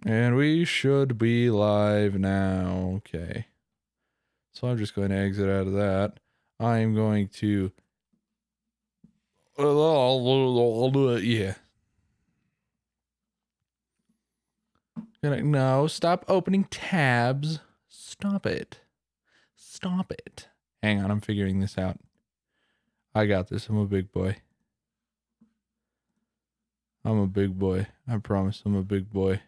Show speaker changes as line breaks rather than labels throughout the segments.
And we should be live now. Okay. So I'm just going to exit out of that. I'm going to... Yeah. No, stop opening tabs. Stop it. Stop it. Hang on, I'm figuring this out. I got this. I'm a big boy. I'm a big boy. I promise I'm a big boy.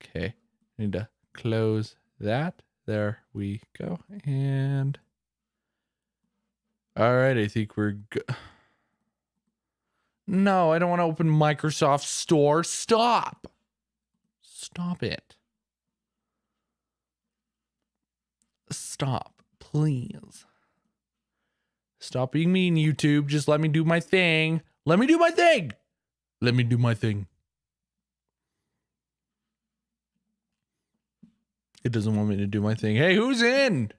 Okay. Need to close that. There we go. And... Alright, I think we're good. No, I don't want to open Microsoft Store. Stop. Stop it. Stop, please. Stop being mean, YouTube. Just let me do my thing. Let me do my thing. Let me do my thing. It doesn't want me to do my thing. Hey, who's in?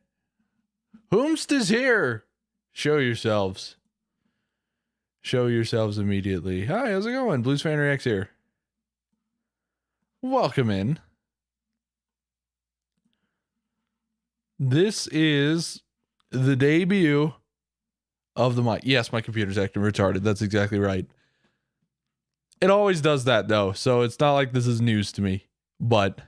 Whomst is here? Show yourselves. Show yourselves immediately. Hi, how's it going? Blues Fan Reacts here. Welcome in. This is the debut of the mic. Yes, my computer's acting retarded. That's exactly right. It always does that, though, so it's not like this is news to me. But,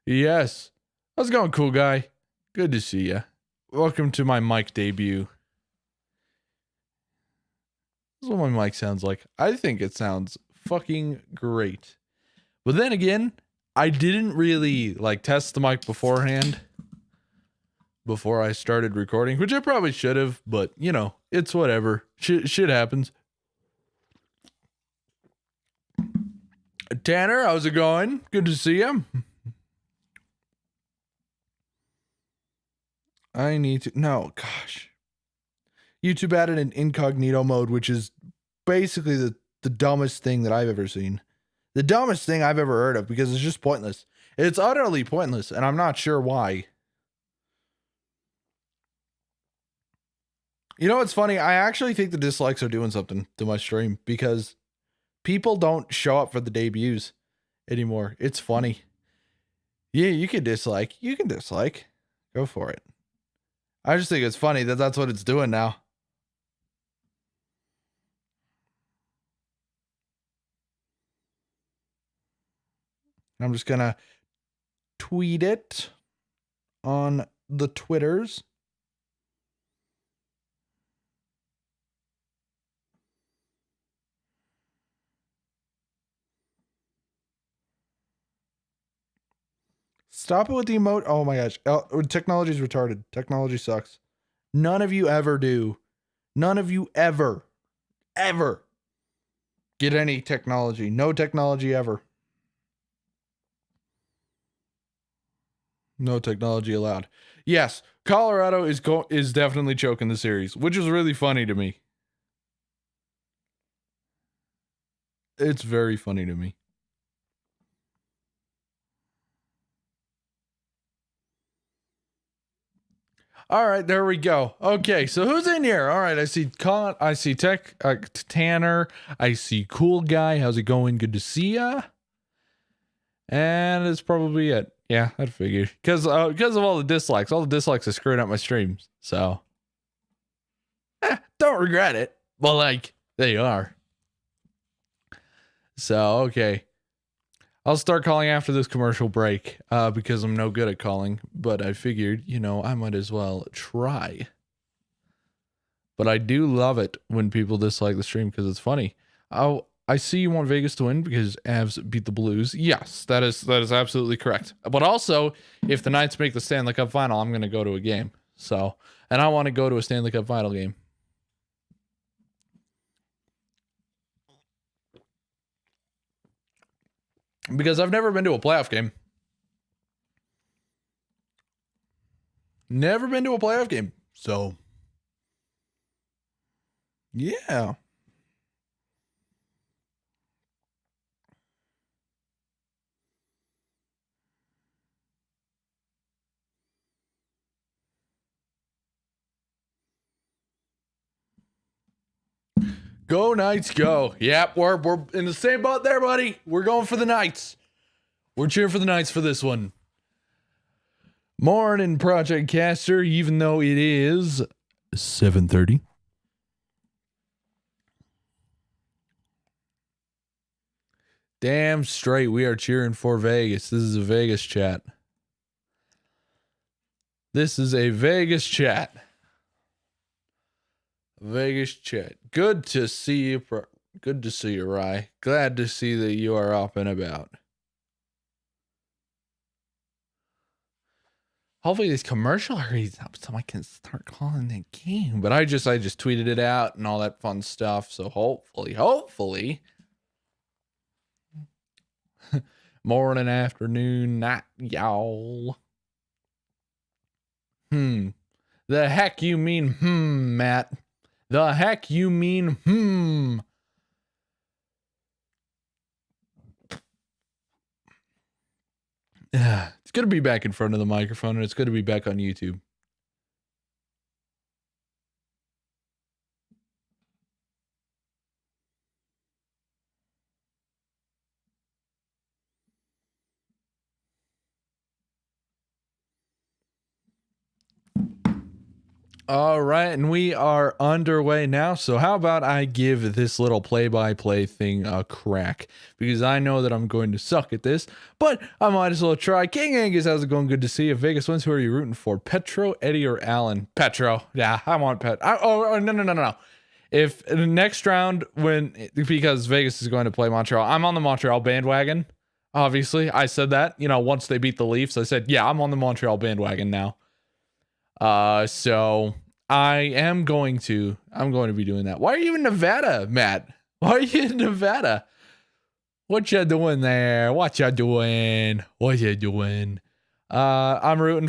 yes. How's it going, cool guy? Good to see ya. Welcome to my mic debut. This is what my mic sounds like. I think it sounds fucking great. But then again, I didn't really, test the mic beforehand. Before I started recording, which I probably should have, but, you know, it's whatever. Shit happens. Tanner, how's it going? Good to see you. I need to... No, gosh. YouTube added an incognito mode, which is basically the dumbest thing that I've ever seen. The dumbest thing I've ever heard of, because it's just pointless. It's utterly pointless, and I'm not sure why. You know what's funny? I actually think the dislikes are doing something to my stream, because people don't show up for the debuts anymore. It's funny. Yeah, you can dislike. You can dislike. Go for it. I just think it's funny that that's what it's doing now. I'm just gonna tweet it on the Twitters. Stop it with the emote. Oh my gosh. Technology's retarded. Technology sucks. None of you ever do. None of you ever get any technology. No technology ever. No technology allowed. Yes, Colorado is definitely choking the series, which is really funny to me. It's very funny to me. All right, there we go. Okay, so who's in here? All right, I see Con, I see Tech, Tanner, I see Cool Guy. How's it going? Good to see ya. And it's probably it. Yeah, I'd figure because of all the dislikes. All the dislikes are screwing up my streams. So, don't regret it. Well, they are. So okay. I'll start calling after this commercial break because I'm no good at calling, but I figured, you know, I might as well try. But I do love it when people dislike the stream because it's funny. Oh, I see you want Vegas to win because Avs beat the Blues. Yes, that is absolutely correct. But also, if the Knights make the Stanley Cup final, I'm going to go to a game. So, and I want to go to a Stanley Cup final game. Because I've never been to a playoff game. Never been to a playoff game. So, yeah. Go Knights, go. Yep, we're in the same boat there, buddy. We're going for the Knights. We're cheering for the Knights for this one. Morning, Project Caster, even though it is 7:30. Damn straight, we are cheering for Vegas. This is a Vegas chat. This is a Vegas chat. Vegas chat. Good to see you. Good to see you, Rye. Glad to see that you are up and about. Hopefully this commercial hurries up so I can start calling the game. But I just tweeted it out and all that fun stuff. So hopefully. Morning, afternoon, night, y'all. The heck you mean, Matt? The heck you mean, It's good to be back in front of the microphone, and it's good to be back on YouTube. All right, and we are underway now. So how about I give this little play-by-play thing a crack? Because I know that I'm going to suck at this, but I might as well try. King Angus, how's it going? Good to see you. Vegas wins. Who are you rooting for? Petro, Eddie, or Allen? Petro. Yeah, I want Pet. No. If in the next round, because Vegas is going to play Montreal, I'm on the Montreal bandwagon. Obviously, I said that. Once they beat the Leafs, I said, yeah, I'm on the Montreal bandwagon now. So I'm going to be doing that. Why are you in Nevada, Matt? Why are you in Nevada? What you doing there? Obviously I'm rooting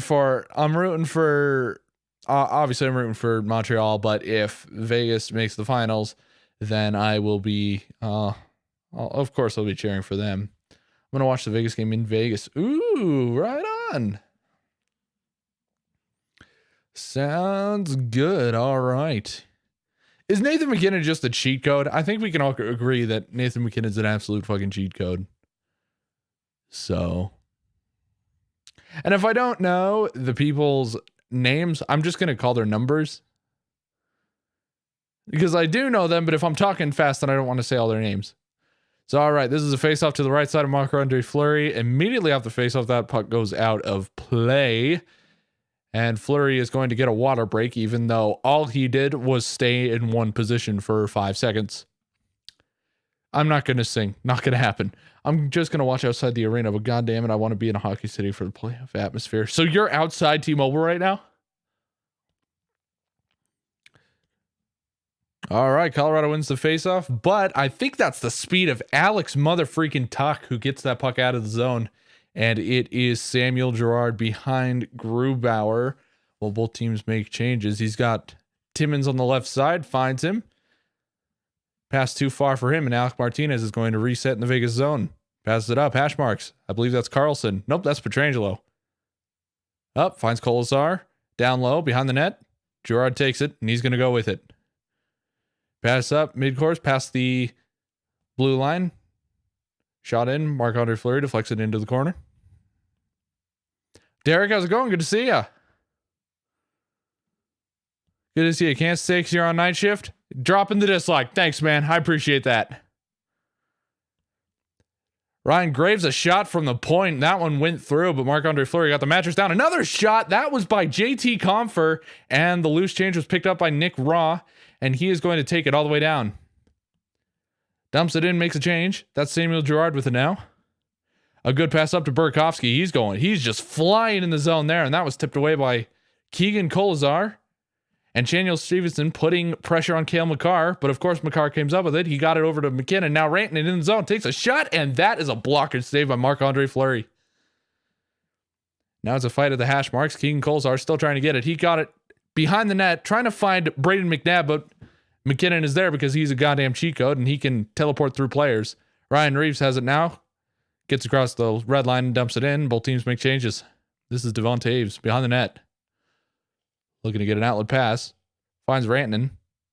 for Montreal, but if Vegas makes the finals, then I will be, of course I'll be cheering for them. I'm going to watch the Vegas game in Vegas. Ooh, right on. Sounds good. All right. Is Nathan MacKinnon just a cheat code? I think we can all agree that Nathan MacKinnon's an absolute fucking cheat code. So. And if I don't know the people's names, I'm just going to call their numbers. Because I do know them, but if I'm talking fast, then I don't want to say all their names. So, all right. This is a face-off to the right side of Marc-Andre Fleury. Immediately off the face-off, that puck goes out of play. And Fleury is going to get a water break, even though all he did was stay in one position for 5 seconds. I'm not going to sing. Not going to happen. I'm just going to watch outside the arena, but goddamn it, I want to be in a hockey city for the playoff atmosphere. So you're outside T-Mobile right now? All right, Colorado wins the faceoff, but I think that's the speed of Alex motherfreaking Tuck who gets that puck out of the zone. And it is Samuel Girard behind Grubauer. Well, both teams make changes. He's got Timmins on the left side, finds him. Pass too far for him, and Alec Martinez is going to reset in the Vegas zone. Passes it up, hash marks. I believe that's Carlson. Nope, that's Pietrangelo. Up, finds Kolesar. Down low, behind the net. Girard takes it, and he's going to go with it. Pass up, mid-course, past the blue line. Shot in. Marc-Andre Fleury deflects it into the corner. Derek, how's it going? Good to see ya. Good to see you. Kansas Stakes, you're on night shift. Dropping the dislike. Thanks, man. I appreciate that. Ryan Graves, a shot from the point. That one went through, but Marc-Andre Fleury got the mattress down. Another shot. That was by JT Compher, and the loose change was picked up by Nick Raw, and he is going to take it all the way down. Dumps it in, makes a change. That's Samuel Girard with it now. A good pass up to Burakovsky. He's just flying in the zone there, and that was tipped away by Keegan Kolesar. And Chaniel Stevenson putting pressure on Cale Makar, but of course Makar comes up with it. He got it over to MacKinnon. Now Rantanen in the zone takes a shot, and that is a blocker save by Marc-Andre Fleury. Now it's a fight at the hash marks. Keegan Kolesar still trying to get it. He got it behind the net, trying to find Braden McNabb, but MacKinnon is there because he's a goddamn cheat code and he can teleport through players. Ryan Reeves has it now. Gets across the red line and dumps it in. Both teams make changes. This is Devon Taves behind the net. Looking to get an outlet pass. Finds Rantanen.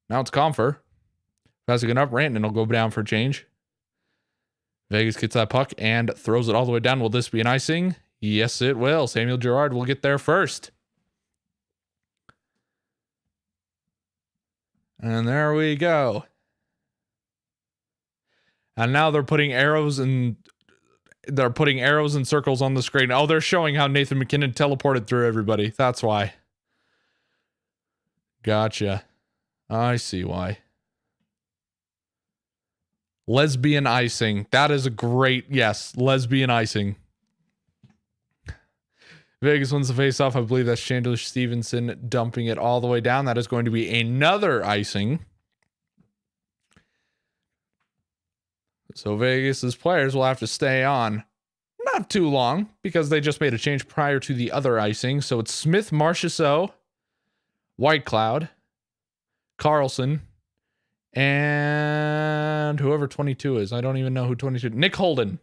Now it's Compher. Passing it up, Rantanen will go down for a change. Vegas gets that puck and throws it all the way down. Will this be an icing? Yes, it will. Samuel Girard will get there first. And there we go. And now they're putting arrows and circles on the screen. Oh, they're showing how Nathan MacKinnon teleported through everybody. That's why. Gotcha. I see why. Lesbian icing. That is a great, yes, lesbian icing. Vegas wins the faceoff. I believe that's Chandler Stevenson dumping it all the way down. That is going to be another icing. So Vegas's players will have to stay on not too long because they just made a change prior to the other icing. So it's Smith, Marchessault, Whitecloud, Carlson, and whoever 22 is. I don't even know who 22. Nick Holden.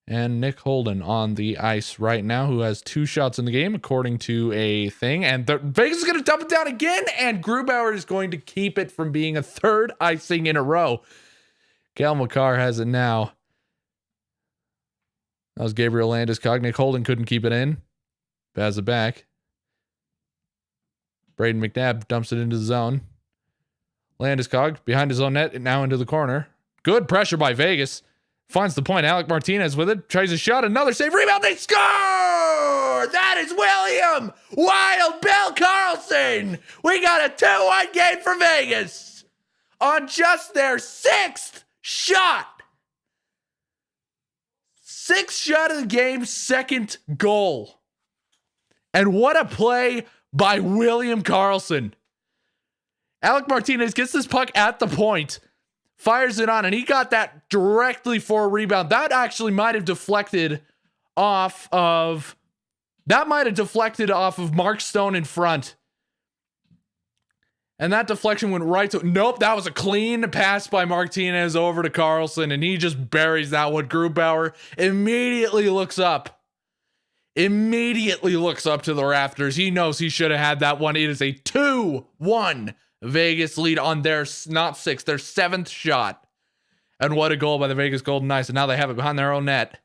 And Nick Holden on the ice right now, who has 2 shots in the game, according to a thing. And Vegas is going to dump it down again, and Grubauer is going to keep it from being a 3rd icing in a row. Cale Makar has it now. That was Gabriel Landeskog. Nick Holden couldn't keep it in. Pass it back. Braden McNabb dumps it into the zone. Landeskog behind his own net, and now into the corner. Good pressure by Vegas. Finds the point. Alec Martinez with it. Tries a shot. Another save. Rebound. They score! That is William Wild Bill Karlsson. We got a 2-1 game for Vegas on just their 6th shot. 6th shot of the game, 2nd goal. And what a play by William Karlsson. Alec Martinez gets this puck at the point. Fires it on, and he got that directly for a rebound. That actually might have deflected off of Mark Stone in front. And that deflection went right to... Nope, that was a clean pass by Martinez over to Karlsson, and he just buries that one. Grubauer immediately looks up. Immediately looks up to the rafters. He knows he should have had that one. It is a 2-1 Vegas lead on their, not 6th, their 7th shot. And what a goal by the Vegas Golden Knights. And now they have it behind their own net.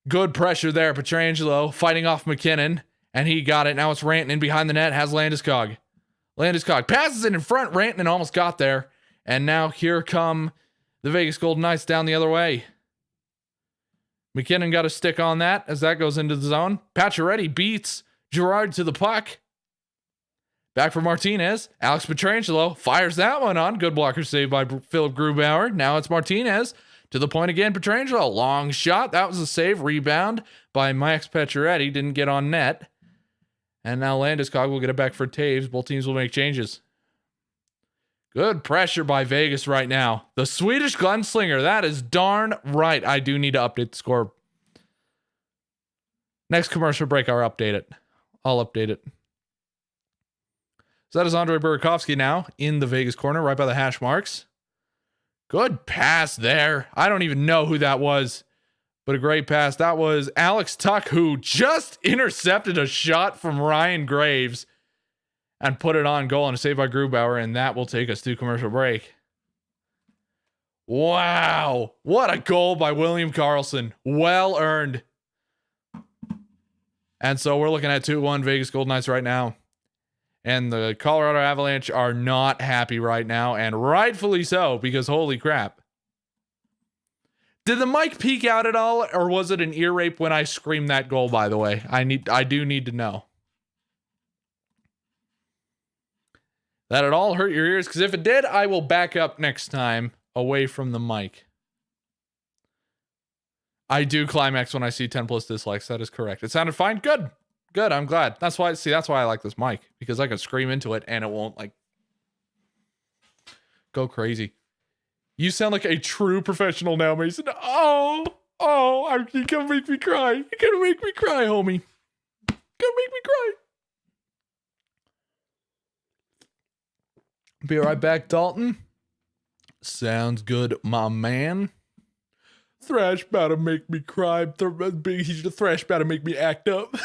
Good pressure there. Pietrangelo fighting off MacKinnon. And he got it. Now it's Rantanen behind the net. Has Landeskog. Landeskog passes it in front. Rantanen almost got there. And now here come the Vegas Golden Knights down the other way. MacKinnon got a stick on that as that goes into the zone. Pacioretty beats Girard to the puck. Back for Martinez. Alex Pietrangelo fires that one on. Good blocker save by Philip Grubauer. Now it's Martinez to the point again. Pietrangelo, long shot. That was a save. Rebound by Max Pacioretty. Didn't get on net. And now Landeskog will get it back for Taves. Both teams will make changes. Good pressure by Vegas right now. The Swedish gunslinger. That is darn right. I do need to update the score. Next commercial break, I'll update it. So that is Andre Burakovsky now in the Vegas corner, right by the hash marks. Good pass there. I don't even know who that was, but a great pass. That was Alex Tuck, who just intercepted a shot from Ryan Graves and put it on goal and a save by Grubauer, and that will take us to commercial break. Wow. What a goal by William Karlsson. Well earned. And so we're looking at 2-1 Vegas Golden Knights right now. And the Colorado Avalanche are not happy right now, and rightfully so, because holy crap. Did the mic peak out at all, or was it an ear rape when I screamed that goal, by the way? I do need to know. That it all hurt your ears, because if it did, I will back up next time away from the mic. I do climax when I see 10 plus dislikes. That is correct. It sounded fine. Good. Good, I'm glad. That's why I like this mic, because I can scream into it and it won't like go crazy. You sound like a true professional now, Mason. You're gonna make me cry. You're gonna make me cry, homie. Gonna make me cry. Be right back, Dalton. Sounds good, my man. Thrash about to make me cry. Thrash about to make me act up.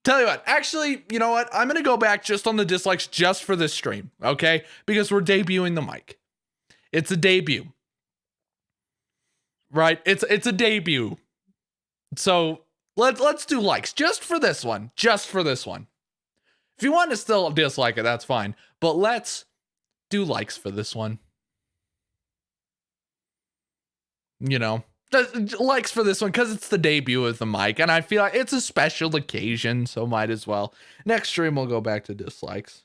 Tell you what, actually, you know what? I'm going to go back just on the dislikes just for this stream, okay? Because we're debuting the mic. It's a debut. Right? It's a debut. So let's do likes just for this one. Just for this one. If you want to still dislike it, that's fine. But let's do likes for this one. You know, likes for this one because it's the debut of the mic. And I feel like it's a special occasion, so might as well. Next stream, we'll go back to dislikes.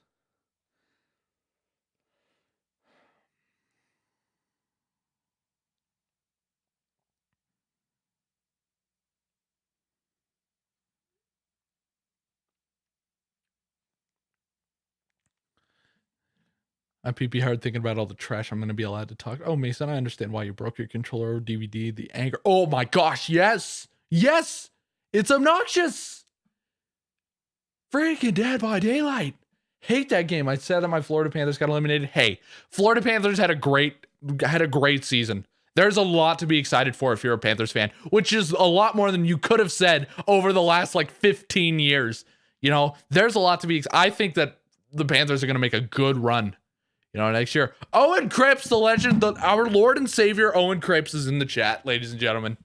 I'm PP hard thinking about all the trash I'm going to be allowed to talk. Oh, Mason, I understand why you broke your controller or DVD. The anger. Oh my gosh, yes. Yes. It's obnoxious. Freaking Dead by Daylight. Hate that game. I said that my Florida Panthers got eliminated. Hey, Florida Panthers had a great season. There's a lot to be excited for if you're a Panthers fan, which is a lot more than you could have said over the last like 15 years. You know, there's a lot to be. I think that the Panthers are going to make a good run. You know, next year. Owen Cripps, the legend, our Lord and Savior, Owen Cripps is in the chat, ladies and gentlemen.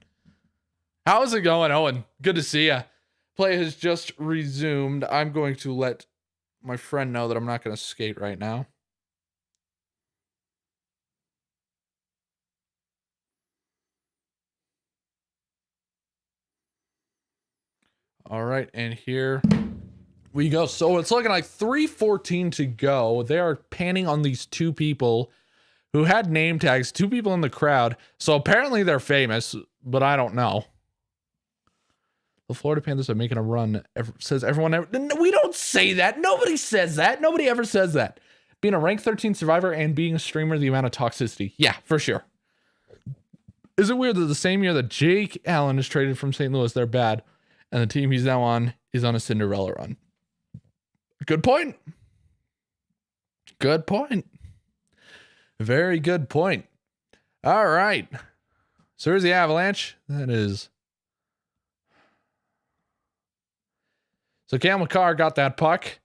How's it going, Owen? Good to see ya. Play has just resumed. I'm going to let my friend know that I'm not going to skate right now. All right, and here we go. So it's looking like 3:14 to go. They are panning on these two people who had name tags, two people in the crowd. So apparently they're famous, but I don't know. The Florida Panthers are making a run, says everyone ever. We don't say that. Nobody says that. Nobody ever says that. Being a rank 13 survivor and being a streamer, the amount of toxicity. Yeah, for sure. Is it weird that the same year that Jake Allen is traded from St. Louis, they're bad, and the team he's now on is on a Cinderella run? Good point. Good point. Very good point. All right. So here's the Avalanche. That is. So Cale Makar got that puck.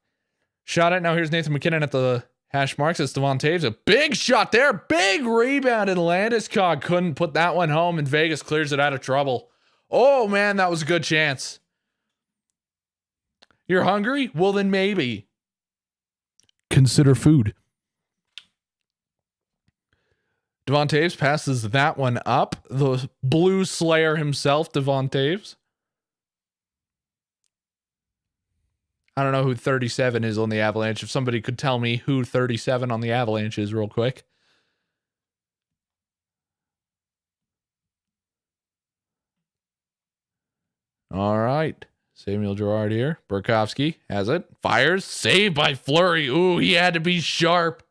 Shot it. Now here's Nathan MacKinnon at the hash marks. It's Devon Toews. A big shot there. Big rebound. And Landeskog couldn't put that one home. And Vegas clears it out of trouble. Oh, man, that was a good chance. You're hungry? Well, then maybe. Consider food. Devon Toews passes that one up. The Blue Slayer himself, Devon Toews. I don't know who 37 is on the Avalanche. If somebody could tell me who 37 on the Avalanche is real quick. All right. Samuel Girard here. Burakovsky has it. Fires. Saved by Fleury. Ooh, he had to be sharp.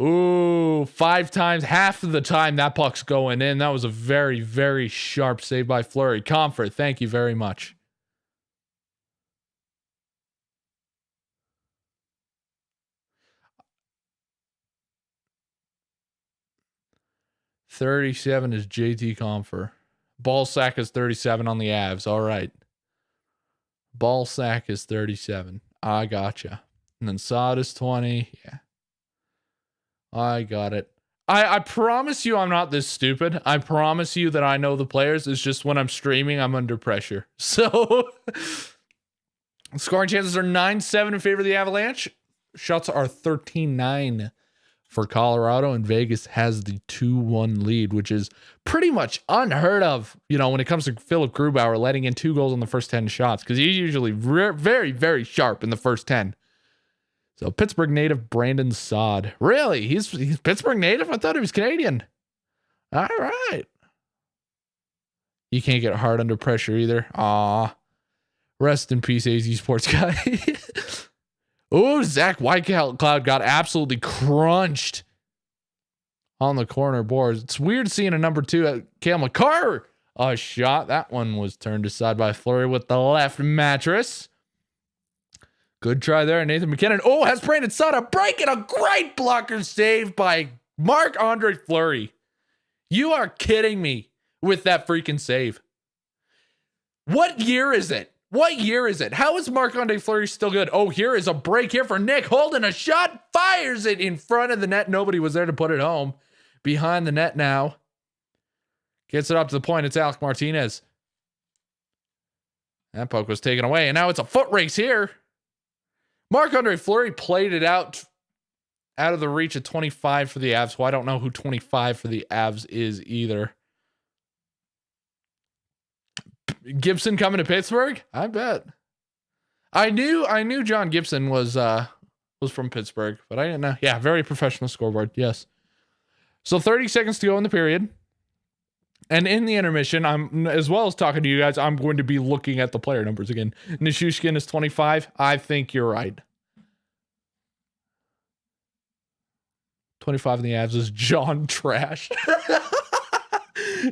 Ooh, 5 times, half of the time that puck's going in. That was a very, very sharp save by Fleury. Comfort, thank you very much. $37 is JT Compher. Ball sack is 37 on the Avs. All right. Ball sack is 37. I gotcha. And then Sod is 20. Yeah. I got it. I promise you I'm not this stupid. I promise you that I know the players. It's just when I'm streaming, I'm under pressure. So scoring chances are 9-7 in favor of the Avalanche. Shots are 13-9 for Colorado, and Vegas has the 2-1 lead, which is pretty much unheard of, you know, when it comes to Philip Grubauer letting in 2 goals on the first 10 shots, because he's usually very, very sharp in the first 10. So Pittsburgh native Brandon Saad. Really? He's Pittsburgh native? I thought he was Canadian. All right. You can't get hard under pressure either. Aw. Rest in peace, AZ Sports guy. Ooh, Zach Whitecloud got absolutely crunched on the corner boards. It's weird seeing a number 2 at Cale Makar. A shot. That one was turned aside by Fleury with the left mattress. Good try there, Nathan MacKinnon. Oh, has Brandon Saad breaking a great blocker save by Marc-Andre Fleury. You are kidding me with that freaking save. What year is it? What year is it? How is Marc-Andre Fleury still good? Oh, here is a break here for Nick Holden. A shot, fires it in front of the net. Nobody was there to put it home. Behind the net now. Gets it up to the point. It's Alec Martinez. That puck was taken away, and now it's a foot race here. Marc-Andre Fleury played it out of the reach of 25 for the Avs. Well, I don't know who 25 for the Avs is either. Gibson coming to Pittsburgh? I bet. I knew John Gibson was from Pittsburgh, but I didn't know. Yeah, very professional scoreboard. Yes. So 30 seconds to go in the period. And in the intermission, I'm, as well as talking to you guys, I'm going to be looking at the player numbers again. Nichushkin is 25. I think you're right. 25 in the Avs is John Trash.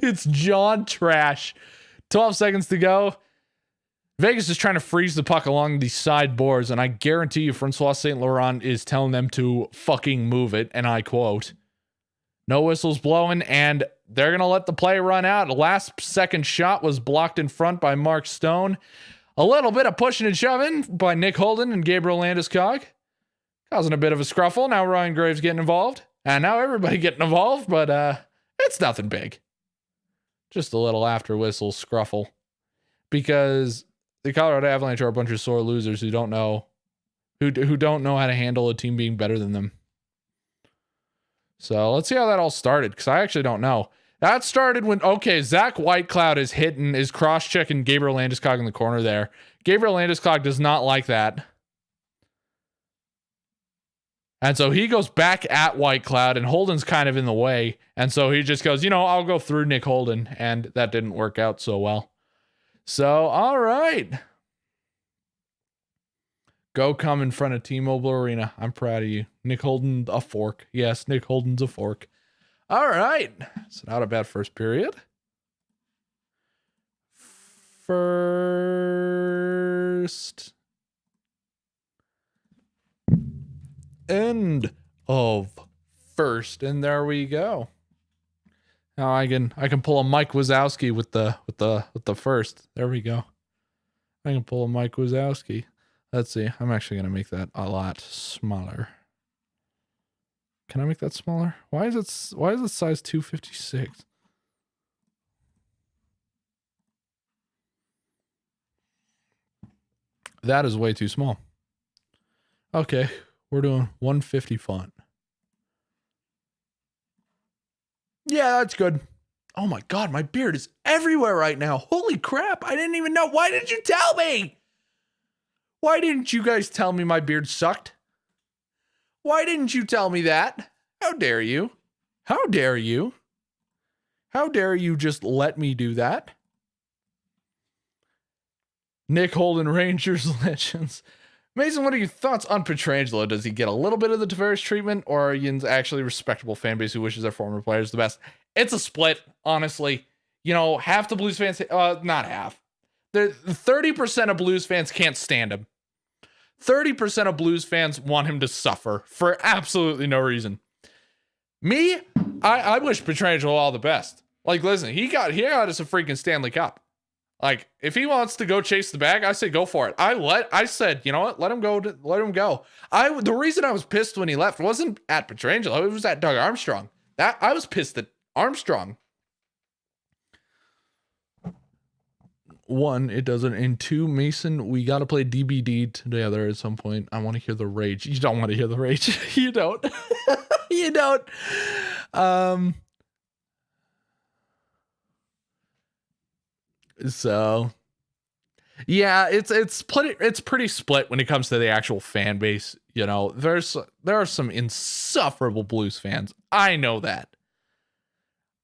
It's John Trash. 12 seconds to go. Vegas is trying to freeze the puck along the side boards, and I guarantee you Francois St. Laurent is telling them to fucking move it, and I quote, no whistles blowing, and they're going to let the play run out. Last second shot was blocked in front by Mark Stone. A little bit of pushing and shoving by Nick Holden and Gabriel Landeskog, causing a bit of a scruffle. Now Ryan Graves getting involved, and now everybody getting involved, but it's nothing big. Just a little after whistle scruffle, because the Colorado Avalanche are a bunch of sore losers who don't know how to handle a team being better than them. So let's see how that all started, because I actually don't know. That started when, Zach Whitecloud is cross-checking Gabriel Landeskog in the corner there. Gabriel Landeskog does not like that. And so he goes back at Whitecloud, and Holden's kind of in the way. And so he just goes, I'll go through Nick Holden. And that didn't work out so well. So, all right. Go come in front of T-Mobile Arena. I'm proud of you. Nick Holden, a fork. Yes, Nick Holden's a fork. All right. So not a bad first period. First end of first, and there we go. Now I can pull a Mike Wazowski with the first. There we go. I can pull a Mike Wazowski. Let's see. I'm actually gonna make that a lot smaller. Can I make that smaller? Why is it size 256? That is way too small. Okay. We're doing 150 font. Yeah, that's good. Oh my God, my beard is everywhere right now. Holy crap, I didn't even know. Why didn't you tell me? Why didn't you guys tell me my beard sucked? Why didn't you tell me that? How dare you? How dare you? How dare you just let me do that? Nick Holden, Rangers Legends. Mason, what are your thoughts on Pietrangelo? Does he get a little bit of the Tavares treatment, or are you actually a respectable fan base who wishes their former players the best? It's a split, honestly. Half the Blues fans, not half. 30% of Blues fans can't stand him. 30% of Blues fans want him to suffer for absolutely no reason. Me, I wish Pietrangelo all the best. Like, listen, he got us a freaking Stanley Cup. Like, if he wants to go chase the bag, I say go for it. I said, you know what? Let him go. Let him go. The reason I was pissed when he left wasn't at Pietrangelo. It was at Doug Armstrong. I was pissed at Armstrong. One, it doesn't. And two, Mason, we got to play DBD together at some point. I want to hear the rage. You don't want to hear the rage. You don't. You don't. So yeah, it's pretty split when it comes to the actual fan base. There are some insufferable Blues fans. I know that.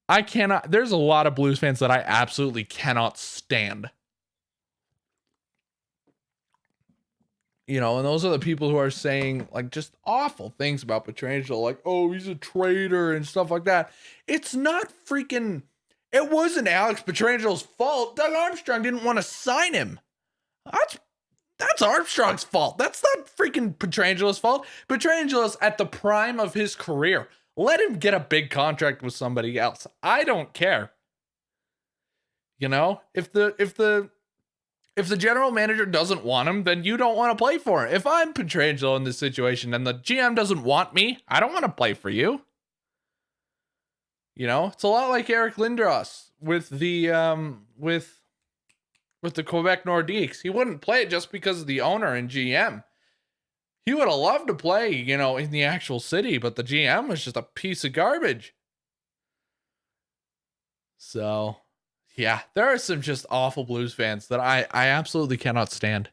There's a lot of Blues fans that I absolutely cannot stand. And those are the people who are saying like just awful things about Pietrangelo, like, oh, he's a traitor and stuff like that. It's not freaking. It wasn't Alex Pietrangelo's fault. Doug Armstrong didn't want to sign him. That's Armstrong's fault. That's not freaking Pietrangelo's fault. Pietrangelo's at the prime of his career. Let him get a big contract with somebody else. I don't care. If the If the general manager doesn't want him, then you don't want to play for him. If I'm Pietrangelo in this situation and the GM doesn't want me, I don't want to play for you. You know, it's a lot like Eric Lindros with the with the Quebec Nordiques. He wouldn't play it just because of the owner and GM. He would have loved to play, you know, in the actual city, but the GM was just a piece of garbage. So, yeah, there are some just awful Blues fans that I absolutely cannot stand.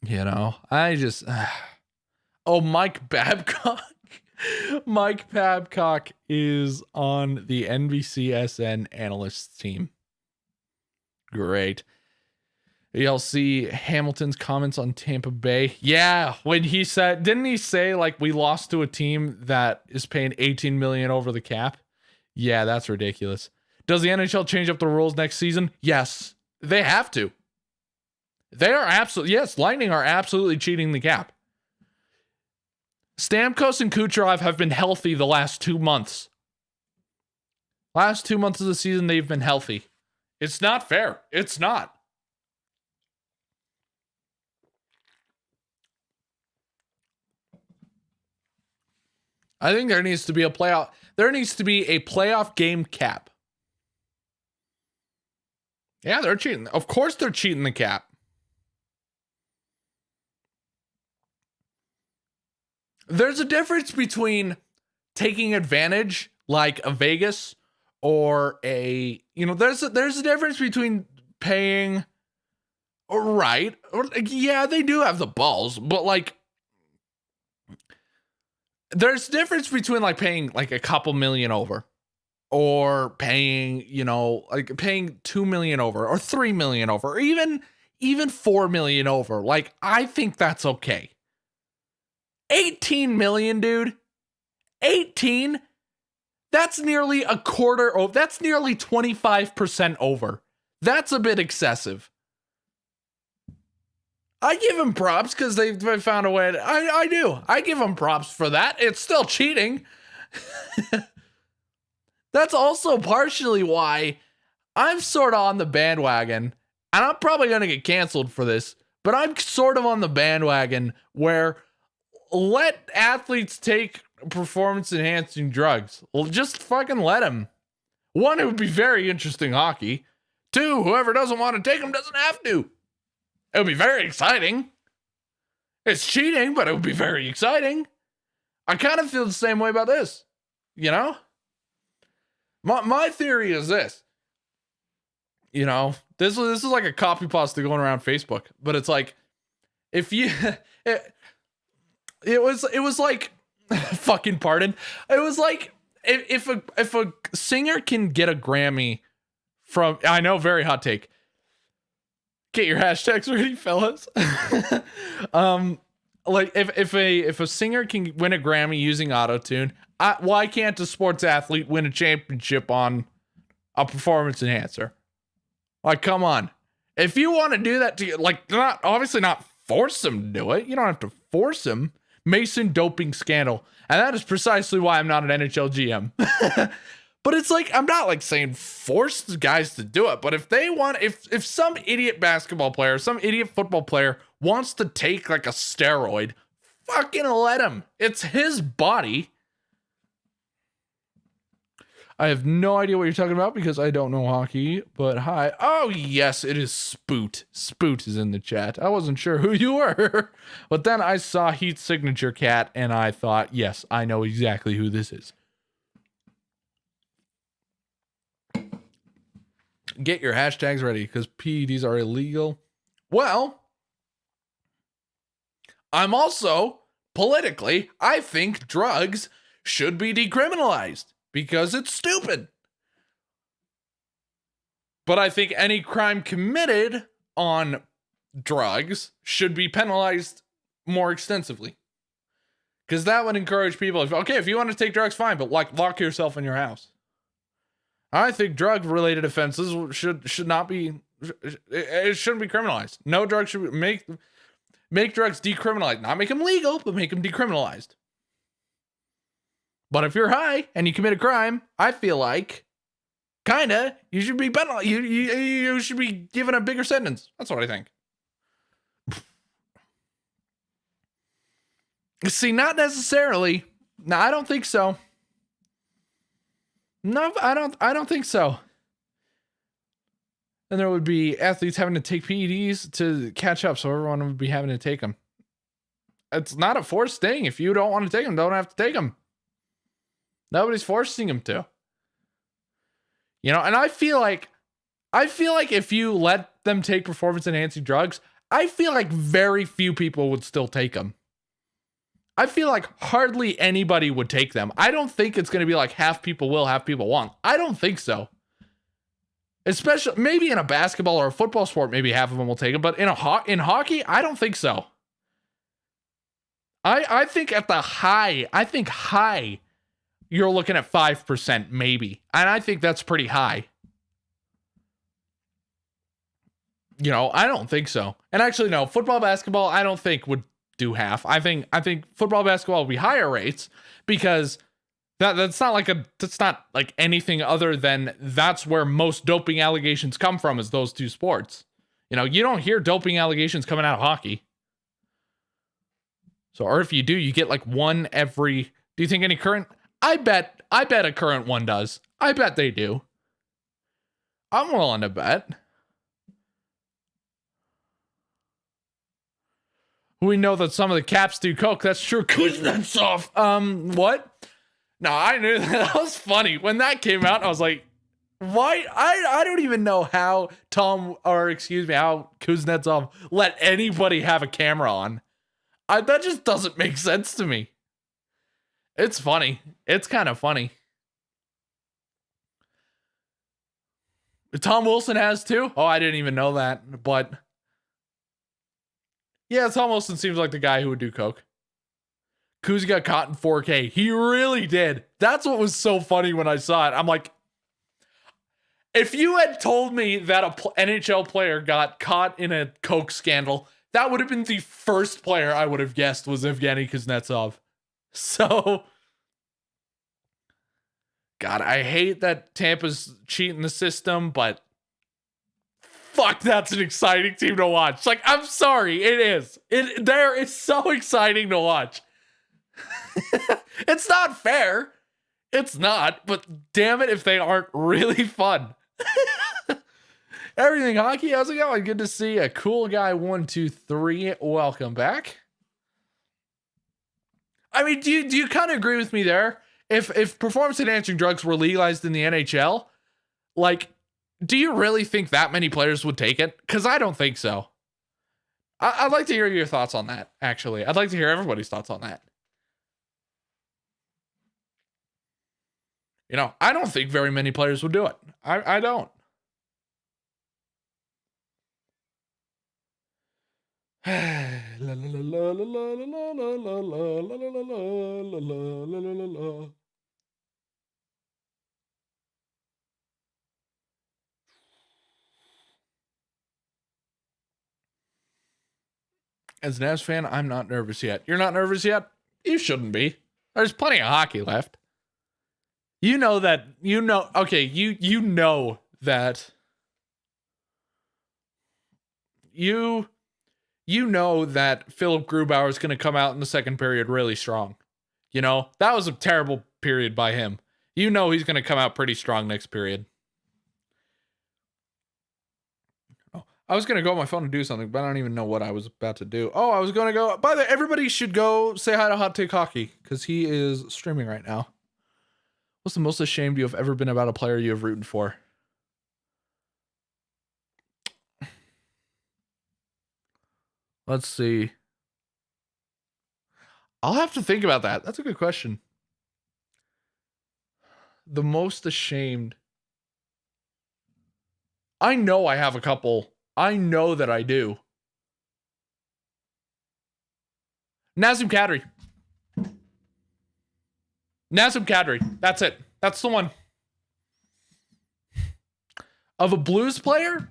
You know, I just... Oh, Mike Babcock. Mike Babcock is on the NBCSN analysts team. Great. You'll see Hamilton's comments on Tampa Bay. Yeah, when he said, didn't he say like we lost to a team that is paying $18 million over the cap? Yeah, that's ridiculous. Does the NHL change up the rules next season? Yes, they have to. They are absolutely, yes, Lightning are absolutely cheating the cap. Stamkos and Kucherov have been healthy the last 2 months. Last 2 months of the season, they've been healthy. It's not fair. It's not. I think there needs to be a playoff. There needs to be a playoff game cap. Yeah, they're cheating. Of course they're cheating the cap. There's a difference between taking advantage like a Vegas or a, you know, there's a difference between paying, right? Or, yeah, they do have the balls, but like, there's a difference between like paying like a couple million over or paying, you know, like paying 2 million over or 3 million over, or even 4 million over. Like, I think that's okay. 18 million, dude. 18. That's nearly a quarter over. That's nearly 25% over. That's a bit excessive. I give them props because they found a way. I do. I give them props for that. It's still cheating. That's also partially why I'm sort of on the bandwagon, and I'm probably going to get canceled for this, but I'm sort of on the bandwagon where let athletes take performance enhancing drugs. Well, just fucking let them. One, it would be very interesting hockey. Two, whoever doesn't want to take them doesn't have to. It would be very exciting. It's cheating, but it would be very exciting. I kind of feel the same way about this. You know? My theory is this. You know, this is like a copy pasta going around Facebook, but it's like, if you, it was like, fucking pardon. It was like, if a singer can get a Grammy from, I know, very hot take. Get your hashtags ready, fellas. Like if a singer can win a Grammy using autotune, why can't a sports athlete win a championship on a performance enhancer? Like, come on. If you want to do that, not force them to do it. You don't have to force them. Mason doping scandal, and that is precisely why I'm not an NHL GM. But it's like, I'm not like saying force the guys to do it, but if they want, if some idiot basketball player, some idiot football player wants to take like a steroid, fucking let him. It's his body. I have no idea what you're talking about because I don't know hockey, but hi. Oh, yes, it is Spoot. Spoot is in the chat. I wasn't sure who you were, but then I saw Heat's signature cat and I thought, yes, I know exactly who this is. Get your hashtags ready because PEDs are illegal. Well, I'm also politically, I think drugs should be decriminalized because it's stupid. But I think any crime committed on drugs should be penalized more extensively. Because that would encourage people, if you want to take drugs, fine, but like lock yourself in your house. I think drug-related offenses should not be. It shouldn't be criminalized. No drug should make drugs decriminalized. Not make them legal, but make them decriminalized. But if you're high and you commit a crime, I feel like Kinda. You should be you should be given a bigger sentence. That's what I think. See, not necessarily. No, I don't think so. No, I don't think so. And there would be athletes having to take PEDs to catch up, so everyone would be having to take them. It's not a forced thing. If you don't want to take them, don't have to take them. Nobody's forcing them to. You know, and I feel like if you let them take performance enhancing drugs, I feel like very few people would still take them. I feel like hardly anybody would take them. I don't think it's going to be like half people will, half people won't. I don't think so. Especially maybe in a basketball or a football sport, maybe half of them will take them. But in hockey, I don't think so. I think at the high, you're looking at 5% maybe. And I think that's pretty high. You know, I don't think so. And actually, no, football, basketball, I don't think would do half. I think football, basketball will be higher rates because that's not like anything other than that's where most doping allegations come from, is those two sports. You know, you don't hear doping allegations coming out of hockey. So, or if you do, you get like one every. Do you think any current? I bet a current one does. I bet they do. I'm willing to bet. We know that some of the Caps do coke. That's true. Kuznetsov. What? No, I knew that was funny. When that came out, I was like, why? I don't even know how how Kuznetsov let anybody have a camera on. That just doesn't make sense to me. It's funny. It's kind of funny. Tom Wilson has too? Oh, I didn't even know that. But yeah, Tom Wilson seems like the guy who would do coke. Kuz got caught in 4K. He really did. That's what was so funny when I saw it. I'm like, if you had told me that a NHL player got caught in a coke scandal, that would have been the first player I would have guessed was Evgeny Kuznetsov. So, God, I hate that Tampa's cheating the system, but fuck, that's an exciting team to watch. Like, I'm sorry, it is. It's so exciting to watch. It's not fair. It's not, but damn it if they aren't really fun. Everything Hockey, how's it going? Good to see a cool guy 123. Welcome back. I mean, do you kind of agree with me there? If performance enhancing drugs were legalized in the NHL, like, do you really think that many players would take it? Because I don't think so. I'd like to hear your thoughts on that, actually. I'd like to hear everybody's thoughts on that. You know, I don't think very many players would do it. I don't. As an Avs fan, I'm not nervous yet. You're not nervous yet? You shouldn't be. There's plenty of hockey left. You know that, okay, you know that you know that Philip Grubauer is going to come out in the second period really strong. You know, that was a terrible period by him. You know he's going to come out pretty strong next period. Oh, I was going to go on my phone and do something, but I don't even know what I was about to do. Oh, I was going to go. By the way, everybody should go say hi to Hot Take Hockey because he is streaming right now. What's the most ashamed you have ever been about a player you have rooted for? Let's see. I'll have to think about that. That's a good question. The most ashamed. I know I have a couple. I know that I do. Nazem Kadri. Nazem Kadri. That's it. That's the one. Of a Blues player?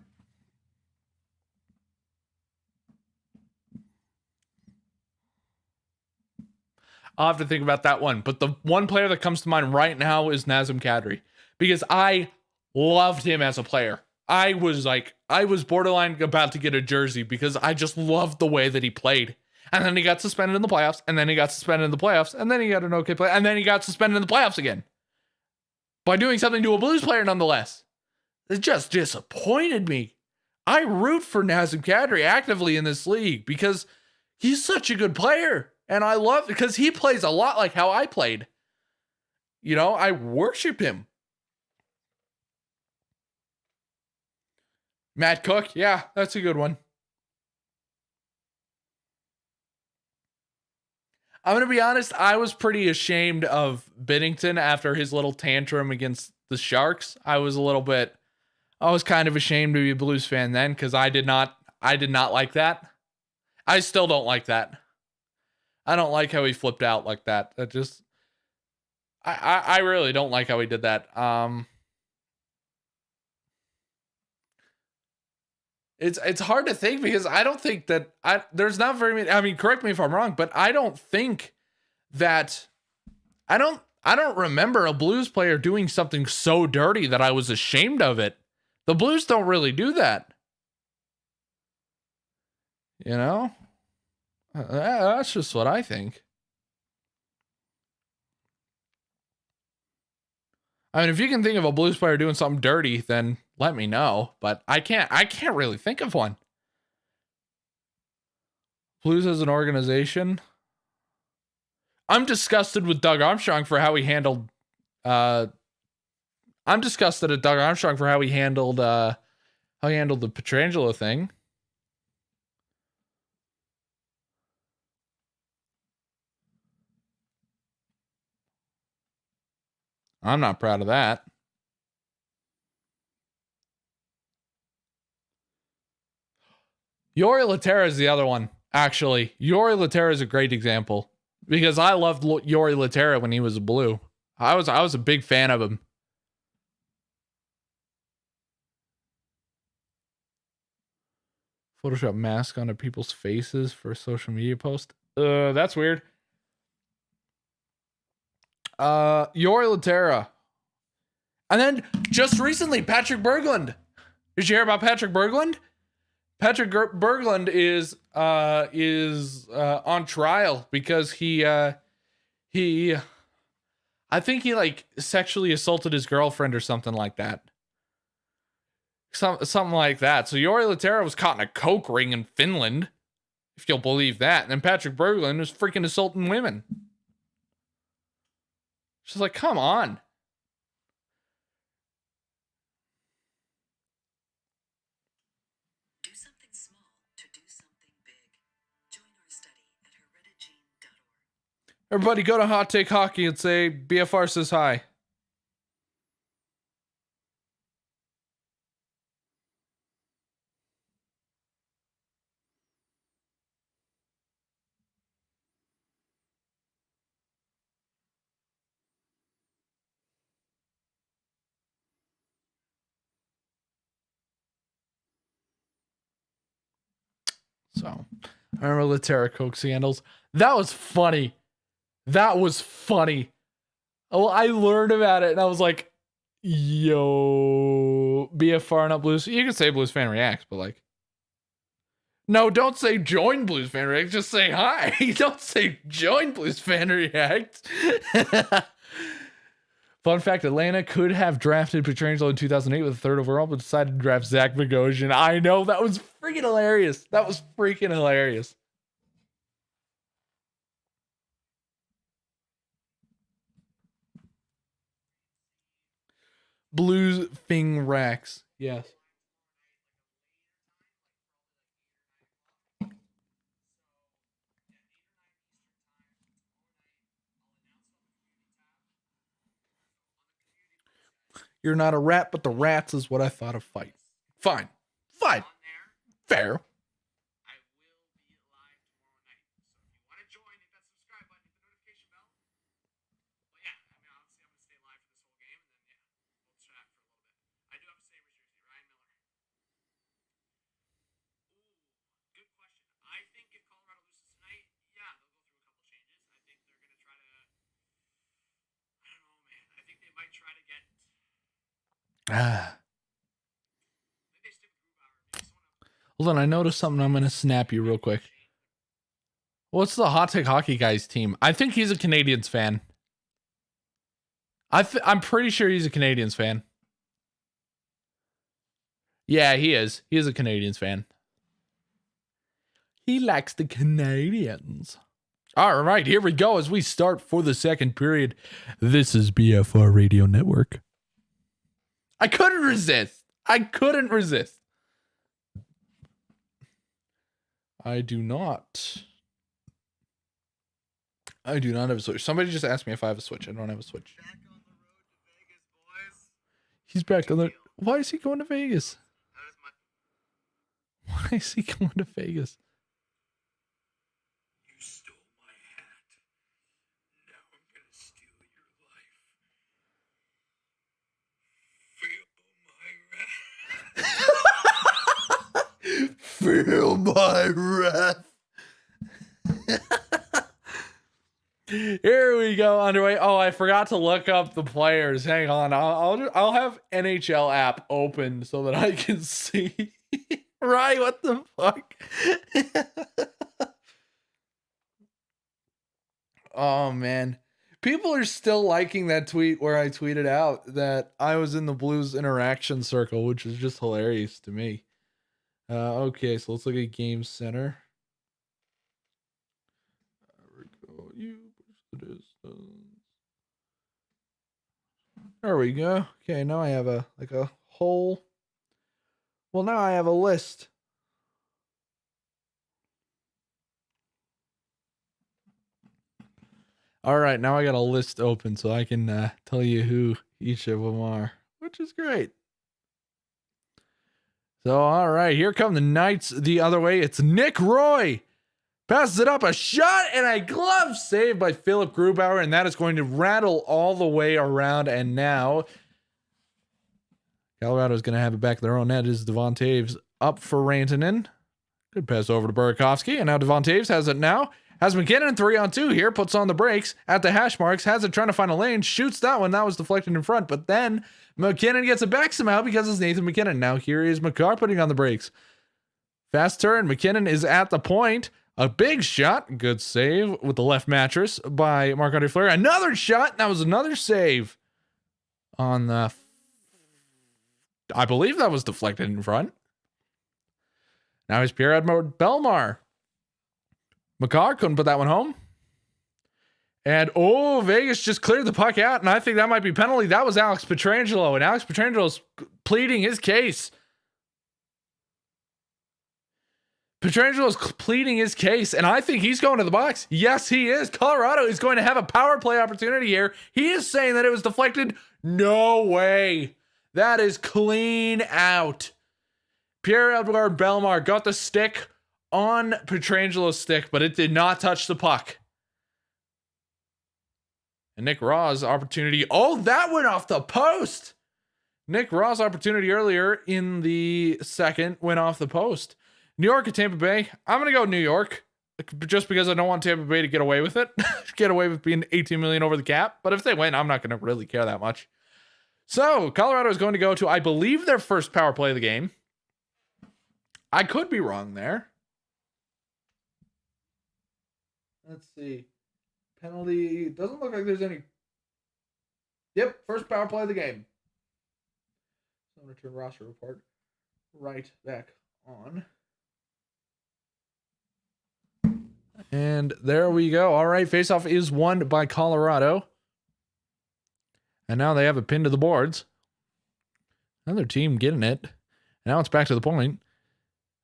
I'll have to think about that one. But the one player that comes to mind right now is Nazem Kadri. Because I Loved him as a player. I was borderline about to get a jersey because I just loved the way that he played. And then he got suspended in the playoffs, and then he got suspended in the playoffs, and then he got an okay play, and then he got suspended in the playoffs again. By doing something to a Blues player nonetheless. It just disappointed me. I root for Nazem Kadri actively in this league because he's such a good player. And I love because he plays a lot like how I played. You know, I worship him. Matt Cook, yeah, that's a good one. I'm going to be honest, I was pretty ashamed of Binnington after his little tantrum against the Sharks. I was kind of ashamed to be a Blues fan then because I did not like that. I still don't like that. I don't like how he flipped out like that. That just, I really don't like how he did that. It's hard to think because I don't think that there's not very many. I mean, correct me if I'm wrong, but I don't think that I don't remember a Blues player doing something so dirty that I was ashamed of it. The Blues don't really do that. You know? That's just what I think. I mean, if you can think of a Blues player doing something dirty, then let me know. But I can't really think of one. Blues as an organization. I'm disgusted with Doug Armstrong for how he handled. I'm disgusted at Doug Armstrong for how he handled the Pietrangelo thing. I'm not proud of that. Jori Lehtera is the other one. Actually, Jori Lehtera is a great example because I loved Jori Lehtera when he was a Blue. I was a big fan of him. Photoshop mask onto people's faces for a social media post. That's weird. Jori Lehtera. And then just recently, Patrick Berglund. Did you hear about Patrick Berglund? Patrick Berglund is on trial because he I think he like sexually assaulted his girlfriend or something like that. Something like that. So Jori Lehtera was caught in a coke ring in Finland, if you'll believe that. And then Patrick Berglund was freaking assaulting women. She's like, come on.
Do something small to do something big. Join our study at hereditagene.org.
Everybody go to Hot Take Hockey and say BFR says hi. So, I remember Lehtera Coke scandals. That was funny. Oh, I learned about it and I was like, yo, BFR not Blues. You can say Blues Fan Reacts, but like, no, don't say join Blues Fan React. Just say hi. Don't say join Blues Fan React. Fun fact, Atlanta could have drafted Pietrangelo in 2008 with a third overall, but decided to draft Zach Bogosian. I know, that was freaking hilarious. Blues Fing Rex. Yes. You're not a rat, but the rats is what I thought of fight. Fine. Fair. Ah. Hold on, I noticed something. I'm going to snap you real quick. What's the Hot Take Hockey Guys team? I think he's a Canadiens fan. I'm pretty sure he's a Canadiens fan. Yeah, he is. He is a Canadiens fan. He likes the Canadiens. All right, here we go as we start for the second period. This is BFR Radio Network. I couldn't resist. I do not have a Switch. Somebody just asked me if I have a Switch. I don't have a Switch.
Back on the road to Vegas, boys.
He's back on the... Why is he going to Vegas?
That is my...
Why is he going to Vegas?
You stole my hat. Now I'm gonna steal your life. Feel my wrath.
Feel my wrath. Here we go, underway. Oh, I forgot to look up the players. Hang on, I'll have NHL app open so that I can see. Right? What the fuck? Oh man, people are still liking that tweet where I tweeted out that I was in the Blues interaction circle, which is just hilarious to me. Okay, so let's look at Game Center. There we go. You push the distance. There we go. Okay, now I have a whole. Well, now I have a list. All right, now I got a list open so I can tell you who each of them are, which is great. So, all right, here come the Knights the other way. It's Nick Roy. Passes it up, a shot, and a glove save by Philip Grubauer, and that is going to rattle all the way around. And now, Colorado is going to have it back of their own net. Is Devon Toews up for Rantanen. Good pass over to Burakovsky, and now Devon Toews has it now. Has McKinnon 3-on-2 here, puts on the brakes at the hash marks, has it trying to find a lane, shoots that one, that was deflected in front, but then McKinnon gets it back somehow because it's Nathan McKinnon. Now here is Makar putting on the brakes. Fast turn, McKinnon is at the point. A big shot, good save with the left mattress by Marc-Andre Fleury. Another shot, that was another save on the... I believe that was deflected in front. Now he's Pierre-Edouard Bellemare. Makar couldn't put that one home. And, Vegas just cleared the puck out, and I think that might be penalty. That was Alex Pietrangelo, and Alex Pietrangelo's pleading his case. Pietrangelo's pleading his case, and I think he's going to the box. Yes, he is. Colorado is going to have a power play opportunity here. He is saying that it was deflected. No way. That is clean out. Pierre-Edouard Bellemare got the stick on Pietrangelo's stick, but it did not touch the puck. And Nick Raw's opportunity. Oh, that went off the post. Nick Raw's opportunity earlier in the second went off the post. New York at Tampa Bay. I'm going to go New York just because I don't want Tampa Bay to get away with it. Get away with being 18 million over the cap. But if they win, I'm not going to really care that much. So Colorado is going to go to, I believe, their first power play of the game. I could be wrong there. Let's see. Penalty. Doesn't look like there's any. Yep, first power play of the game. So I'm going to turn roster report right back on. And there we go. All right, faceoff is won by Colorado. And now they have a pin to the boards. Another team getting it. Now it's back to the point.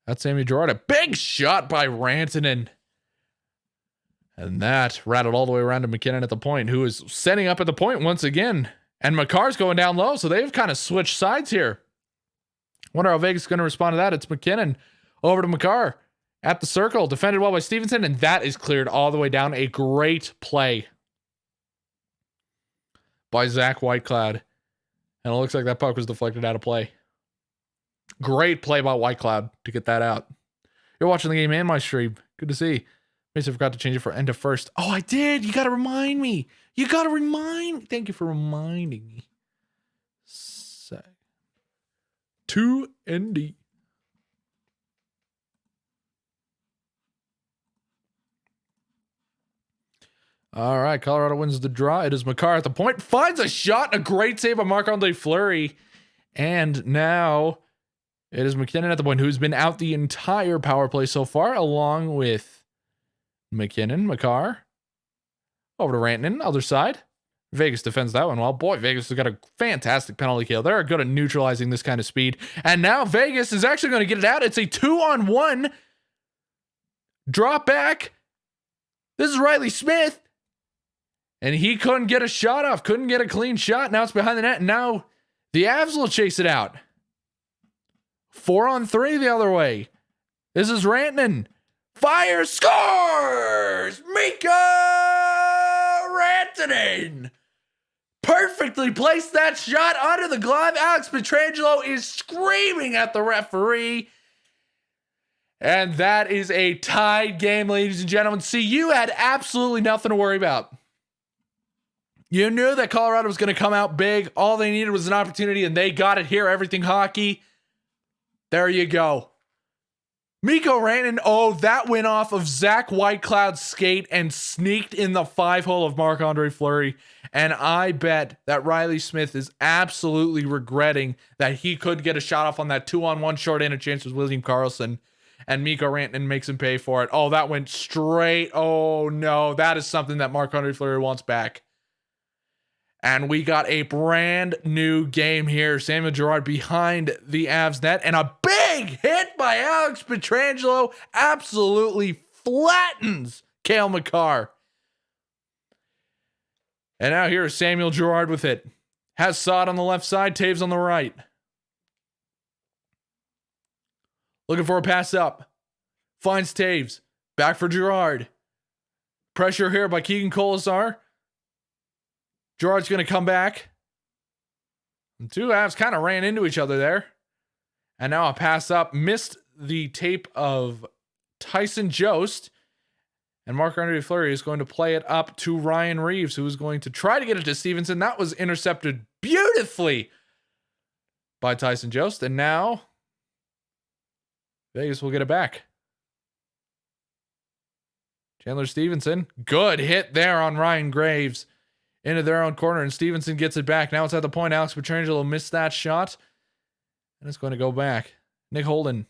That's Sammy Girard. Big shot by Rantanen. And that rattled all the way around to McKinnon at the point, who is setting up at the point once again. And Makar's going down low, so they've kind of switched sides here. Wonder how Vegas is going to respond to that. It's McKinnon over to Makar at the circle, defended well by Stevenson, and that is cleared all the way down. A great play by Zach Whitecloud. And it looks like that puck was deflected out of play. Great play by Whitecloud to get that out. You're watching the game and my stream. Good to see. Mason forgot to change it for end of first. Oh, I did. You got to remind me. Thank you for reminding me. 2 ND. All right, Colorado wins the draw. It is Makar at the point. Finds a shot. A great save by Marc-Andre Fleury. And now it is McKinnon at the point, who's been out the entire power play so far, along with McKinnon. Makar. Over to Rantanen, other side. Vegas defends that one well. Boy, Vegas has got a fantastic penalty kill. They're good at neutralizing this kind of speed. And now Vegas is actually going to get it out. It's a 2-on-1. Drop back. This is Riley Smith. And he couldn't get a shot off. Couldn't get a clean shot. Now it's behind the net. And now the Avs will chase it out. 4-on-3 the other way. This is Rantanen. Fire, scores! Mika Rantanen perfectly placed that shot under the glove. Alex Pietrangelo is screaming at the referee. And that is a tied game, ladies and gentlemen. See, you had absolutely nothing to worry about. You knew that Colorado was going to come out big. All they needed was an opportunity, and they got it here. Everything Hockey. There you go. Mikko Rantanen, oh, that went off of Zach Whitecloud's skate and sneaked in the 5-hole of Marc-Andre Fleury. And I bet that Riley Smith is absolutely regretting that he could get a shot off on that 2-on-1 short-handed chance with William Karlsson. And Mikko Rantanen makes him pay for it. Oh, that went straight. Oh, no. That is something that Marc-Andre Fleury wants back. And we got a brand new game here. Samuel Girard behind the Avs net. And a big hit by Alex Pietrangelo absolutely flattens Cale Makar. And now here is Samuel Girard with it. Has Saad on the left side, Taves on the right. Looking for a pass up. Finds Taves. Back for Girard. Pressure here by Keegan Colasar. Girard's going to come back. The two Avs kind of ran into each other there. And now a pass up. Missed the tape of Tyson Jost. And Marc-Andre Fleury is going to play it up to Ryan Reeves, who is going to try to get it to Stevenson. That was intercepted beautifully by Tyson Jost. And now Vegas will get it back. Chandler Stevenson. Good hit there on Ryan Graves. Into their own corner, and Stevenson gets it back. Now it's at the point. Alex Pietrangelo missed that shot. And it's going to go back. Nick Holden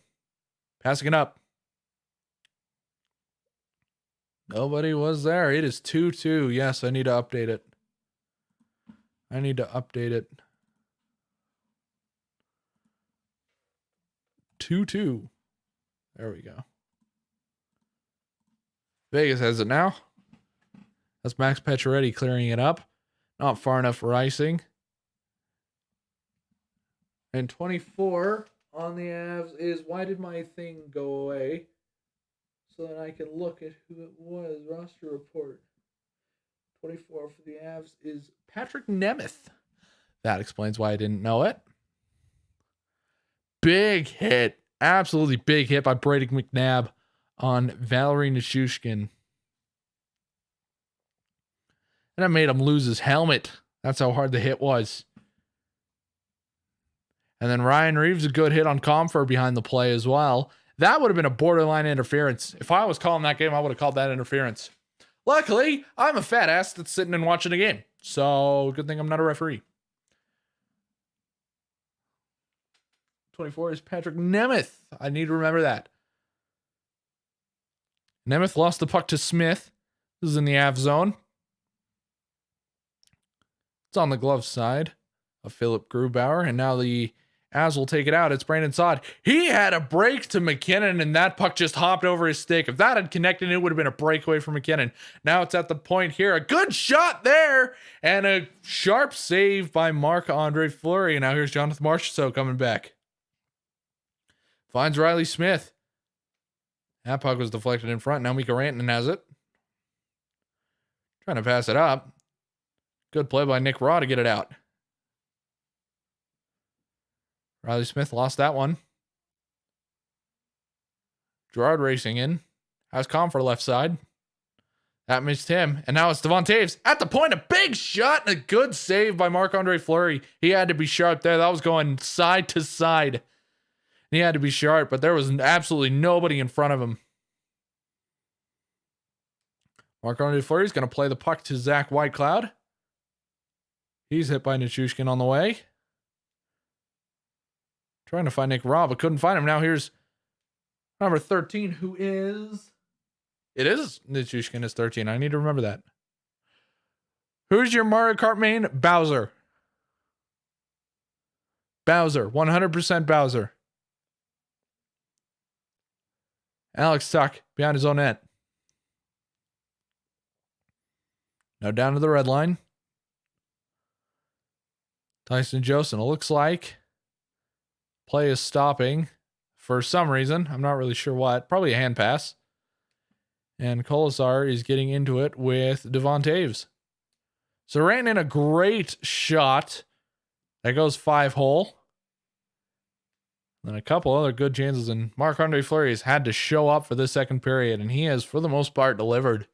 passing it up. Nobody was there. It is 2-2. Yes, I need to update it. 2-2. There we go. Vegas has it now. That's Max Pacioretty clearing it up. Not far enough for icing. And 24 on the Avs is, why did my thing go away? So that I can look at who it was. Roster report. 24 for the Avs is Patrick Nemeth. That explains why I didn't know it. Big hit. Absolutely big hit by Brady McNabb on Valerie Nichushkin. And that made him lose his helmet. That's how hard the hit was. And then Ryan Reeves, a good hit on Comfer behind the play as well. That would have been a borderline interference. If I was calling that game, I would have called that interference. Luckily, I'm a fat ass that's sitting and watching a game. So, good thing I'm not a referee. 24 is Patrick Nemeth. I need to remember that. Nemeth lost the puck to Smith. This is in the Av zone. It's on the glove side of Philip Grubauer, and now the Avs will take it out. It's Brandon Saad. He had a break to McKinnon, and that puck just hopped over his stick. If that had connected, it would have been a breakaway for McKinnon. Now it's at the point here. A good shot there, and a sharp save by Marc-Andre Fleury. And now here's Jonathan Marchessault coming back. Finds Riley Smith. That puck was deflected in front. Now Mikko Rantanen has it. Trying to pass it up. Good play by Nick Raw to get it out. Riley Smith lost that one. Girard racing in. Has Comfer left side. That missed him. And now it's Devon Taves at the point. A big shot and a good save by Marc-Andre Fleury. He had to be sharp there. That was going side to side. He had to be sharp, but there was absolutely nobody in front of him. Marc-Andre Fleury is going to play the puck to Zach Whitecloud. He's hit by Nichushkin on the way. Trying to find Nick Raw, but couldn't find him. Now here's number 13, who is... It is Nichushkin is 13. I need to remember that. Who's your Mario Kart main? Bowser. Bowser. 100% Bowser. Alex Tuck behind his own net. Now down to the red line. Tyson Josten. It looks like play is stopping for some reason. I'm not really sure what. Probably a hand pass. And Colasar is getting into it with Devon Taves. So ran in a great shot. That goes 5-hole. And a couple other good chances. And Marc-Andre Fleury has had to show up for the second period. And he has, for the most part, delivered.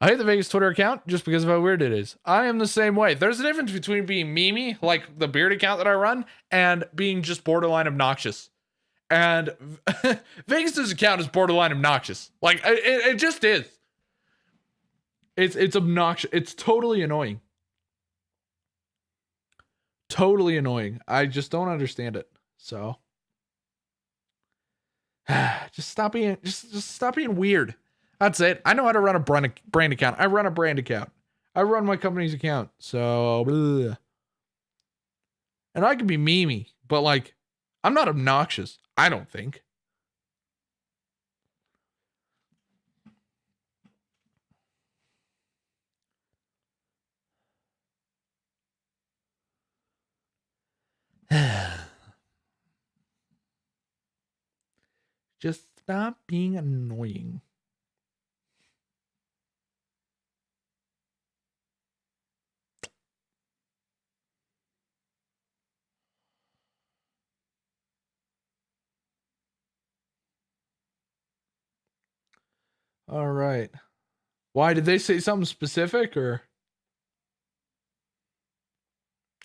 I hate the Vegas Twitter account just because of how weird it is. I am the same way. There's a difference between being memey, like the beard account that I run, and being just borderline obnoxious. And Vegas's account is borderline obnoxious. Like, it just is. It's obnoxious. It's totally annoying. Totally annoying. I just don't understand it. So just stop being weird. That's it. I know how to run a brand account. I run a brand account. I run my company's account. So bleh. And I can be memey, but like I'm not obnoxious. I don't think. Just stop being annoying. All right. Why did they say something specific or?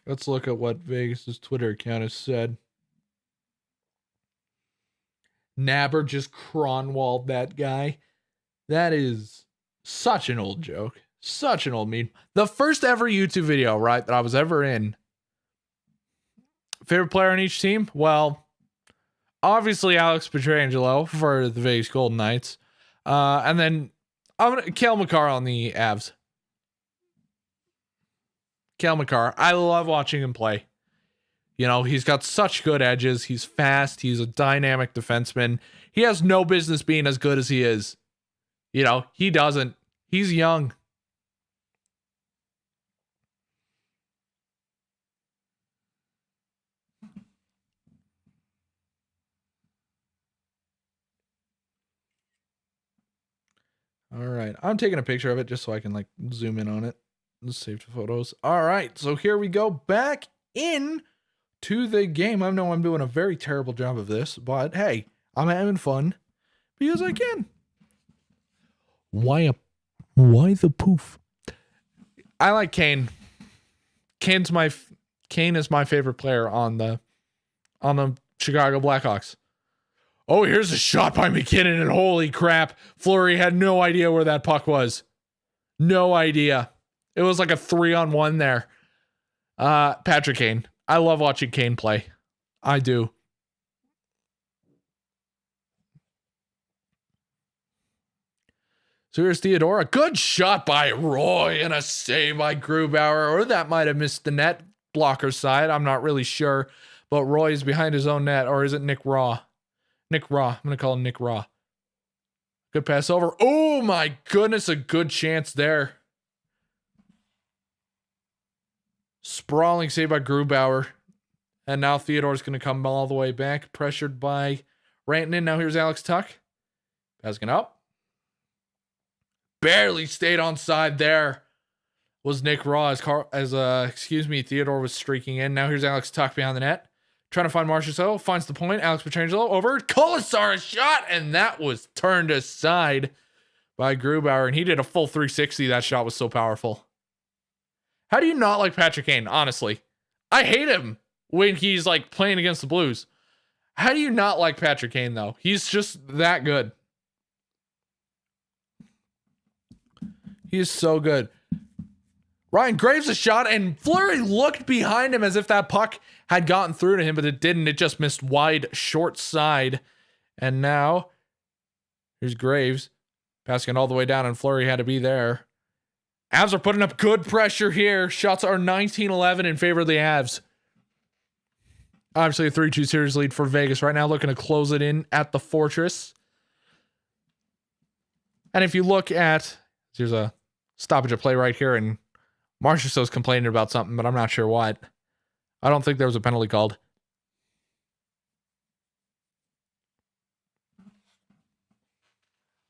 Let's look at what Vegas's Twitter account has said. Nabber just Cronwalled that guy. That is such an old joke. Such an old meme. The first ever YouTube video, right, that I was ever in. Favorite player on each team? Well, obviously Alex Pietrangelo for the Vegas Golden Knights. And then I'm gonna Cale Makar on the Avs. Cale Makar. I love watching him play. You know, he's got such good edges. He's fast. He's a dynamic defenseman. He has no business being as good as he is. You know, he doesn't. He's young. All right. I'm taking a picture of it just so I can like zoom in on it. Save the photos. All right. So here we go back in to the game. I know I'm doing a very terrible job of this, but hey, I'm having fun because I can. Why the poof? I like Kane. Kane is my favorite player on the Chicago Blackhawks. Oh, here's a shot by McKinnon, and holy crap, Fleury had no idea where that puck was. No idea. It was like a 3-on-1 there. Patrick Kane. I love watching Kane play. I do. So here's Theodora. Good shot by Roy and a save by Grubauer. Or that might have missed the net blocker side. I'm not really sure. But Roy is behind his own net. Or is it Nick Raw? Nick Raw. I'm going to call him Nick Raw. Good pass over. Oh my goodness. A good chance there. Sprawling save by Grubauer. And now Theodore's going to come all the way back. Pressured by Rantanen. Now here's Alex Tuck. Passing up. Barely stayed on side there. Was Nick Raw Theodore was streaking in. Now here's Alex Tuck behind the net. Trying to find Marchessault. Finds the point. Alex Pietrangelo over. Colasar a shot. And that was turned aside by Grubauer, and he did a full 360. That shot was so powerful. How do you not like Patrick Kane? Honestly, I hate him when he's like playing against the Blues. How do you not like Patrick Kane though? He's just that good. He is so good. Ryan Graves a shot, and Fleury looked behind him as if that puck had gotten through to him, but it didn't. It just missed wide, short side. And now, here's Graves passing it all the way down, and Fleury had to be there. Avs are putting up good pressure here. Shots are 19-11 in favor of the Avs. Obviously a 3-2 series lead for Vegas right now, looking to close it in at the Fortress. And if you look at, there's a stoppage of play right here, and Marchessault's complaining about something, but I'm not sure what. I don't think there was a penalty called.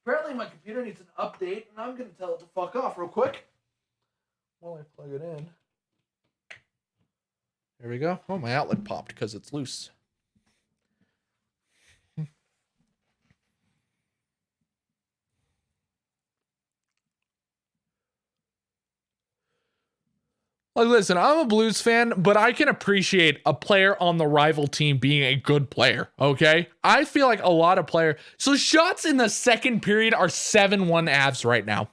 Apparently my computer needs an update, and I'm going to tell it to fuck off real quick while I plug it in. There we go. Oh, my outlet popped because it's loose. Like, listen, I'm a Blues fan, but I can appreciate a player on the rival team being a good player, okay? I feel like a lot of players... So shots in the second period are 7-1 Avs right now.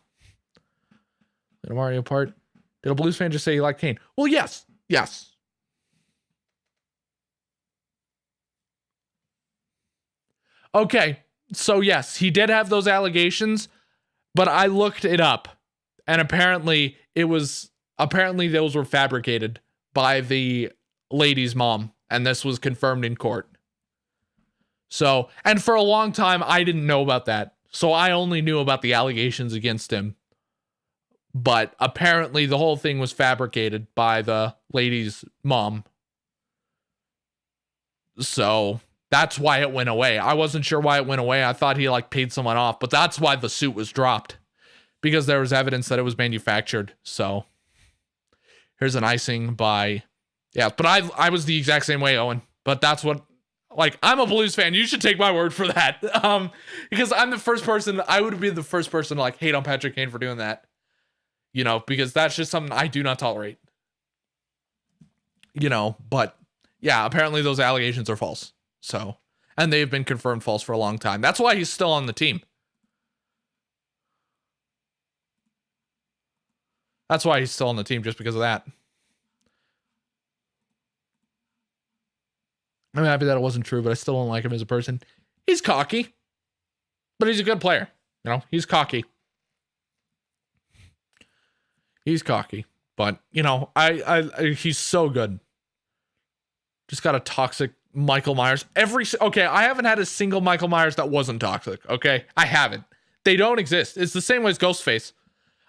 Did Mario part? Did a Blues fan just say he liked Kane? Well, yes. Yes. Okay, so yes, he did have those allegations, but I looked it up, and apparently those were fabricated by the lady's mom, and this was confirmed in court. So, and for a long time, I didn't know about that. So I only knew about the allegations against him. But apparently the whole thing was fabricated by the lady's mom. So that's why it went away. I wasn't sure why it went away. I thought he like paid someone off, but that's why the suit was dropped. Because there was evidence that it was manufactured. So here's an icing by, yeah, but I was the exact same way, Owen. But that's what, like, I'm a Blues fan. You should take my word for that. Because I'm the first person, I would be the first person to like hate on Patrick Kane for doing that. You know, because that's just something I do not tolerate. You know, but yeah, apparently those allegations are false. So, and they've been confirmed false for a long time. That's why he's still on the team. That's why he's still on the team, just because of that. I'm happy that it wasn't true, but I still don't like him as a person. He's cocky, but he's a good player. You know, he's cocky. He's cocky, but you know, he's so good. Just got a toxic Michael Myers. Okay, I haven't had a single Michael Myers that wasn't toxic. Okay, I haven't. They don't exist. It's the same way as Ghostface.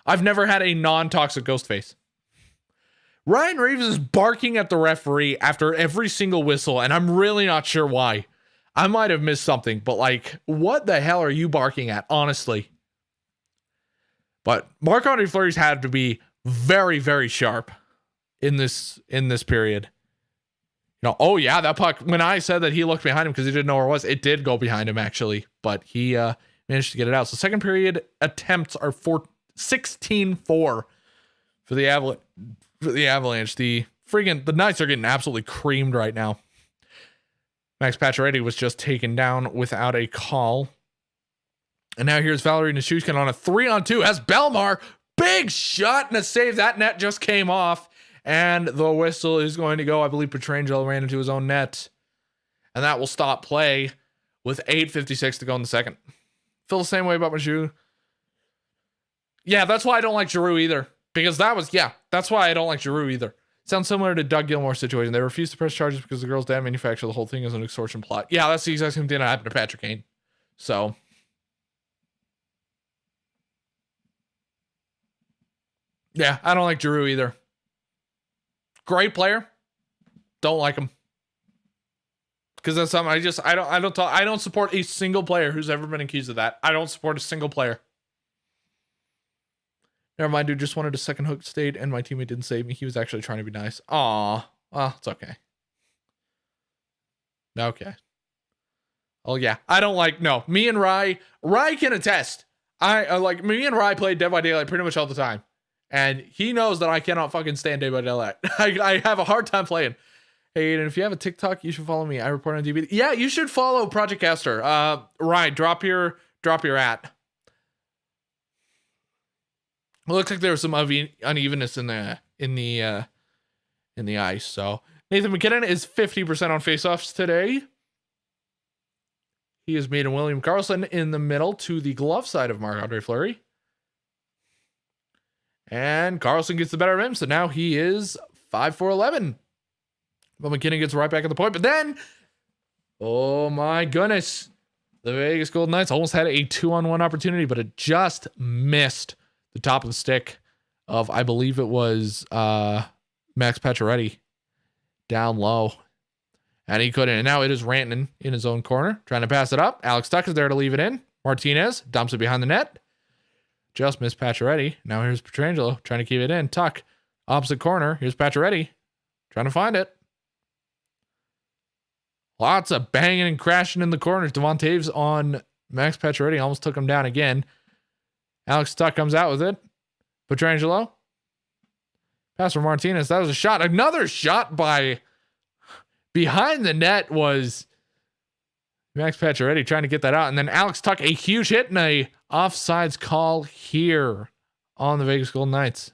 I've never had a non-toxic Ghostface. Ryan Reeves is barking at the referee after every single whistle, and I'm really not sure why. I might have missed something, but like, what the hell are you barking at, honestly? But Marc-Andre Fleury's had to be very, very sharp in this period. You know, oh yeah, that puck, when I said that he looked behind him because he didn't know where it was, it did go behind him actually, but he managed to get it out. So second period attempts are 16-4 for the Avalanche. The Knights are getting absolutely creamed right now. Max Pacioretty was just taken down without a call. And now here's Valeri Nichushkin on a 3-on-2 as Bellemare, big shot and a save. That net just came off, and the whistle is going to go. I believe Pietrangelo ran into his own net, and that will stop play with 8:56 to go in the second. Feel the same way about Mizzou. Yeah, that's why I don't like Giroux either, because that's why I don't like Giroux either. Sounds similar to Doug Gilmour's situation. They refused to press charges because the girl's dad manufactured the whole thing as an extortion plot. Yeah, that's the exact same thing that happened to Patrick Kane. So, yeah, I don't like Giroux either. Great player. Don't like him. Because that's something I don't support a single player who's ever been accused of that. I don't support a single player. Never mind, dude. Just wanted a second hook stayed, and my teammate didn't save me. He was actually trying to be nice. Aw. Well, it's okay. Okay. Oh, yeah. I don't like... No. Me and Rye can attest. I like me and Rye played Dead by Daylight pretty much all the time. And he knows that I cannot fucking stand Dead by Daylight. I have a hard time playing. Hey, and if you have a TikTok, you should follow me. I report on DB. Yeah, you should follow Project Caster. Rye, drop your at. It looks like there was some unevenness in the ice. So Nathan McKinnon is 50% on faceoffs today. He is made William Karlsson in the middle to the glove side of Marc-Andre Fleury. And Karlsson gets the better of him, so now he is 5-for-11. But McKinnon gets right back at the point. But then, oh my goodness, the Vegas Golden Knights almost had a 2-on-1 opportunity, but it just missed the top of the stick of, I believe it was Max Pacioretty down low. And he couldn't. And now it is Rantanen in his own corner, trying to pass it up. Alex Tuch is there to leave it in. Martinez dumps it behind the net. Just missed Pacioretty. Now here's Pietrangelo trying to keep it in. Tuch, opposite corner. Here's Pacioretty trying to find it. Lots of banging and crashing in the corners. Devon Toews on Max Pacioretty almost took him down again. Alex Tuch comes out with it. Pietrangelo. Pass from Martinez. That was a shot. Another shot by behind the net was Max Pacioretty trying to get that out. And then Alex Tuch, a huge hit and a offsides call here on the Vegas Golden Knights.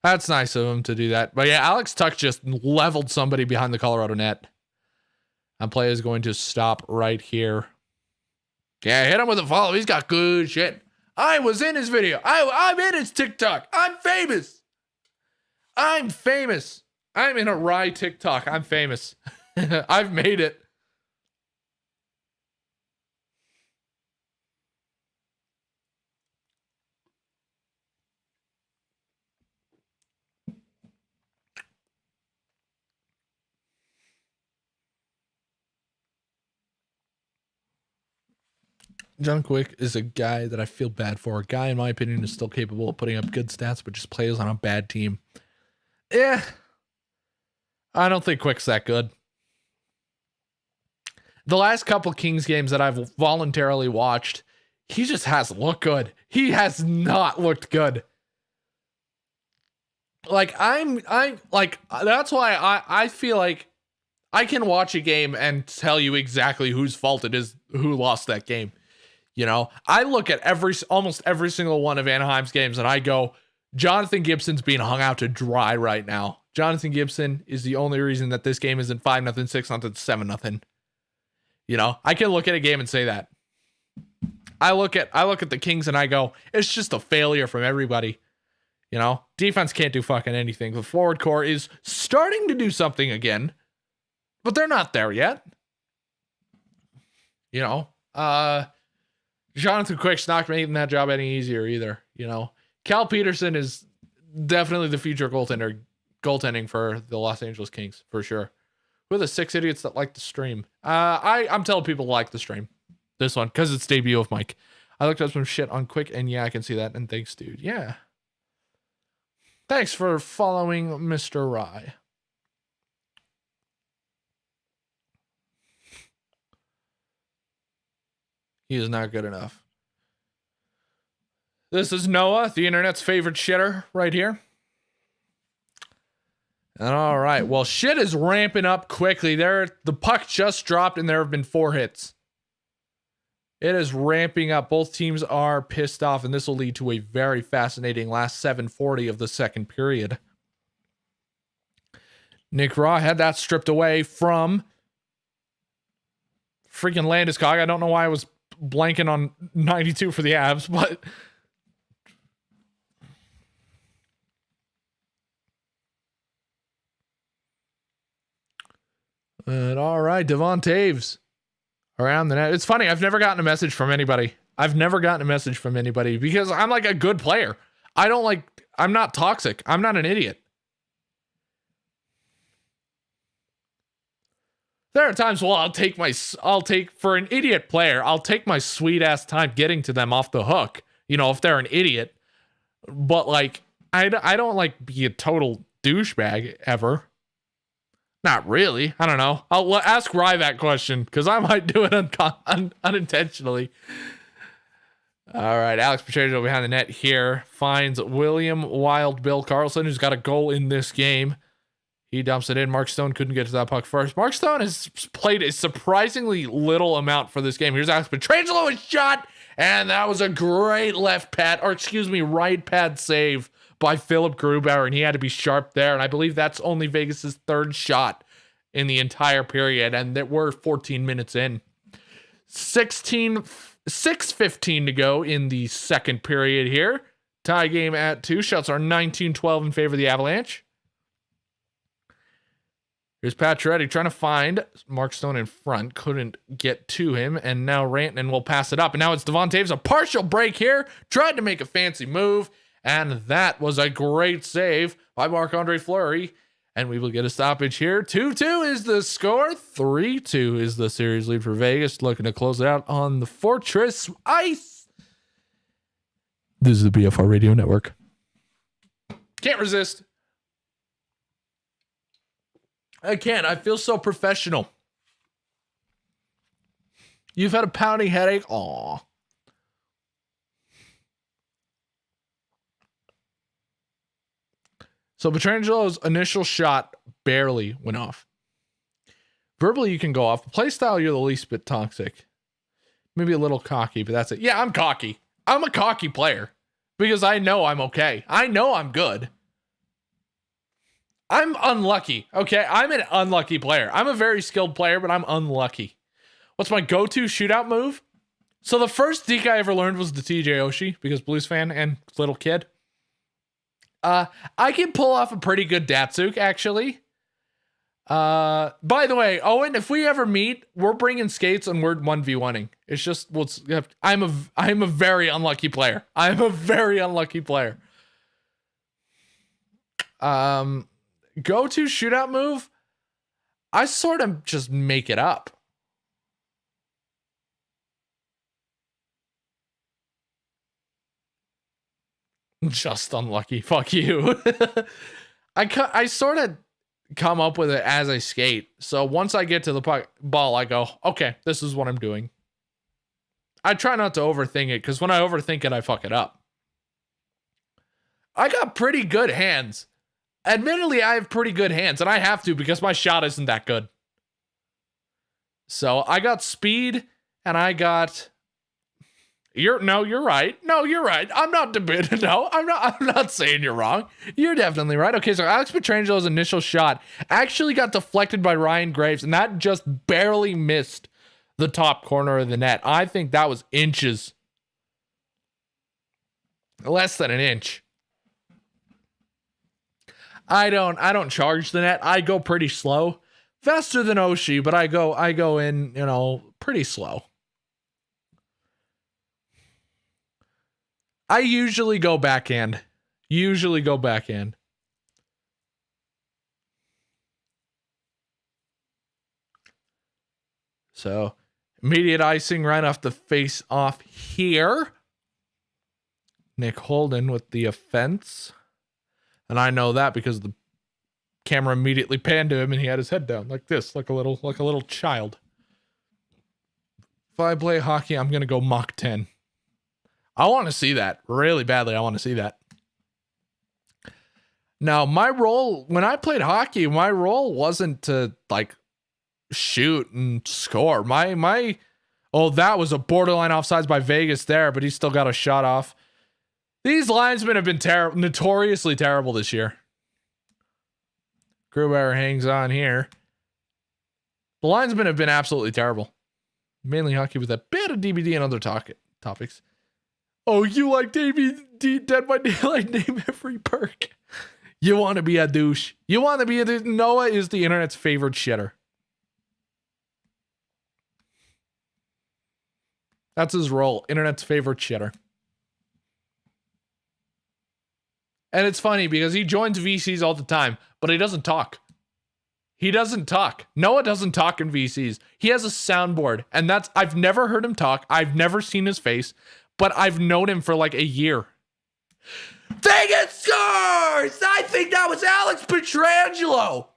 That's nice of him to do that. But yeah, Alex Tuch just leveled somebody behind the Colorado net. And play is going to stop right here. Yeah, hit him with a follow. He's got good shit. I was in his video. I'm in his TikTok. I'm famous. I'm in a Rye TikTok. I'm famous. I've made it. John Quick is a guy that I feel bad for. A guy, in my opinion, is still capable of putting up good stats, but just plays on a bad team. Yeah. I don't think Quick's that good. The last couple Kings games that I've voluntarily watched, he just hasn't looked good. He has not looked good. Like, I'm like, that's why I feel like I can watch a game and tell you exactly whose fault it is who lost that game. You know, I look at almost every single one of Anaheim's games and I go, Jonathan Gibson's being hung out to dry right now. Jonathan Gibson is the only reason that this game isn't 5-0, 6-0, 7-0. You know, I can look at a game and say that. I look at the Kings and I go, it's just a failure from everybody. You know, defense can't do fucking anything. The forward core is starting to do something again, but they're not there yet. You know, Jonathan Quick's not making that job any easier either. You know, Cal Peterson is definitely the future goaltending for the Los Angeles Kings for sure. Who are the 6 idiots that like the stream? I'm telling people to like the stream, this one, because it's debut of Mike. I looked up some shit on Quick, and yeah, I can see that. And thanks, dude. Yeah, thanks for following, Mr. Rye. He is not good enough. This is Noah, the internet's favorite shitter, right here. And all right, well, shit is ramping up quickly. The puck just dropped, and there have been 4 hits. It is ramping up. Both teams are pissed off, and this will lead to a very fascinating last 7:40 of the second period. Nick Raw had that stripped away from freaking Landeskog. I don't know why I was blanking on 92 for the Avs, but all right, Devon Toews around the net. It's funny, I've never gotten a message from anybody. Because I'm like a good player. I'm not toxic. I'm not an idiot. There are times, well, I'll take for an idiot player, I'll take my sweet ass time getting to them off the hook, you know, if they're an idiot. But like, I don't like be a total douchebag ever. Not really. I don't know. I'll ask Rye that question because I might do it unintentionally. All right, Alex Pietrangelo behind the net here finds William Wild Bill Carlson, who's got a goal in this game. He dumps it in. Mark Stone couldn't get to that puck first. Mark Stone has played a surprisingly little amount for this game. Here's Alex Pietrangelo, his shot, and that was a great right pad save by Philip Grubauer, and he had to be sharp there. And I believe that's only Vegas's third shot in the entire period, and that we're 14 minutes in. 6:15 to go in the second period here. Tie game at 2. Shots are 19-12 in favor of the Avalanche. Here's Pacioretty trying to find Mark Stone in front. Couldn't get to him. And now Rantanen will pass it up. And now it's Devon Toews. A partial break here. Tried to make a fancy move. And that was a great save by Marc-Andre Fleury. And we will get a stoppage here. 2-2 is the score. 3-2 is the series lead for Vegas. Looking to close it out on the Fortress Ice. This is the BFR Radio Network. Can't resist. I can't. I feel so professional. You've had a pounding headache? Aw. So Pietrangelo's initial shot barely went off. Verbally, you can go off. Play style, you're the least bit toxic. Maybe a little cocky, but that's it. Yeah, I'm cocky. I'm a cocky player because I know I'm okay. I know I'm good. I'm unlucky, okay? I'm an unlucky player. I'm a very skilled player, but I'm unlucky. What's my go-to shootout move? So the first deke I ever learned was the TJ Oshie because Blues fan and little kid. I can pull off a pretty good Datsuk, actually. By the way, Owen, if we ever meet, we're bringing skates and we're 1v1ing. It's just, I'm a very unlucky player. I'm a very unlucky player. Go-to shootout move? I sort of just make it up. Just unlucky. Fuck you. I sort of come up with it as I skate. So once I get to the ball, I go, okay, this is what I'm doing. I try not to overthink it because when I overthink it, I fuck it up. I got pretty good hands. Admittedly, I have pretty good hands, and I have to because my shot isn't that good. So I got speed, and I got... You're right. No, you're right. I'm not debating. No, I'm not saying you're wrong. You're definitely right. Okay, so Alex Pietrangelo's initial shot actually got deflected by Ryan Graves, and that just barely missed the top corner of the net. I think that was inches. Less than an inch. I don't charge the net. I go pretty slow. Faster than Oshie, but I go in, pretty slow. I usually go backhand. So, immediate icing right off the face off here. Nick Holden with the offense. And I know that because the camera immediately panned to him and he had his head down like this, like a little child. If I play hockey, I'm going to go Mach 10. I want to see that really badly. I want to see that. Now, my role when I played hockey, my role wasn't to shoot and score. That was a borderline offsides by Vegas there, but he still got a shot off. These linesmen have been notoriously terrible this year. Grubauer hangs on here. The linesmen have been absolutely terrible. Mainly hockey with a bit of DBD and other topics. Oh, you like Dead by Daylight? Name every perk. You want to be a douche. Noah is the internet's favorite shitter. That's his role. Internet's favorite shitter. And it's funny because he joins VCs all the time, but he doesn't talk. Noah doesn't talk in VCs. He has a soundboard, and I've never heard him talk. I've never seen his face. But I've known him for a year. Vegas scores! I think that was Alex Pietrangelo.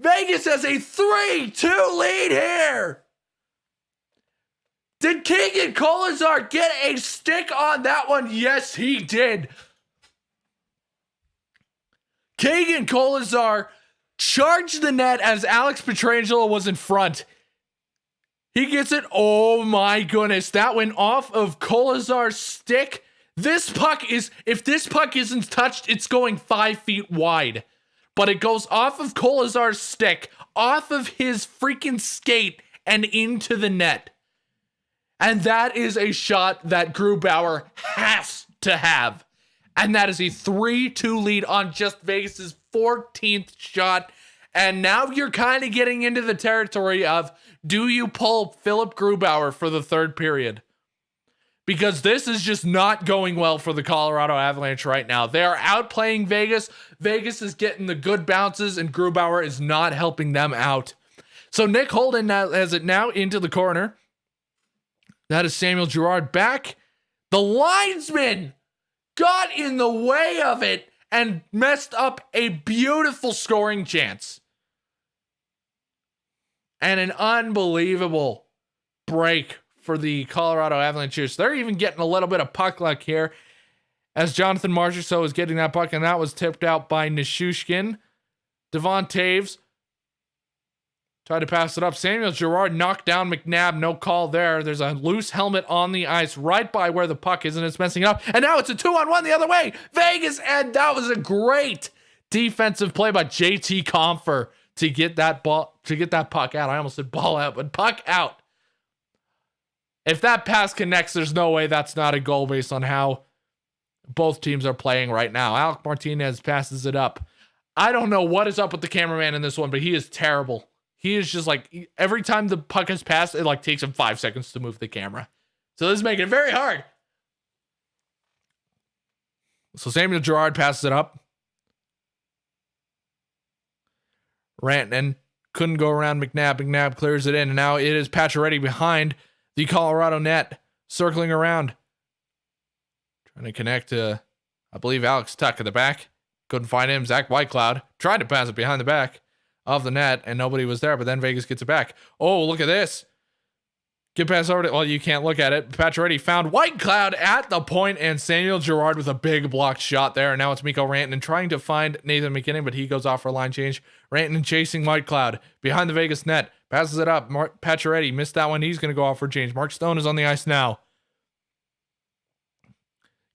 Vegas has a 3-2 lead here. Did Keegan Kolesar get a stick on that one? Yes, he did. Keegan Kolesar charged the net as Alex Pietrangelo was in front. He gets it. Oh my goodness. That went off of Kolesar's stick. This puck is, if this puck isn't touched, it's going 5 feet wide. But it goes off of Kolesar's stick, off of his freaking skate, and into the net. And that is a shot that Grubauer has to have. And that is a 3-2 lead on just Vegas's 14th shot. And now you're kind of getting into the territory of, do you pull Philip Grubauer for the third period? Because this is just not going well for the Colorado Avalanche right now. They are outplaying Vegas. Vegas is getting the good bounces, and Grubauer is not helping them out. So Nick Holden has it now into the corner. That is Samuel Girard back. The linesman got in the way of it and messed up a beautiful scoring chance. And an unbelievable break for the Colorado Avalanche. They're even getting a little bit of puck luck here as Jonathan Marchessault is getting that puck, and that was tipped out by Nichushkin. Devon Taves tried to pass it up. Samuel Girard knocked down McNabb. No call there. There's a loose helmet on the ice right by where the puck is, and it's messing it up. And now it's a 2-on-1 the other way. Vegas, and that was a great defensive play by JT Compher to get that puck out. I almost said ball out, but puck out. If that pass connects, there's no way that's not a goal based on how both teams are playing right now. Alec Martinez passes it up. I don't know what is up with the cameraman in this one, but he is terrible. He is just like, every time the puck is passed, it like takes him 5 seconds to move the camera. So this is making it very hard. So Samuel Girard passes it up. Rantanen couldn't go around McNabb. McNabb clears it in, and now it is Pacioretty behind the Colorado net, circling around. Trying to connect to, I believe, Alex Tuch at the back. Couldn't find him. Zach Whitecloud tried to pass it behind the back of the net, and nobody was there, but then Vegas gets it back. Oh, look at this. Get past over to, well, you can't look at it. Pacioretty found Whitecloud at the point, and Samuel Girard with a big blocked shot there. And now it's Mikko Rantanen trying to find Nathan MacKinnon, but he goes off for a line change. Rantanen chasing Whitecloud behind the Vegas net. Passes it up. Pacioretty missed that one. He's going to go off for a change. Mark Stone is on the ice now.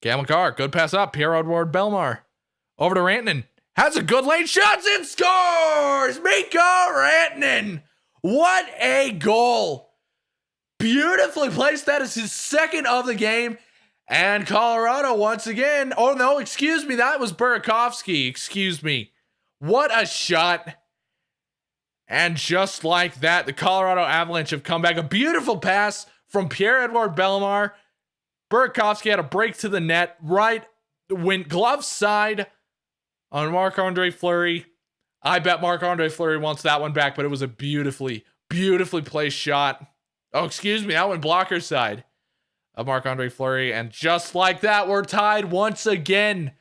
Cam McCarr, good pass up. Pierre-Edouard Bellemare. Over to Rantanen. Has a good lane shot and scores! Mikko Rantanen. What a goal. Beautifully placed. That is his second of the game. And Colorado once again. Oh, no, excuse me. That was Burakovsky. Excuse me. What a shot. And just like that, the Colorado Avalanche have come back. A beautiful pass from Pierre-Edouard Bellemare. Burakovsky had a break to the net. Right, went glove side on Marc-Andre Fleury. I bet Marc-Andre Fleury wants that one back, but it was a beautifully placed shot. Oh, excuse me, that went blocker side of Marc-Andre Fleury. And just like that, we're tied once again.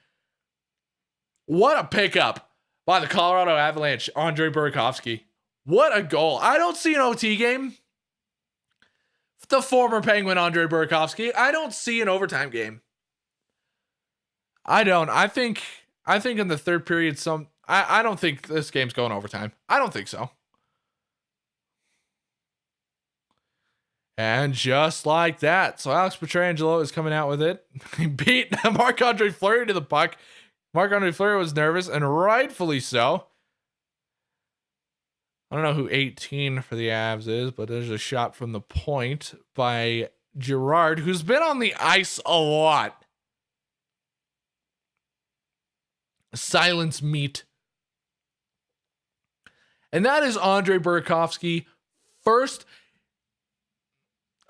What a pickup by the Colorado Avalanche, Andre Burakovsky. What a goal. I don't see an OT game. The former Penguin, Andre Burakovsky. I don't see an overtime game. I don't. I think in the third period, I don't think this game's going overtime. I don't think so. And just like that, so Alex Pietrangelo is coming out with it. He beat Marc-Andre Fleury to the puck. Marc-Andre Fleury was nervous, and rightfully so. I don't know who 18 for the Avs is, but there's a shot from the point by Girard, who's been on the ice a lot. Silence meat. And that is Andre Burakovsky,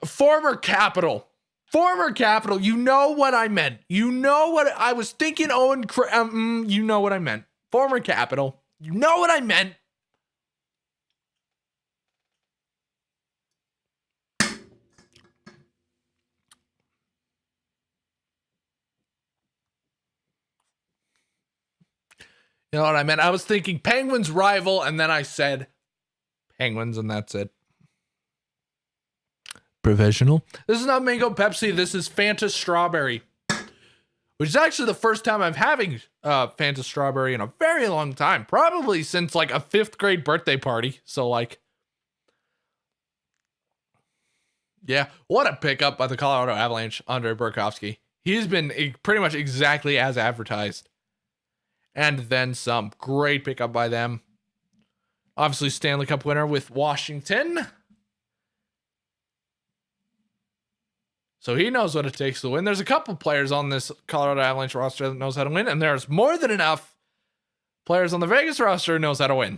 former Capital. You know what I meant. You know what I was thinking. You know what I meant. Former Capital. You know what I meant. You know what I meant? I was thinking Penguins rival, and then I said Penguins, and that's it. Professional. This is not Mango Pepsi. This is Fanta Strawberry, which is actually the first time I'm having Fanta Strawberry in a very long time. Probably since like a 5th grade birthday party. So like, yeah, what a pickup by the Colorado Avalanche, Andre Burakovsky. He's been pretty much exactly as advertised. And then some. Great pickup by them. Obviously, Stanley Cup winner with Washington. So he knows what it takes to win. There's a couple players on this Colorado Avalanche roster that knows how to win, and there's more than enough players on the Vegas roster who knows how to win.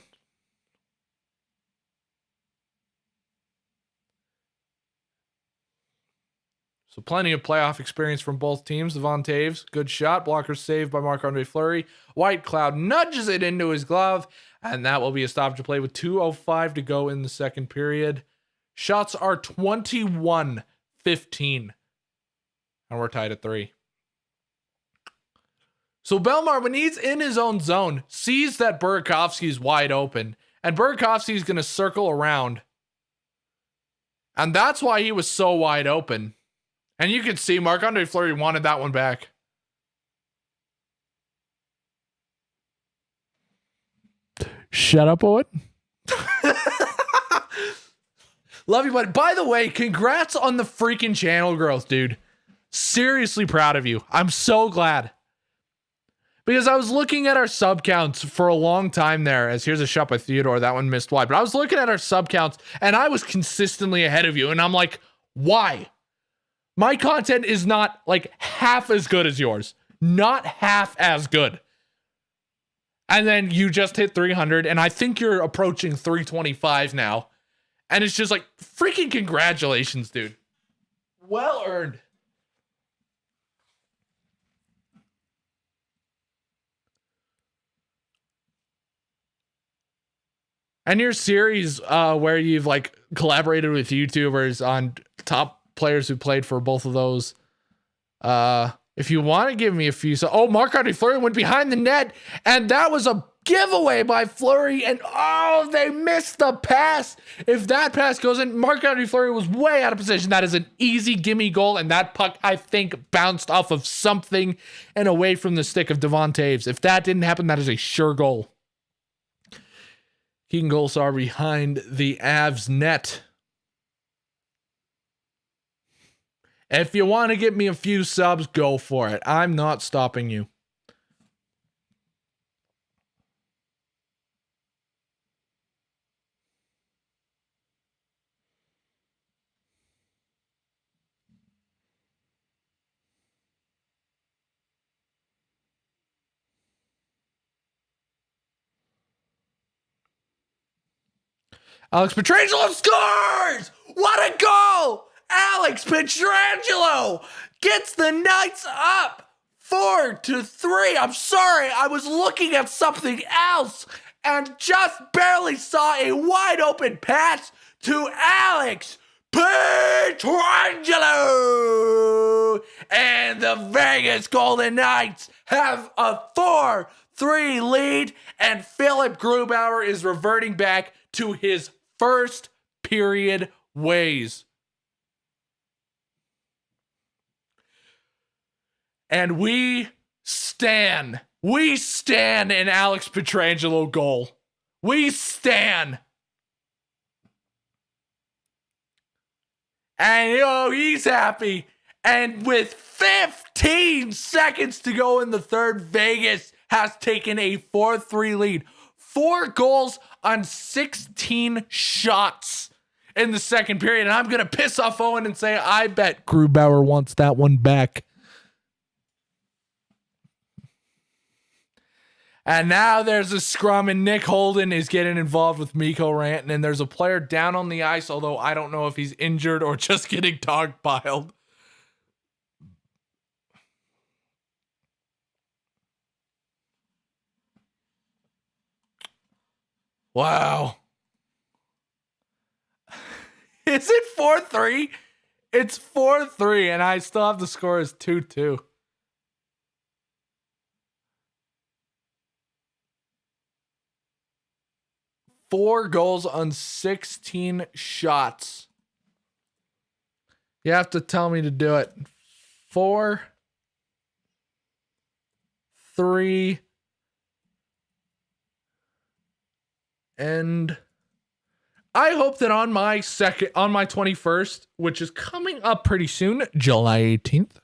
So plenty of playoff experience from both teams. Devon Toews, good shot. Blocker saved by Marc-Andre Fleury. White Cloud nudges it into his glove, and that will be a stoppage play with 2:05 to go in the second period. Shots are 21-15, and we're tied at 3. So Belmar, when he's in his own zone, sees that Burakovsky's wide open, and Burakovsky's going to circle around. And that's why he was so wide open. And you can see Marc-Andre Fleury wanted that one back. Shut up, Owen. Love you, buddy. By the way, congrats on the freaking channel growth, dude. Seriously proud of you. I'm so glad. Because I was looking at our sub counts for a long time there, as here's a shot by Theodore. That one missed wide. But I was looking at our sub counts, and I was consistently ahead of you. And I'm like, why? My content is not like half as good as yours. Not half as good. And then you just hit 300, and I think you're approaching 325 now. And it's just like, freaking congratulations, dude. Well earned. And your series where you've like collaborated with YouTubers on top players who played for both of those. If you want to give me a few. So, Marc-Andre Fleury went behind the net, and that was a giveaway by Fleury, and they missed the pass. If that pass goes in, Marc-Andre Fleury was way out of position. That is an easy gimme goal, and that puck, I think, bounced off of something and away from the stick of Devon Toews. If that didn't happen, that is a sure goal. Keegan Golsar behind the Avs net. If you want to get me a few subs, go for it. I'm not stopping you. Alex Pietrangelo scores! What a goal! Alex Pietrangelo gets the Knights up 4-3. I'm sorry, I was looking at something else and just barely saw a wide open pass to Alex Pietrangelo. And the Vegas Golden Knights have a 4-3 lead, and Philip Grubauer is reverting back to his first period ways. And we stand an Alex Pietrangelo goal. We stand. And he's happy. And with 15 seconds to go in the third, Vegas has taken a 4-3 lead. 4 goals on 16 shots in the second period. And I'm going to piss off Owen and say, I bet Grubauer wants that one back. And now there's a scrum, and Nick Holden is getting involved with Mikko Rantanen. And there's a player down on the ice, although I don't know if he's injured or just getting dogpiled. Wow. Is it 4-3? It's 4-3, and I still have the score as 2-2. 4 goals on 16 shots. You have to tell me to do it. 4, 3, and I hope that on my 21st, which is coming up pretty soon, July 18th,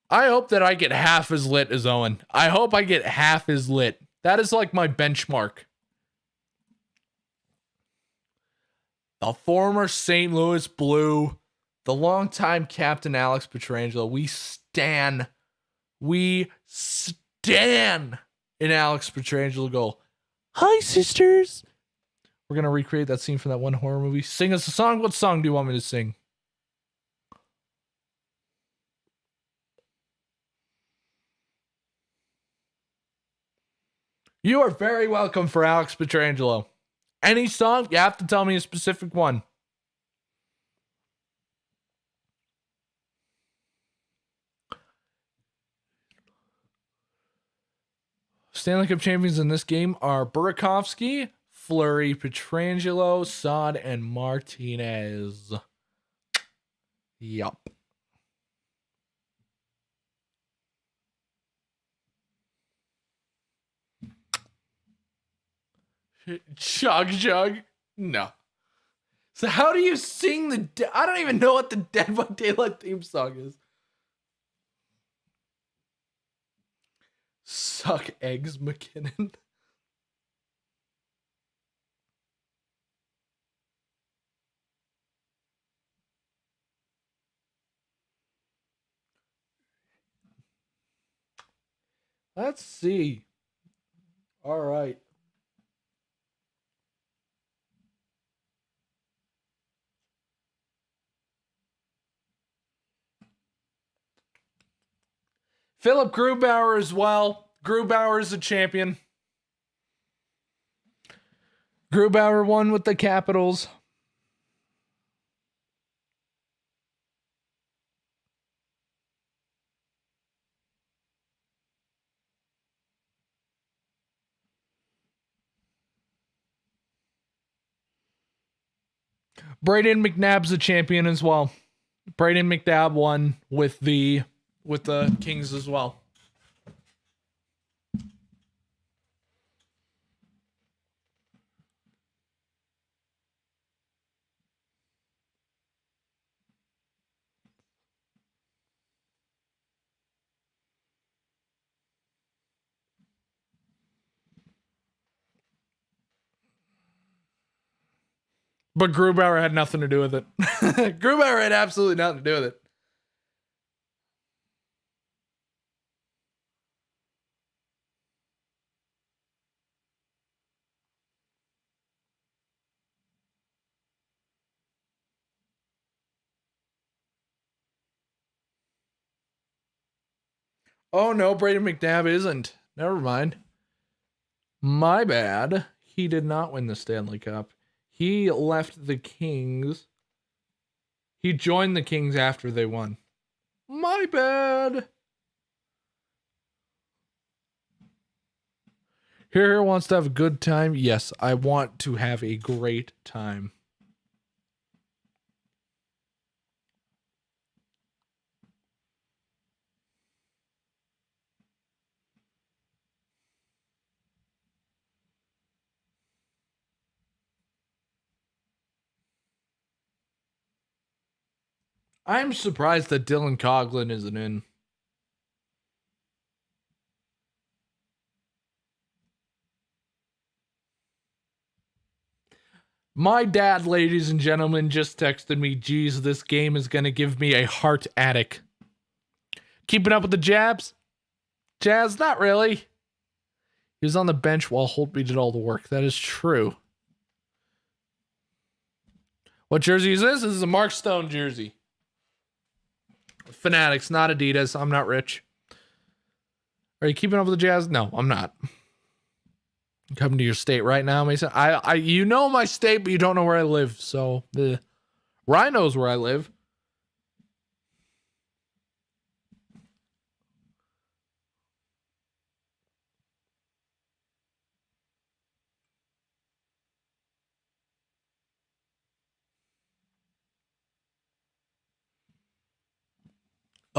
I hope that I get half as lit as Owen. I hope I get half as lit. That is like my benchmark. The former St. Louis Blue, the longtime captain Alex Pietrangelo. We stan in Alex Pietrangelo goal. Hi, sisters. We're going to recreate that scene from that one horror movie. Sing us a song. What song do you want me to sing? You are very welcome for Alex Pietrangelo. Any song, you have to tell me a specific one. Stanley Cup champions in this game are Burakovsky, Fleury, Pietrangelo, Saad, and Martinez. Yup. Chug Jug? No. So how do you sing the... I don't even know what the Dead by Daylight theme song is. Suck eggs, McKinnon. Let's see. All right. Philip Grubauer as well. Grubauer is a champion. Grubauer won with the Capitals. Braden McNabb's a champion as well. Braden McNabb won with the Kings as well. But Grubauer had nothing to do with it. Grubauer had absolutely nothing to do with it. Oh no, Braden McNabb isn't. Never mind. My bad. He did not win the Stanley Cup. He left the Kings. He joined the Kings after they won. My bad. Here wants to have a good time. Yes, I want to have a great time. I'm surprised that Dylan Coughlin isn't in. My dad, ladies and gentlemen, just texted me, geez, this game is going to give me a heart attic. Keeping up with the Jabs? Jazz, not really. He was on the bench while Holtby did all the work. That is true. What jersey is this? This is a Mark Stone jersey. Fanatics, not Adidas. I'm not rich. Are you keeping up with the Jazz? No, I'm not. Coming to your state right now, Mason. You know my state, but you don't know where I live. So Ryan knows where I live.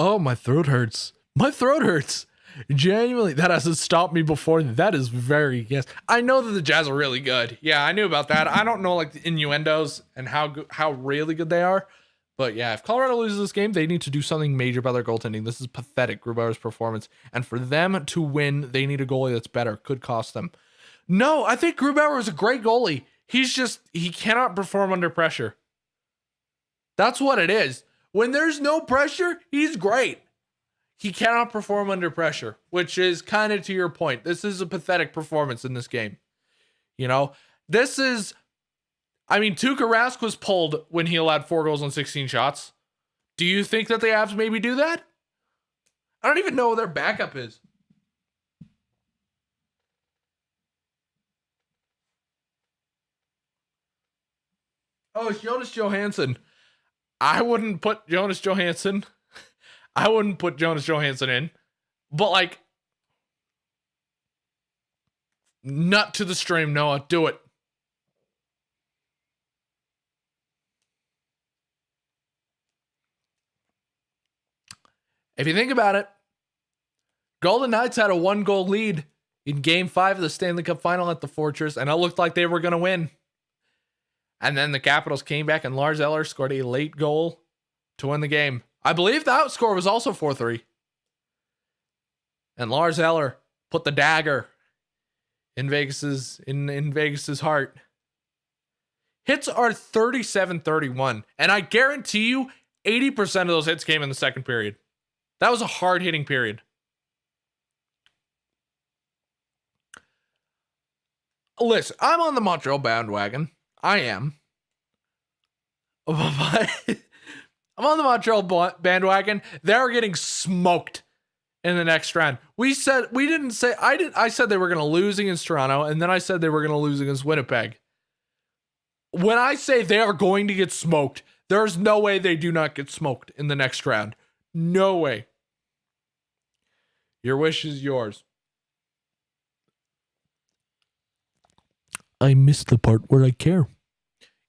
Oh, my throat hurts. My throat hurts. Genuinely, that hasn't stopped me before. That is very, yes. I know that the Jazz are really good. Yeah, I knew about that. I don't know like the innuendos and how really good they are. But yeah, if Colorado loses this game, they need to do something major about their goaltending. This is pathetic, Grubauer's performance. And for them to win, they need a goalie that's better. Could cost them. No, I think Grubauer is a great goalie. He cannot perform under pressure. That's what it is. When there's no pressure, he's great. He cannot perform under pressure, which is kind of to your point. This is a pathetic performance in this game. You know, Tuukka Rask was pulled when he allowed 4 goals on 16 shots. Do you think that the Avs maybe do that? I don't even know who their backup is. Oh, it's Jonas Johansson. I wouldn't put Jonas Johansson in. But like, nut to the stream, Noah. Do it. If you think about it, Golden Knights had a 1-goal lead in Game 5 of the Stanley Cup Final at the Fortress, and it looked like they were going to win. And then the Capitals came back, and Lars Eller scored a late goal to win the game. I believe the outscore was also 4-3. And Lars Eller put the dagger in Vegas's heart. Hits are 37-31, and I guarantee you 80% of those hits came in the second period. That was a hard-hitting period. Listen, I'm on the Montreal bandwagon. I am. I'm on the Montreal bandwagon. They're getting smoked in the next round. I said they were going to lose against Toronto, and then I said they were going to lose against Winnipeg. When I say they are going to get smoked, there's no way they do not get smoked in the next round. No way. Your wish is yours. I missed the part where I care.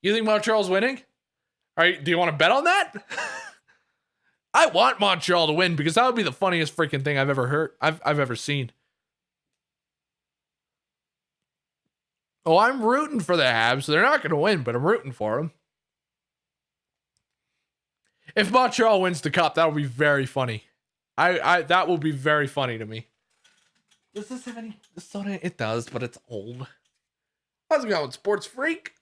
You think Montreal's winning? All right, do you want to bet on that? I want Montreal to win because that would be the funniest freaking thing I've ever heard. I've ever seen. Oh, I'm rooting for the Habs. They're not going to win, but I'm rooting for them. If Montreal wins the cup, that would be very funny. That will be very funny to me. Does this have any soda? It does, but it's old. How's it going, Sports Freak?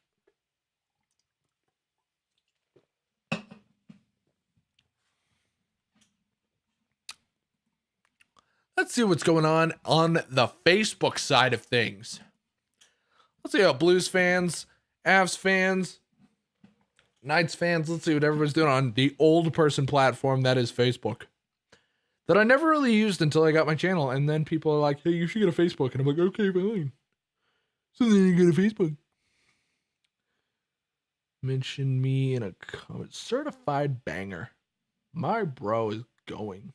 Let's see what's going on the Facebook side of things. Let's see how Blues fans, Avs fans, Knights fans, let's see what everybody's doing on the old person platform that is Facebook. That I never really used until I got my channel. And then people are like, hey, you should get a Facebook. And I'm like, okay, fine. So then you get a Facebook. Mention me in a comment. Certified banger. My bro is going.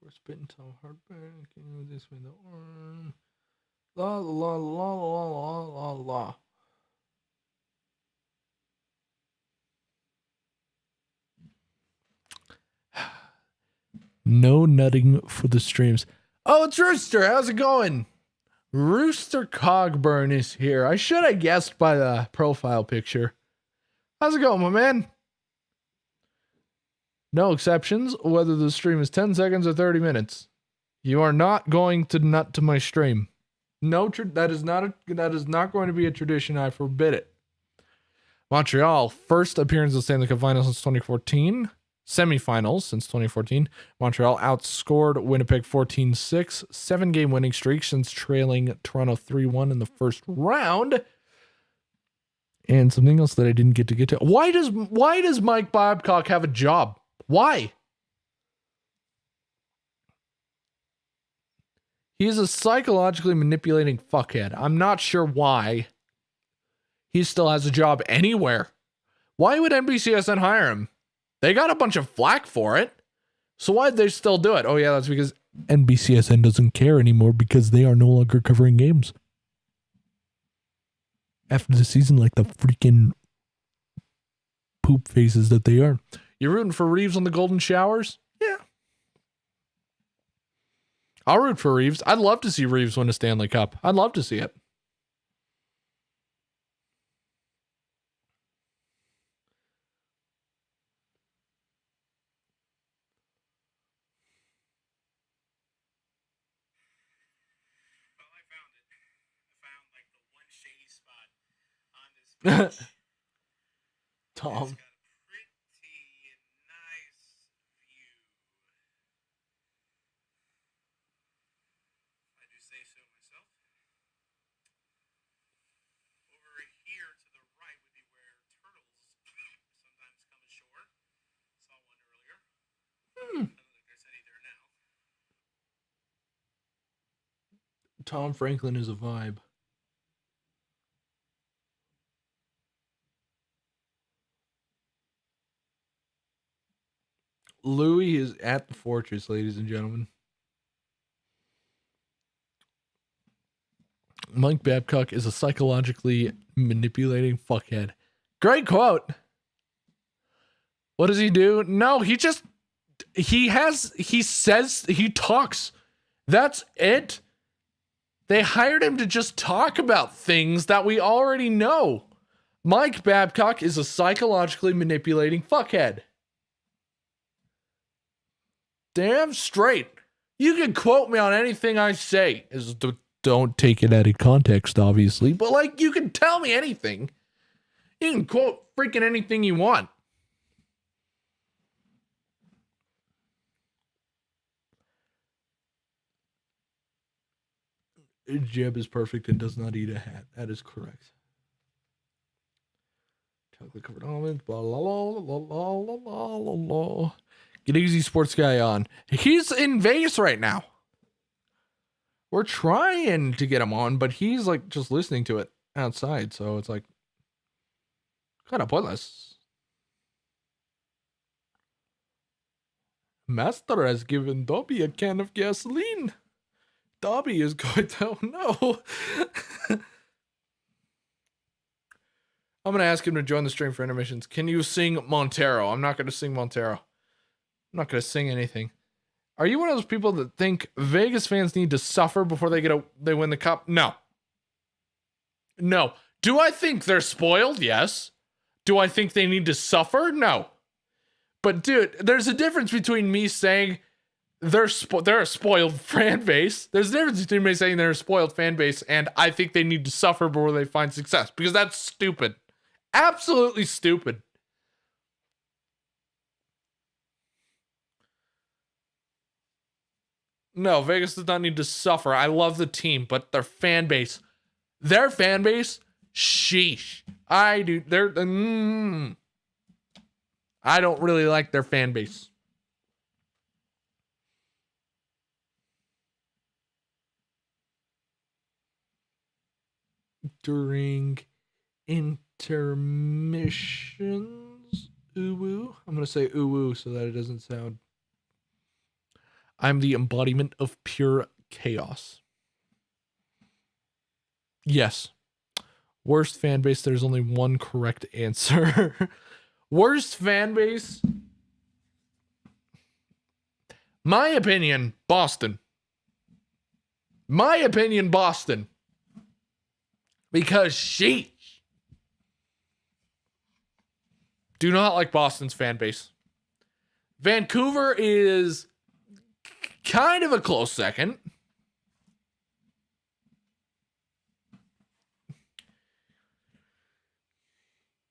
Spitting so hard back. This way the arm. La la la la la la la. No nutting for the streams. Oh, it's Rooster. How's it going? Rooster Cogburn is here. I should have guessed by the profile picture. How's it going, my man? No exceptions, whether the stream is 10 seconds or 30 minutes. You are not going to nut to my stream. No, that is not going to be a tradition. I forbid it. Montreal, first appearance in the Stanley Cup Finals since 2014. Semifinals since 2014. Montreal outscored Winnipeg 14-6. 7-game winning streak since trailing Toronto 3-1 in the first round. And something else that I didn't get to. Why does Mike Babcock have a job? Why? He's a psychologically manipulating fuckhead. I'm not sure why he still has a job anywhere. Why would NBCSN hire him? They got a bunch of flack for it. So why'd they still do it? Oh yeah, that's because NBCSN doesn't care anymore because they are no longer covering games. After the season, like the freaking poop faces that they are. You're rooting for Reeves on the Golden Showers? Yeah. I'll root for Reeves. I'd love to see Reeves win a Stanley Cup. I'd love to see it.
Well, I found it. I found like the one shady spot on this page.
Tom.
It's got a pretty nice view. I do say so myself. Over here to the right would be where turtles sometimes come ashore. Saw one earlier. Doesn't look like there's any there now.
Tom Franklin is a vibe. Louis is at the fortress, ladies and gentlemen. Mike Babcock is a psychologically manipulating fuckhead. Great quote. What does he do? No, he talks. That's it. They hired him to just talk about things that we already know. Mike Babcock is a psychologically manipulating fuckhead. Damn straight. You can quote me on anything I say. Don't take it out of context, obviously. But, like, you can tell me anything. You can quote freaking anything you want. Jeb is perfect and does not eat a hat. That is correct. Chocolate covered almonds. Blah, blah, blah, blah, blah, blah, blah, blah. Get Easy Sports Guy on. He's in Vegas right now. We're trying to get him on, but he's like just listening to it outside. So it's like kind of pointless. Master has given Dobby a can of gasoline. Dobby is going to, oh no. I'm going to ask him to join the stream for intermissions. Can you sing Montero? I'm not going to sing Montero. I'm not going to sing anything. Are you one of those people that think Vegas fans need to suffer before they win the cup? No. No. Do I think they're spoiled? Yes. Do I think they need to suffer? No. But dude, there's a difference between me saying they're a spoiled fan base. There's a difference between me saying they're a spoiled fan base and I think they need to suffer before they find success, because that's stupid. Absolutely stupid. No, Vegas does not need to suffer. I love the team, but their fan base, sheesh. I do. I don't really like their fan base. During intermissions, ooh-woo. I'm going to say ooh-woo so that it doesn't sound. I'm the embodiment of pure chaos. Yes. Worst fan base, there's only one correct answer. Worst fan base? My opinion, Boston. My opinion, Boston. Because sheesh. Do not like Boston's fan base. Vancouver is kind of a close second.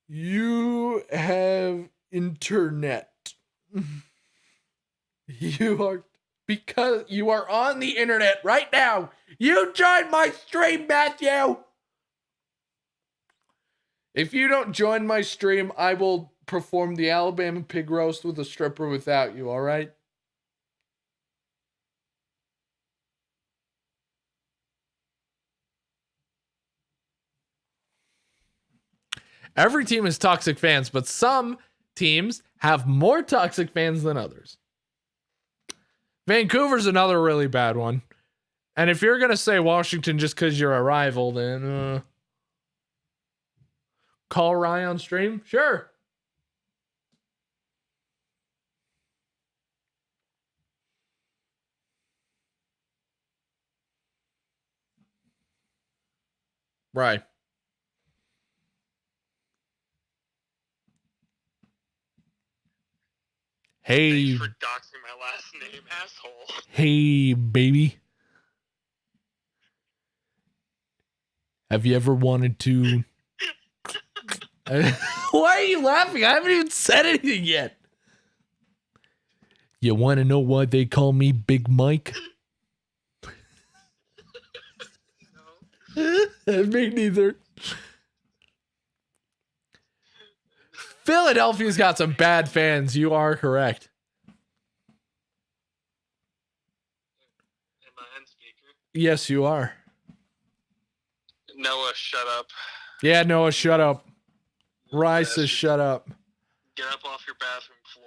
You have internet. Because you are on the internet right now. You joined my stream, Matthew. If you don't join my stream, I will perform the Alabama pig roast with a stripper without you, all right? Every team has toxic fans, but some teams have more toxic fans than others. Vancouver's another really bad one. And if you're going to say Washington just because you're a rival, then call Rye on stream? Sure. Right. Hey.
Thanks for doxing my last name, asshole.
Hey, baby. Have you ever wanted to... Why are you laughing? I haven't even said anything yet. You want to know why they call me Big Mike? Me neither. Philadelphia's got some bad fans. You are correct.
Am I on speaker?
Yes, you are.
Noah, shut up.
Yeah, Noah, shut up. Rice says shut up.
Get up off your bathroom floor.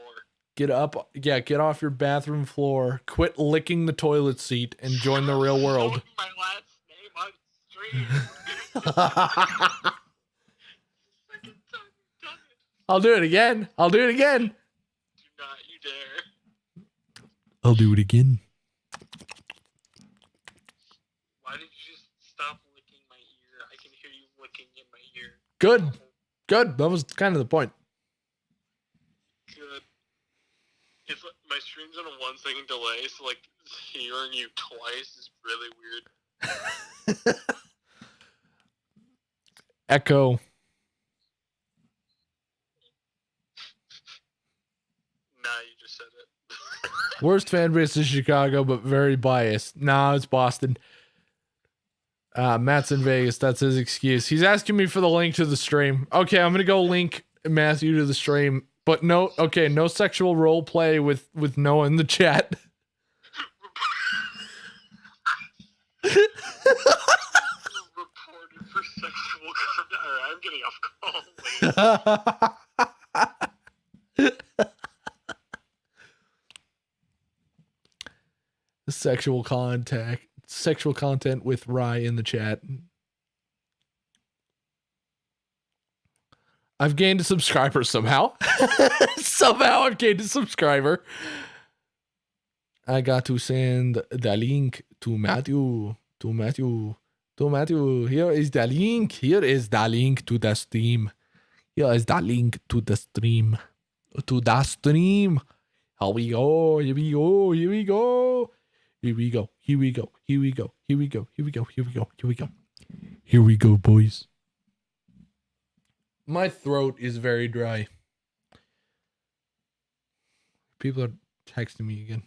Get up. Yeah, get off your bathroom floor. Quit licking the toilet seat and join the real world.
Showing my last name on stream. Second time you've done it.
I'll do it again. I'll do it again.
Do not you dare.
I'll do it again.
Why did you just stop licking my ear? I can hear you licking in my ear.
Good. Good. That was kind of the point.
Good. If my stream's on a 1 second delay, so like hearing you twice is really weird.
Echo.
Nah, you just said it.
Worst fan base is Chicago, but very biased. Nah, it's Boston. Matt's in Vegas. That's his excuse. He's asking me for the link to the stream. Okay, I'm gonna go link Matthew to the stream. But no, okay, no sexual role play with Noah in the chat.
Reported for sexual contact. Alright, I'm getting off call later.
Sexual content with Rye in the chat. I've gained a subscriber somehow. Somehow I've gained a subscriber. I got to send the link to Matthew. Here is the link. Here is the link to the stream. Here is the link to the stream. To the stream. Here we go. Here we go. Here we go. Here we go. Here we go. Here we go. Here we go. Here we go. Here we go. Here we go. Here we go, boys. My throat is very dry. People are texting me again.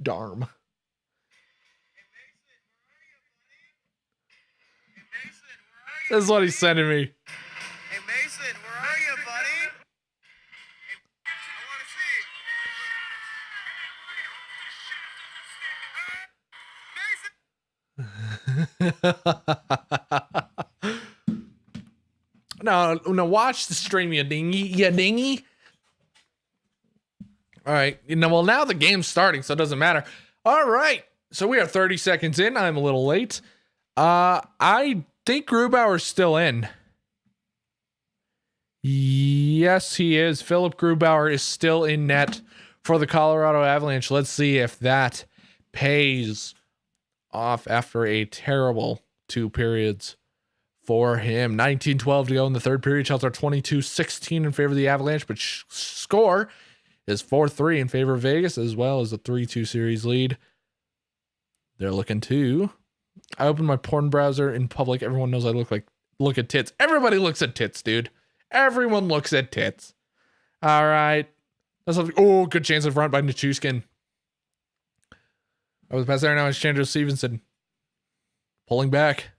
Darn. This is what he's sending me.
Hey Mason, where are you, buddy?
No, watch the stream, you dingy. All right, well, now the game's starting, so it doesn't matter. All right, so we are 30 seconds in. I'm a little late. I think Grubauer's still in. Yes, he is. Philip Grubauer is still in net for the Colorado Avalanche. Let's see if that pays off after a terrible 2 periods for him. 19-12 to go in the third period. Shots are 22-16 in favor of the Avalanche, but score is 4-3 in favor of Vegas, as well as a 3-2 series lead. They're looking to... I opened my porn browser in public. Everyone knows I look at tits. Everybody looks at tits, dude. Everyone looks at tits. All right. That's good chance in front by Nichushkin. Over the pass there now is Chandler Stevenson. Pulling back.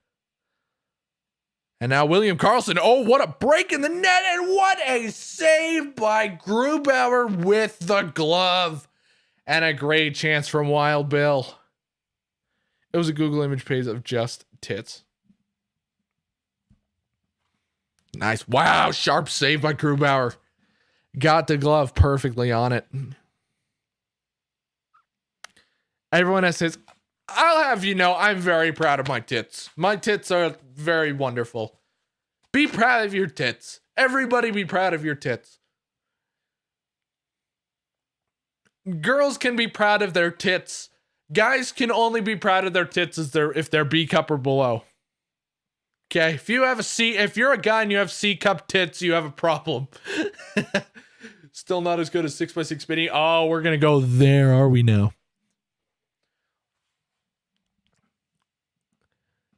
And now William Karlsson. Oh, what a break in the net. And what a save by Grubauer with the glove. And a great chance from Wild Bill. It was a Google image page of just tits. Nice. Wow, sharp save by Grubauer. Got the glove perfectly on it. Everyone has his. I'll have you know, I'm very proud of my tits. My tits are very wonderful. Be proud of your tits. Everybody be proud of your tits. Girls can be proud of their tits. Guys can only be proud of their tits if they're B cup or below. Okay, if you're a guy and you have C cup tits, you have a problem. Still not as good as 6x6 mini. Oh, we're gonna go there, are we now?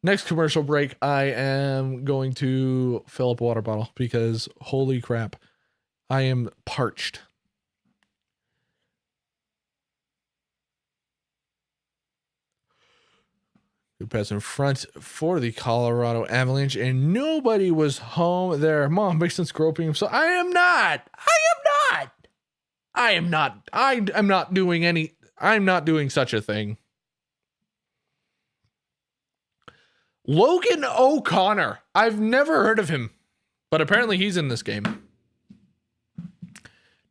Next commercial break, I am going to fill up a water bottle because holy crap, I am parched. Good pass in front for the Colorado Avalanche, and nobody was home there. Mom, Mason's groping him. So I am not doing such a thing. Logan O'Connor. I've never heard of him, but apparently he's in this game.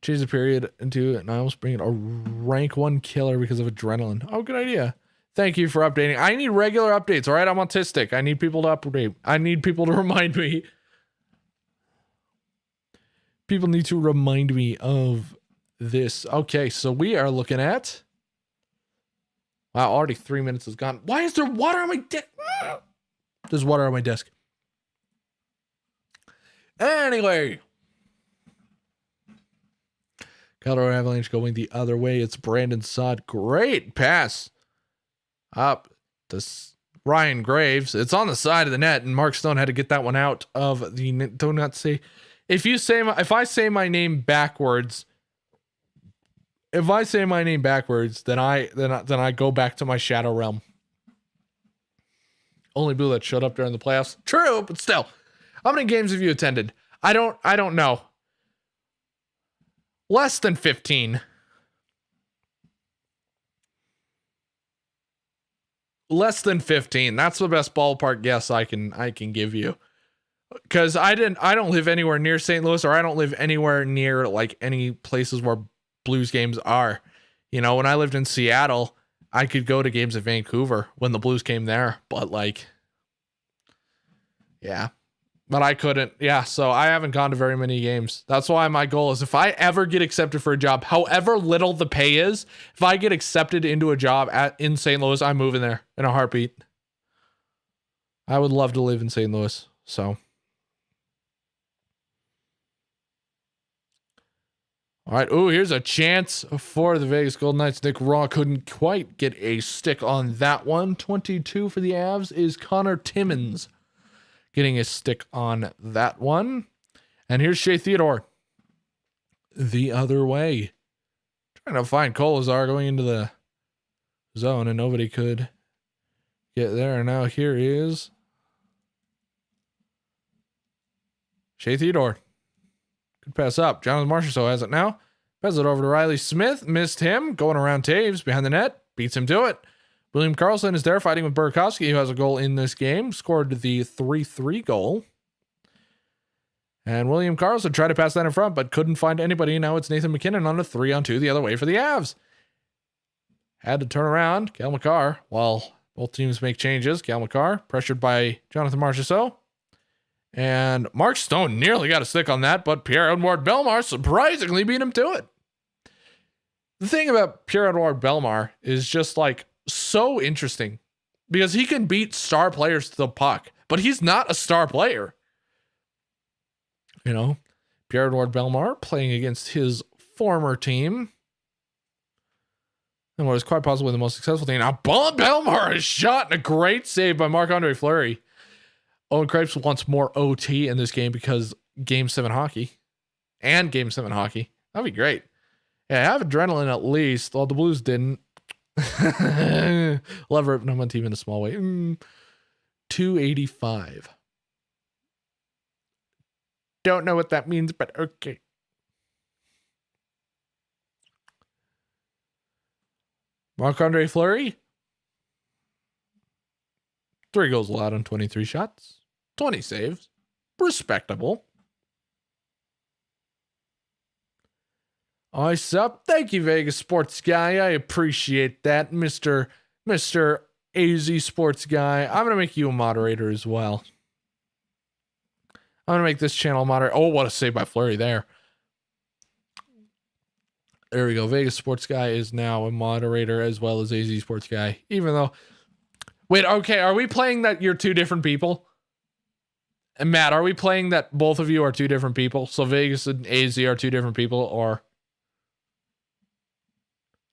Change the period into, and I almost bring in a rank 1 killer because of adrenaline. Oh, good idea. Thank you for updating. I need regular updates, all right? I'm autistic. I need people to update. I need people to remind me. People need to remind me of this. Okay, so we are looking at... Wow, already 3 minutes has gone. Why is there water on my desk? There's water on my desk. Anyway. Colorado Avalanche going the other way. It's Brandon Saad. Great pass. Up to Ryan Graves. It's on the side of the net, and Mark Stone had to get that one out of the net. Do not say... If I say my name backwards... then I go back to my shadow realm. Only blue that showed up during the playoffs. True, but still. How many games have you attended? I don't know. Less than 15. Less than 15. That's the best ballpark guess I can give you. Cuz I don't live anywhere near St. Louis, or I don't live anywhere near like any places where Blues games are. You know, when I lived in Seattle, I could go to games at Vancouver when the Blues came there, but like, yeah, but I couldn't. Yeah. So I haven't gone to very many games. That's why my goal is if I ever get accepted for a job, however little the pay is, if I get accepted into a job in St. Louis, I'm moving there in a heartbeat. I would love to live in St. Louis. So. All right. Oh, here's a chance for the Vegas Golden Knights. Nick Raw couldn't quite get a stick on that one. 22 for the Avs is Connor Timmins getting a stick on that one. And here's Shea Theodore the other way. Trying to find Kolazar going into the zone, and nobody could get there. Now here is Shea Theodore. Good pass up. Jonathan Marchessault has it now. Pass it over to Riley Smith. Missed him. Going around Taves behind the net. Beats him to it. William Karlsson is there fighting with Burakovsky, who has a goal in this game. Scored the 3-3 goal. And William Karlsson tried to pass that in front, but couldn't find anybody. Now it's Nathan MacKinnon on a 3-on-2 the other way for the Avs. Had to turn around. Cale Makar, while both teams make changes. Cale Makar pressured by Jonathan Marchessault. And Mark Stone nearly got a stick on that, but Pierre-Edouard Bellemare surprisingly beat him to it. The thing about Pierre-Edouard Bellemare is just like so interesting because he can beat star players to the puck, but he's not a star player. You know, Pierre-Edouard Bellemare playing against his former team and what is quite possibly the most successful team. Now, Bellemare is shot and a great save by Marc-Andre Fleury. Owen Krebs wants more OT in this game because Game 7 hockey. That'd be great. Yeah, I have adrenaline at least. Well, the Blues didn't. Love ripping on team in a small way. 285. Don't know what that means, but okay. Marc-Andre Fleury. 3 goals allowed on 23 shots. 20 saves. respectable. Ice up. Thank you, Vegas Sports Guy. I appreciate that, Mr. AZ Sports Guy. I'm going to make you a moderator as well. I'm going to make this channel moderator. Oh, what a save by Fleury there. There we go. Vegas Sports Guy is now a moderator as well as AZ Sports Guy. Even though... Wait, okay. Are we playing that you're two different people? And Matt, are we playing that both of you are two different people? So Vegas and AZ are two different people, or...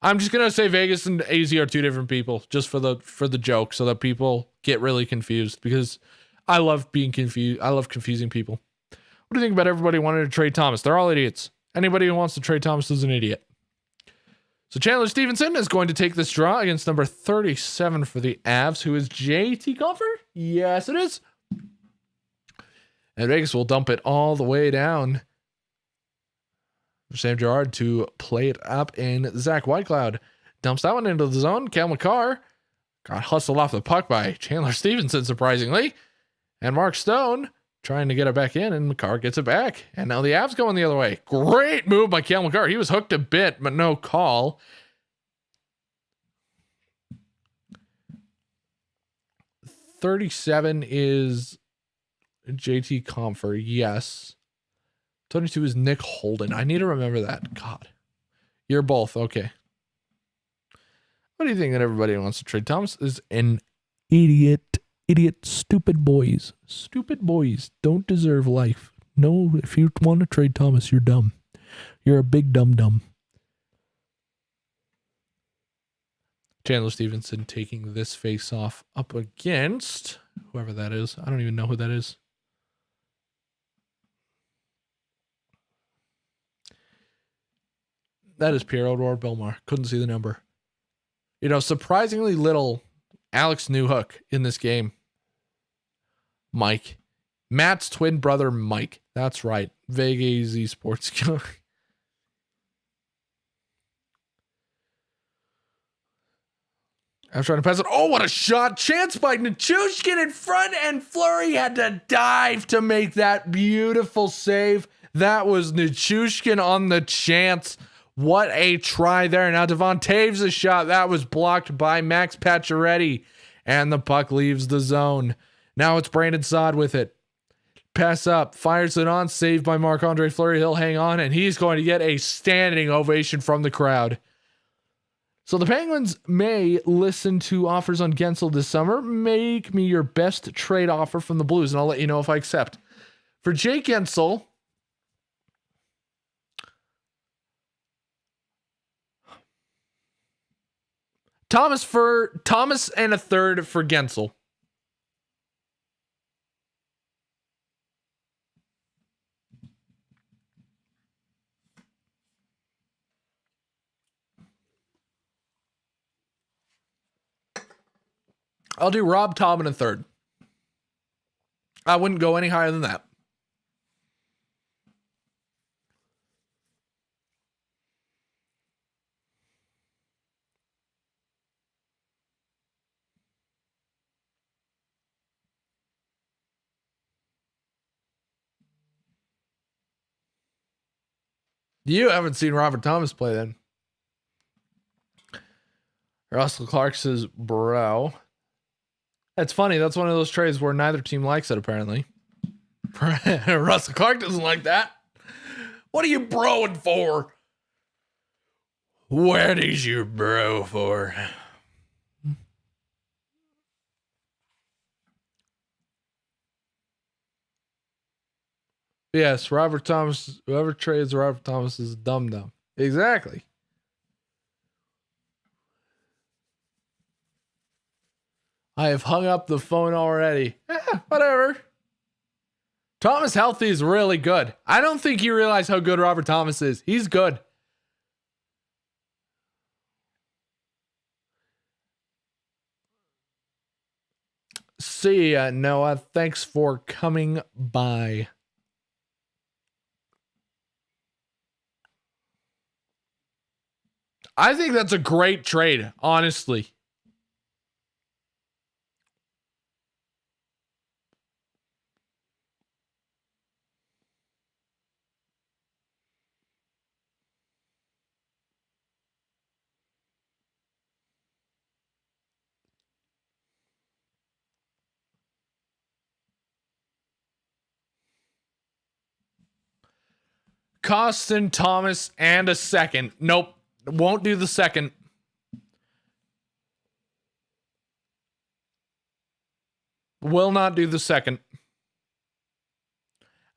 I'm just gonna say Vegas and AZ are two different people, just for the joke, so that people get really confused, because I love being confused. I love confusing people. What do you think about everybody wanting to trade Thomas? They're all idiots. Anybody who wants to trade Thomas is an idiot. So Chandler Stevenson is going to take this draw against number 37 for the Avs, who is JT Comfort. Yes, it is. And Vegas will dump it all the way down. Sam Girard to play it up, and Zach Whitecloud dumps that one into the zone. Cal McCarr got hustled off the puck by Chandler Stevenson, surprisingly. And Mark Stone trying to get it back in, and McCarr gets it back. And now the Avs going the other way. Great move by Cal McCarr. He was hooked a bit, but no call. $37 is JT Comfort, yes. 22 is Nick Holden. I need to remember that. God. You're both. Okay. What do you think that everybody wants to trade? Thomas is an idiot. Idiot. Stupid boys. Stupid boys don't deserve life. No, if you want to trade Thomas, you're dumb. You're a big dumb. Chandler Stevenson taking this face off up against whoever that is. I don't even know who that is. That is Pierre-Edouard Bellemare. Couldn't see the number. You know, surprisingly little Alex Newhook in this game. Mike. Matt's twin brother, Mike. That's right. Vega AZ Sports Guy. I'm trying to pass it. Oh, what a shot. Chance by Nichushkin in front, and Fleury had to dive to make that beautiful save. That was Nichushkin on the chance. What a try there. Now Devon Taves a shot. That was blocked by Max Pacioretty. And the puck leaves the zone. Now it's Brandon Saad with it. Pass up. Fires it on. Saved by Marc-Andre Fleury. He'll hang on. And he's going to get a standing ovation from the crowd. So the Penguins may listen to offers on Gensel this summer. Make me your best trade offer from the Blues. And I'll let you know if I accept. For Jake Gensel... Thomas and a third for Gensel. I'll do Rob, Tom, and a third. I wouldn't go any higher than that. You haven't seen Robert Thomas play then. Russell Clark says, bro. That's funny. That's one of those trades where neither team likes it, apparently. Russell Clark doesn't like that. What are you broing for? What is your bro for? Yes, Robert Thomas. Whoever trades Robert Thomas is a dum-dum. Exactly. I have hung up the phone already. Whatever. Thomas Healthy is really good. I don't think you realize how good Robert Thomas is. He's good. See ya, Noah. Thanks for coming by. I think that's a great trade, honestly. Costin, Thomas, and a second. Nope. Won't do the second. Will not do the second.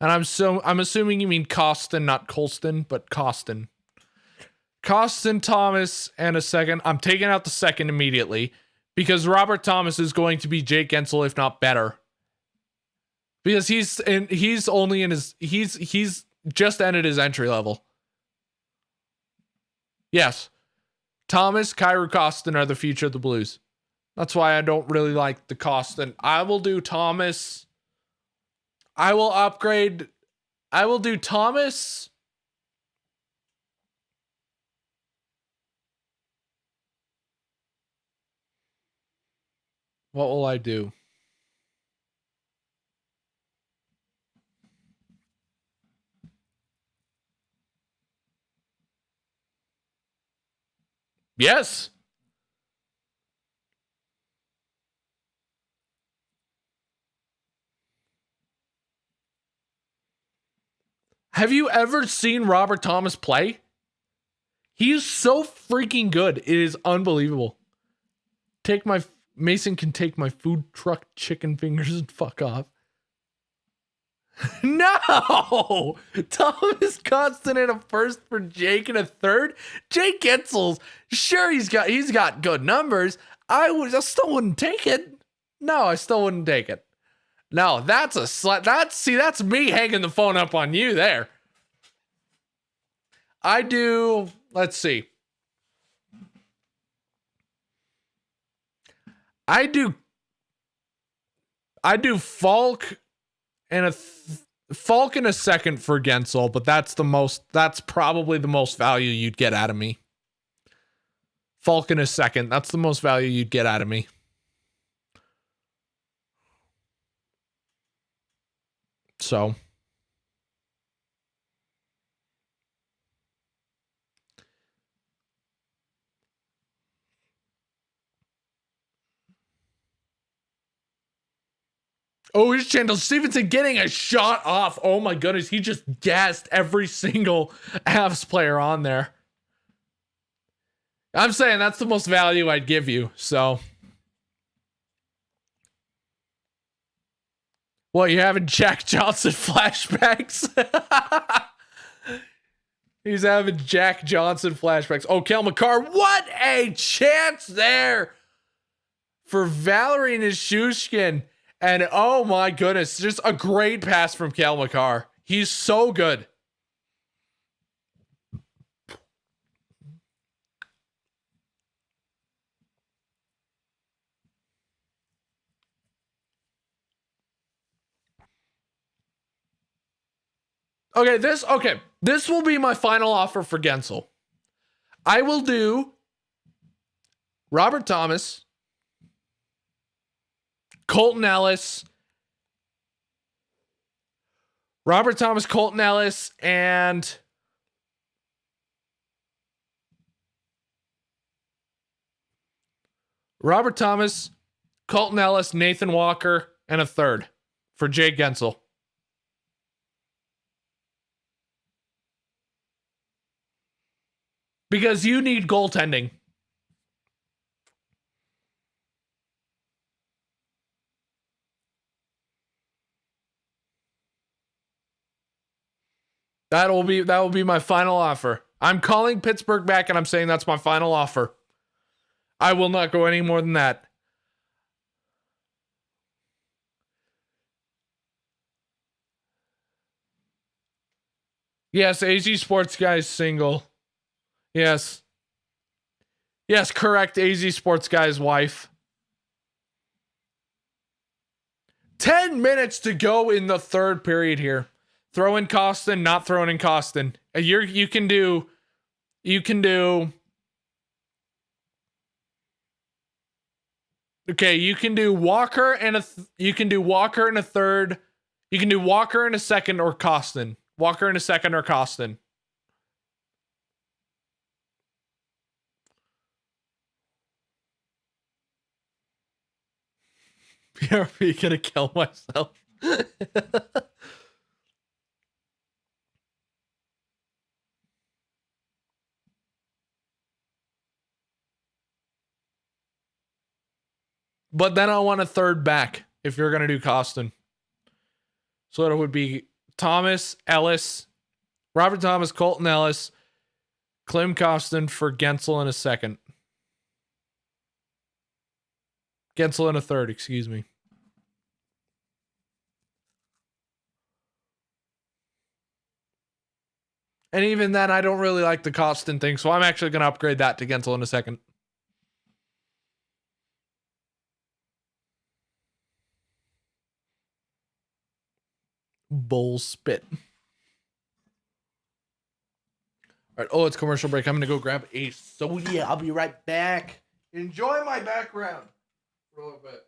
And I'm assuming you mean Costin, not Colston, but Costin. Costin, Thomas, and a second. I'm taking out the second immediately because Robert Thomas is going to be Jake Gensel, if not better. Because he's just ended his entry level. Yes. Thomas, Kyrou Costin are the future of the Blues. That's why I don't really like the Costin. I will do Thomas. I will upgrade. I will do Thomas. What will I do? Yes. Have you ever seen Robert Thomas play? He's so freaking good. It is unbelievable. Mason can take my food truck chicken fingers and fuck off. No! Thomas Costin in a first for Jake and a third. Jake Gensel's, sure he's got good numbers. I still wouldn't take it. No, I still wouldn't take it. No, that's a slut. That's me hanging the phone up on you there. I do, let's see. I do Falk and Falk in a second for Gensel, but that's probably the most value you'd get out of me. Falk in a second, that's the most value you'd get out of me. So oh, here's Chandler Stevenson getting a shot off. Oh my goodness, he just gassed every single Avs player on there. I'm saying that's the most value I'd give you, so. What, you having Jack Johnson flashbacks? He's having Jack Johnson flashbacks. Oh, Cale Makar, what a chance there for Valeri Nichushkin. And oh my goodness, just a great pass from Cale Makar. He's so good. This will be my final offer for Gensel. I will do Robert Thomas, Colton Ellis, and Robert Thomas, Colton Ellis, Nathan Walker, and a third for Jake Gensel. Because you need goaltending. That will be my final offer. I'm calling Pittsburgh back and I'm saying that's my final offer. I will not go any more than that. Yes, AZ Sports Guy is single. Yes. Yes, correct. AZ Sports Guy's wife. 10 minutes to go in the third period here. Throw in Costin, not throwing in Costin. You can do. Okay, you can do Walker and a third. You can do Walker in a second or Costin. Walker in a second or Costin. BRB gonna kill myself. But then I want a third back if you're going to do Costin. So it would be Thomas, Ellis, Robert Thomas, Colton Ellis, Klim Costin for Gensel in a second. Gensel in a third, excuse me. And even then, I don't really like the Costin thing, so I'm actually going to upgrade that to Gensel in a second. Bull spit. All right. Oh, it's commercial break. I'm going to go grab a soda. I'll be right back. Enjoy my background for a little bit.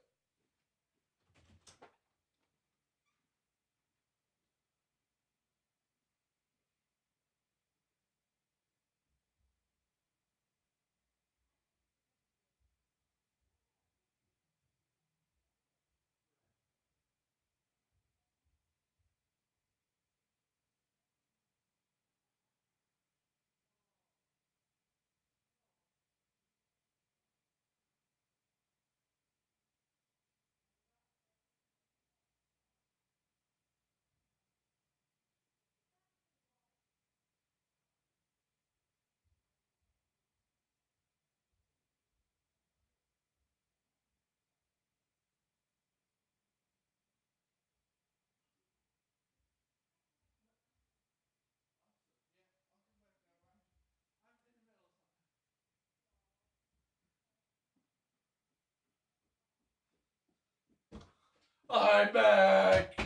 I'm back.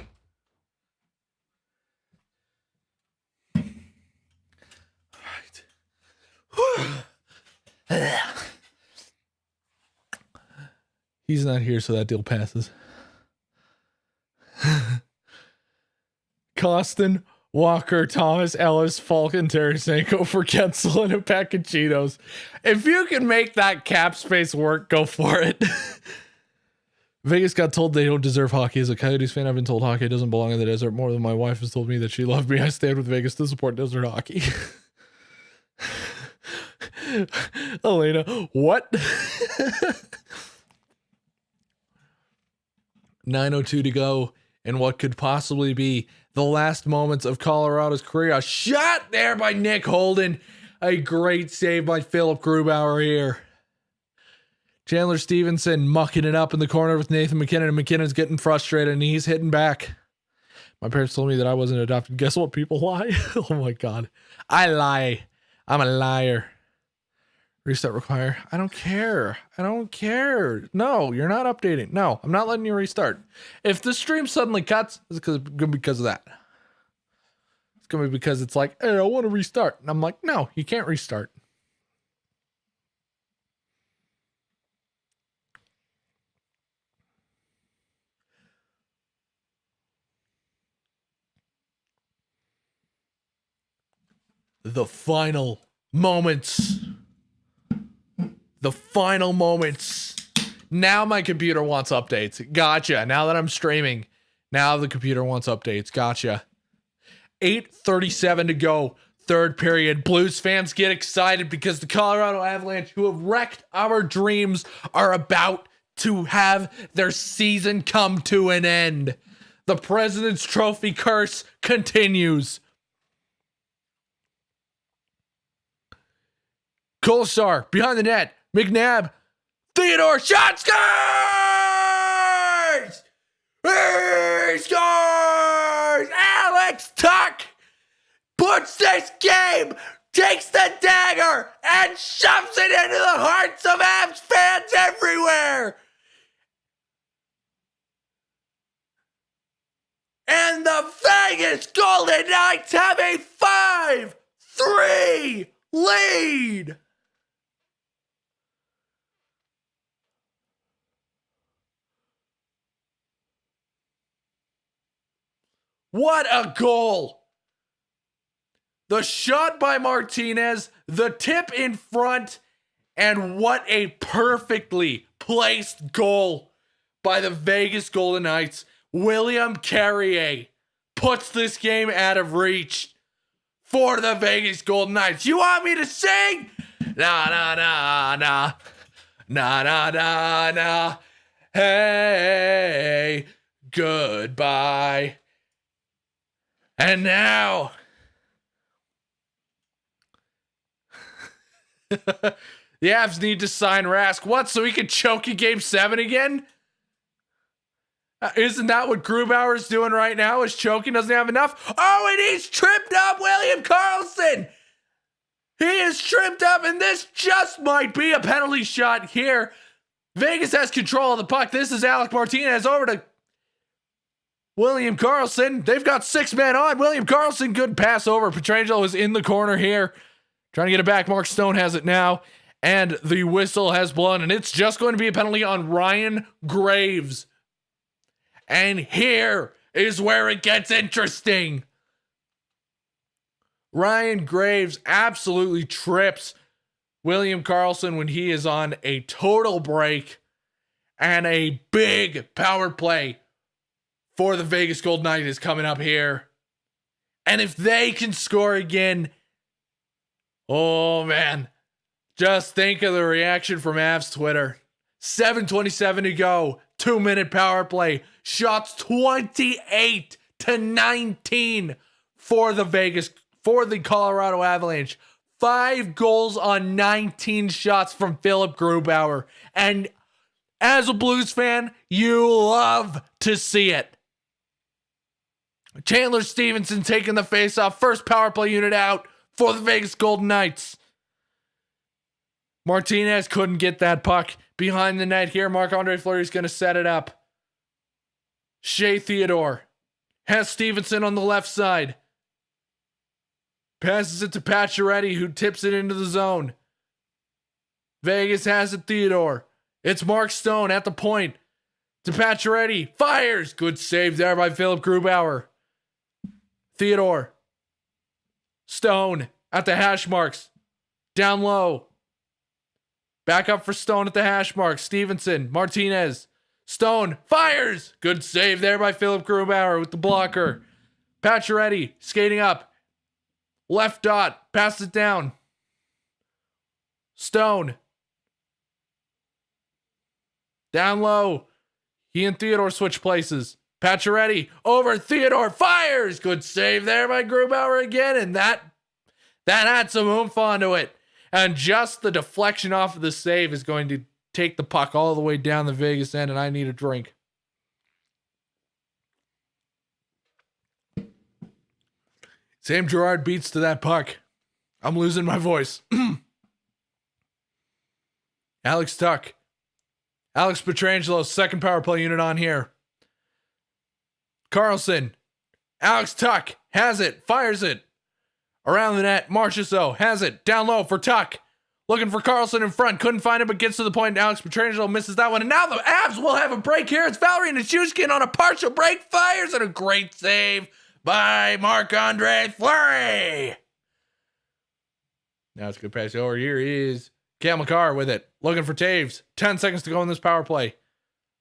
Right. He's not here, so that deal passes. Costin, Walker, Thomas, Ellis, Falcon, Tarasenko for Gensel and a pack of Cheetos. If you can make that cap space work, go for it. Vegas got told they don't deserve hockey. As a Coyotes fan, I've been told hockey doesn't belong in the desert more than my wife has told me that she loved me. I stayed with Vegas to support desert hockey. Elena, what? 9:02 to go, and what could possibly be the last moments of Colorado's career. A shot there by Nick Holden. A great save by Philip Grubauer here. Chandler Stevenson mucking it up in the corner with Nathan McKinnon, and McKinnon's getting frustrated, and he's hitting back. My parents told me that I wasn't adopted. Guess what? People lie. Oh my God. I lie. I'm a liar. Reset require. I don't care. I don't care. No, you're not updating. No, I'm not letting you restart. If the stream suddenly cuts, it's going to be because of that. It's going to be because it's like, hey, I want to restart. And I'm like, no, you can't restart. The final moments. The final moments. Now my computer wants updates. Gotcha. Now that I'm streaming, now the computer wants updates. Gotcha. 8:37 to go. Third period. Blues fans get excited because the Colorado Avalanche, who have wrecked our dreams, are about to have their season come to an end. The President's Trophy curse continues. Kolesar behind the net. McNabb. Theodore shot scores! He scores! Alex Tuck puts this game, takes the dagger, and shoves it into the hearts of Avs fans everywhere. And the Vegas Golden Knights have a 5-3 lead. What a goal! The shot by Martinez, the tip in front, and what a perfectly placed goal by the Vegas Golden Knights. William Carrier puts this game out of reach for the Vegas Golden Knights. You want me to sing? Na na na na. Na na na na. Hey, goodbye. And now the Avs need to sign Rask. What? So he could choke in game 7 again? Isn't that what Grubauer's doing right now? Is choking, doesn't have enough? Oh, and he's tripped up William Karlsson. He is tripped up, and this just might be a penalty shot here. Vegas has control of the puck. This is Alec Martinez over to William Karlsson. They've got 6 men on. William Karlsson, good pass over. Pietrangelo is in the corner here, trying to get it back. Mark Stone has it now, and the whistle has blown, and it's just going to be a penalty on Ryan Graves. And here is where it gets interesting. Ryan Graves absolutely trips William Karlsson when he is on a total break, and a big power play for the Vegas Golden Knights is coming up here. And if they can score again, oh man, just think of the reaction from Avs Twitter. 7:27 to go, 2-minute power play. Shots 28-19 for the Colorado Avalanche. 5 goals on 19 shots from Philip Grubauer. And as a Blues fan, you love to see it. Chandler Stevenson taking the faceoff. First power play unit out for the Vegas Golden Knights. Martinez couldn't get that puck behind the net here. Marc-Andre Fleury is going to set it up. Shea Theodore has Stevenson on the left side. Passes it to Pacioretty, who tips it into the zone. Vegas has it, Theodore. It's Mark Stone at the point to Pacioretty. Fires. Good save there by Philip Grubauer. Theodore. Stone at the hash marks. Down low. Back up for Stone at the hash marks. Stevenson. Martinez. Stone. Fires. Good save there by Philip Grubauer with the blocker. Pacioretty skating up. Left dot. Pass it down. Stone. Down low. He and Theodore switch places. Pacioretty over Theodore. Fires. Good save there by Grubauer again. And that had some oomph onto it. And just the deflection off of the save is going to take the puck all the way down the Vegas end. And I need a drink. Sam Girard beats to that puck. I'm losing my voice. Alex Tuch. Alex Pietrangelo, second power play unit on here. Karlsson. Alex Tuch has it. Fires it. Around the net. Marchessault has it. Down low for Tuch. Looking for Karlsson in front. Couldn't find it, but gets to the point. Alex Pietrangelo misses that one. And now the Avs will have a break here. It's Valerie Nichushkin on a partial break. Fires and a great save by Marc-Andre Fleury. Now it's going to pass over. Here is Cale Makar with it. Looking for Taves. 10 seconds to go in this power play.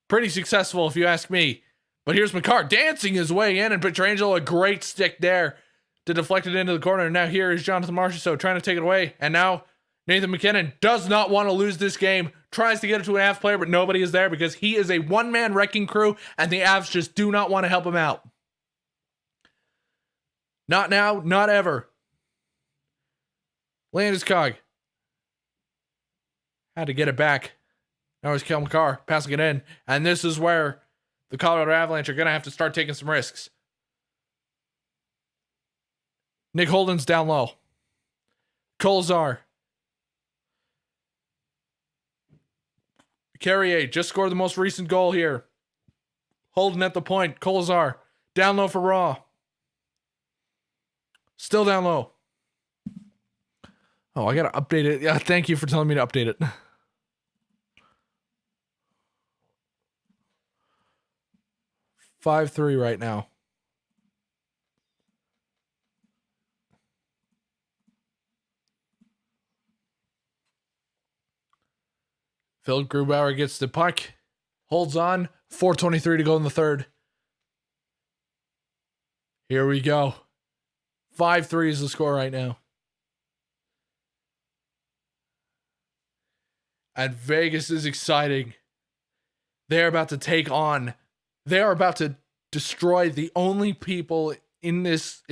Pretty successful if you ask me. But here's Makar dancing his way in, and Pietrangelo, a great stick there to deflect it into the corner. And now here is Jonathan Marchessault trying to take it away. And now Nathan MacKinnon does not want to lose this game. Tries to get it to an Avs player, but nobody is there because he is a one-man wrecking crew, and the Avs just do not want to help him out. Not now, not ever. Landeskog had to get it back. Now it's Cale Makar passing it in. And this is where the Colorado Avalanche are going to have to start taking some risks. Nick Holden's down low. Kolzar. Carrier just scored the most recent goal here. Holden at the point. Kolzar down low for Raw. Still down low. Oh, I got to update it. Yeah, thank you for telling me to update it. $5-3 right now. Phil Grubauer gets the puck. Holds on. 4:23 to go in the third. Here we go. 5-3 is the score right now. And Vegas is exciting. They're about to take on, they are about to destroy the only people in this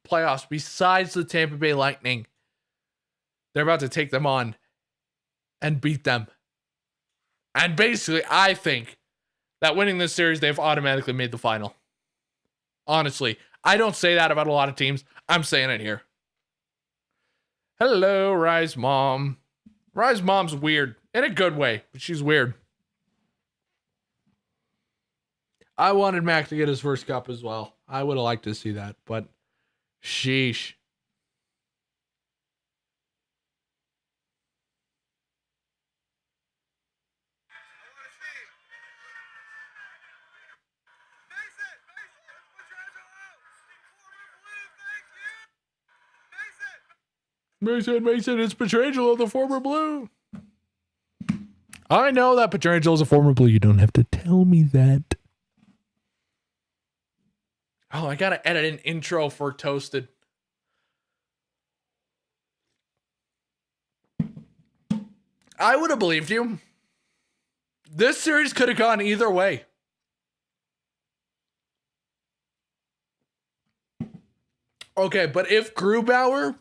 playoffs besides the Tampa Bay Lightning. They're about to take them on and beat them. And basically, I think that winning this series, they've automatically made the final. Honestly, I don't say that about a lot of teams. I'm saying it here. Hello, Rise Mom. Rise Mom's weird in a good way, but she's weird. I wanted Mac to get his first cup as well. I would have liked to see that, but sheesh. Mason, it's Pietrangelo, the former Blue. I know that Pietrangelo's a former Blue. You don't have to tell me that. Oh, I gotta edit an intro for Toasted. I would have believed you. This series could have gone either way. Okay, but if Grubauer...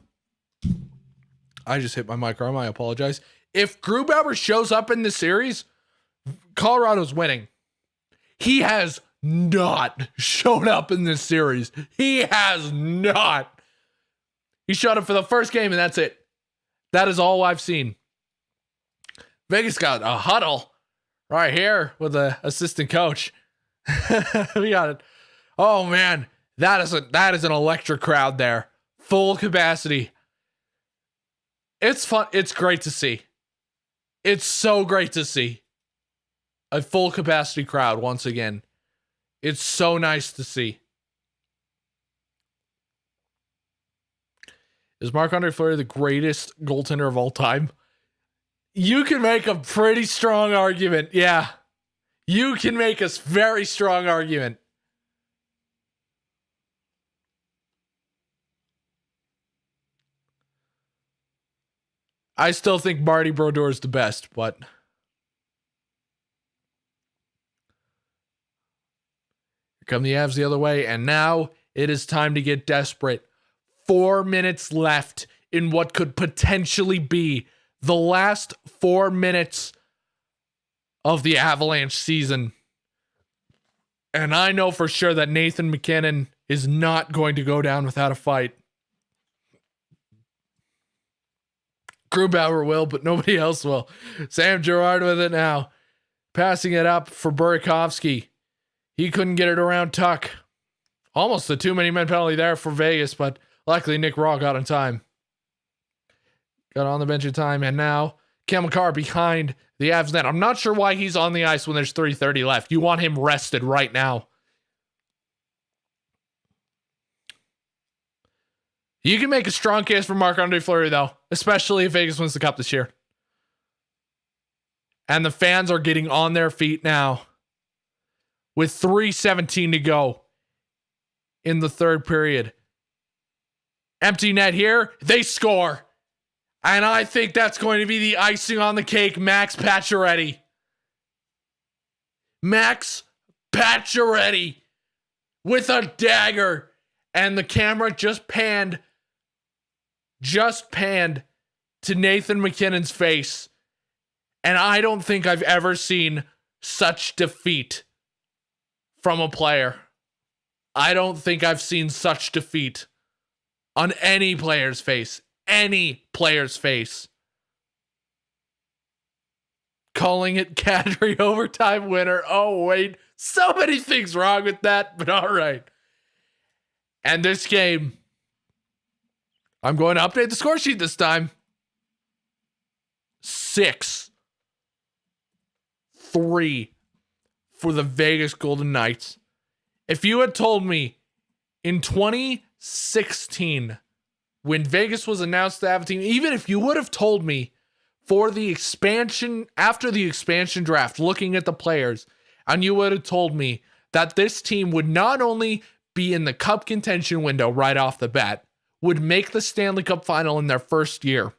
I just hit my microphone. I apologize. If Grubauer shows up in this series, Colorado's winning. He has not shown up in this series. He has not. He showed up for the first game, and that's it. That is all I've seen. Vegas got a huddle right here with the assistant coach. We got it. Oh, man. That is an electric crowd there. Full capacity. It's fun. It's great to see. It's so great to see a full capacity crowd once again. It's so nice to see. Is Marc-Andre Fleury the greatest goaltender of all time? You can make a pretty strong argument. Yeah. You can make a very strong argument. I still think Marty Brodeur is the best, but here come the Avs the other way, and now it is time to get desperate. 4 minutes left in what could potentially be the last 4 minutes of the Avalanche season. And I know for sure that Nathan MacKinnon is not going to go down without a fight. Grubauer will, but nobody else will. Sam Girard with it now. Passing it up for Burakovsky. He couldn't get it around Tuck. Almost a too many men penalty there for Vegas, but luckily Nick Raw got in time. Got on the bench in time, and now Cale Makar behind the Avs net. I'm not sure why he's on the ice when there's 3:30 left. You want him rested right now. You can make a strong case for Marc-Andre Fleury, though, especially if Vegas wins the Cup this year. And the fans are getting on their feet now with 3:17 to go in the third period. Empty net here. They score. And I think that's going to be the icing on the cake. Max Pacioretty. Max Pacioretty with a dagger. And the camera just panned to Nathan MacKinnon's face. And I don't think I've ever seen such defeat from a player. I don't think I've seen such defeat on any player's face. Any player's face. Calling it Kadri overtime winner. Oh, wait. So many things wrong with that, but all right. And this game, I'm going to update the score sheet this time. 6-3 for the Vegas Golden Knights. If you had told me in 2016, when Vegas was announced to have a team, even if you would have told me for the expansion, after the expansion draft, looking at the players, and you would have told me that this team would not only be in the Cup contention window right off the bat, would make the Stanley Cup final in their first year,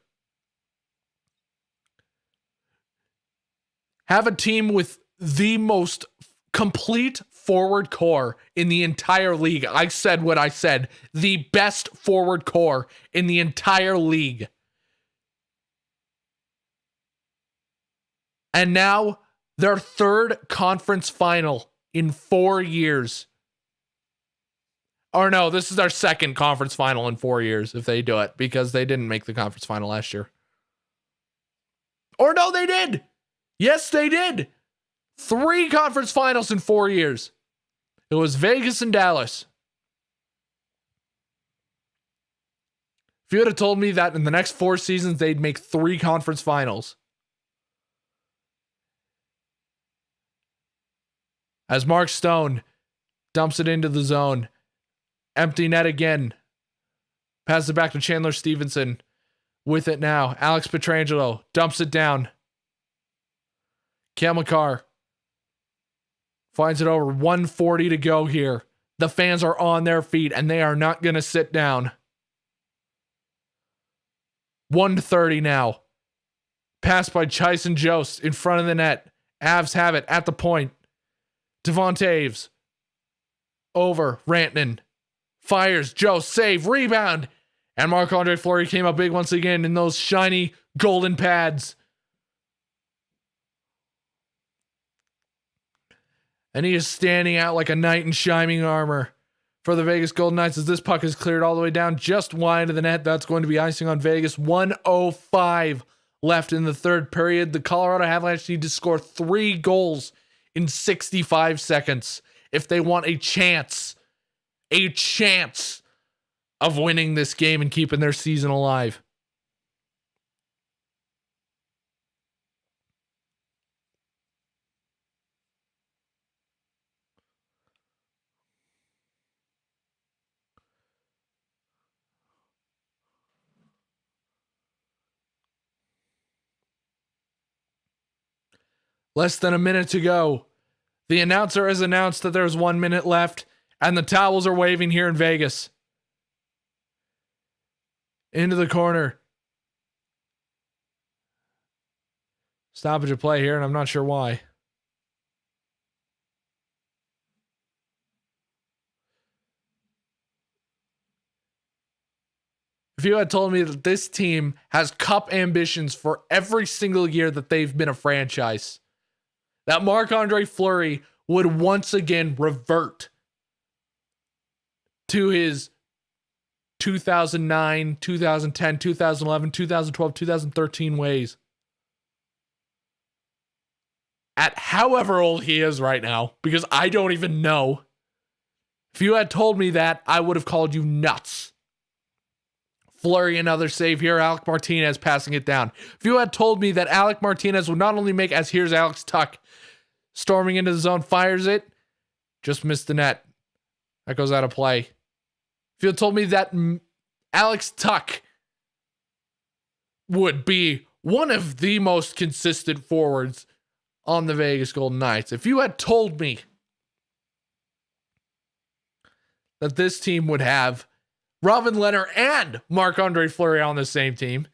have a team with the most complete forward core in the entire league. I said what I said. The best forward core in the entire league. And now their third conference final in 4 years. Or no, this is their second conference final in 4 years if they do it, because they didn't make the conference final last year. Or no, they did. Yes, they did. 3 conference finals in 4 years. It was Vegas and Dallas. If you would have told me that in the next 4 seasons they'd make 3 conference finals. As Mark Stone dumps it into the zone. Empty net again. Passes it back to Chandler Stevenson. With it now. Alex Pietrangelo dumps it down. Cale Makar finds it over. 1:40 to go here. The fans are on their feet and they are not going to sit down. 1:30 now. Pass by Tyson Jost in front of the net. Avs have it at the point. Devon Toews. Over. Rantanen. Fires. Jost. Save. Rebound. And Marc-Andre Fleury came up big once again in those shiny golden pads. And he is standing out like a knight in shining armor for the Vegas Golden Knights as this puck is cleared all the way down just wide of the net. That's going to be icing on Vegas. 1:05 left in the third period. The Colorado Avalanche need to score 3 goals in 65 seconds if they want a chance of winning this game and keeping their season alive. Less than a minute to go. The announcer has announced that there's 1 minute left, and the towels are waving here in Vegas. Into the corner. Stoppage of play here, and I'm not sure why. If you had told me that this team has cup ambitions for every single year that they've been a franchise, that Marc-Andre Fleury would once again revert to his 2009, 2010, 2011, 2012, 2013 ways. At however old he is right now, because I don't even know. If you had told me that, I would have called you nuts. Fleury, another save here. Alec Martinez passing it down. If you had told me that Alec Martinez would not only make, as here's Alex Tuch storming into the zone, fires it, just missed the net. That goes out of play. If you had told me that Alex Tuch would be one of the most consistent forwards on the Vegas Golden Knights, if you had told me that this team would have Robin Lehner and Marc-Andre Fleury on the same team,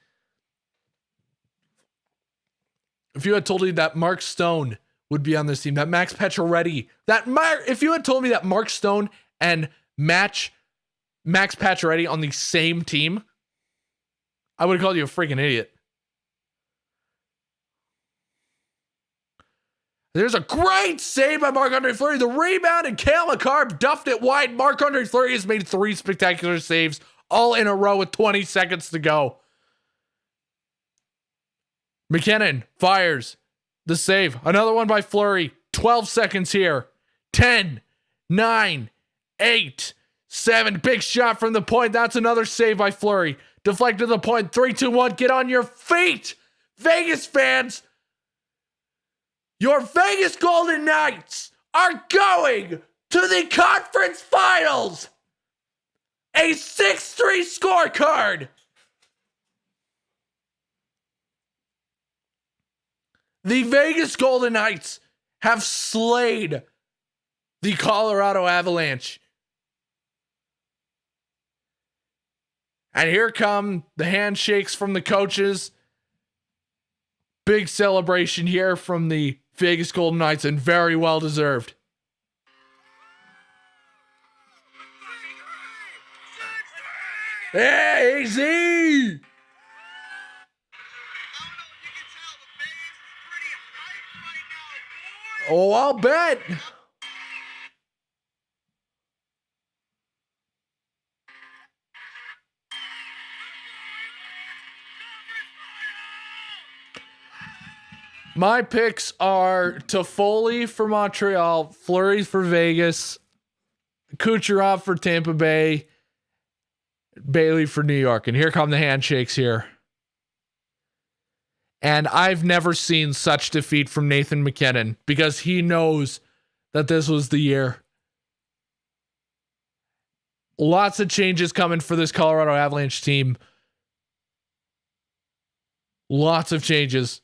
if you had told me that Mark Stone would be on this team, that Max Pacioretty, if you had told me that Mark Stone and Max Pacioretty on the same team, I would have called you a freaking idiot. There's a great save by Marc-Andre Fleury. The rebound, and Cale Makar duffed it wide. Marc-Andre Fleury has made 3 spectacular saves all in a row with 20 seconds to go. McKinnon fires the save. Another one by Fleury. 12 seconds here. 10, 9, 8, 7. Big shot from the point. That's another save by Fleury. Deflected to the point. 3, 2, 1. Get on your feet, Vegas fans. Your Vegas Golden Knights are going to the conference finals. A 6-3 scorecard. The Vegas Golden Knights have slayed the Colorado Avalanche. And here come the handshakes from the coaches. Big celebration here from the Vegas Golden Knights, and very well deserved. Hey, AZ!
I don't know if you can tell, but Vegas is pretty hyped right now, boy.
Oh, I'll bet. My picks are Toffoli for Montreal, Fleury for Vegas, Kucherov for Tampa Bay, Bailey for New York. And here come the handshakes here. And I've never seen such defeat from Nathan MacKinnon because he knows that this was the year. Lots of changes coming for this Colorado Avalanche team. Lots of changes.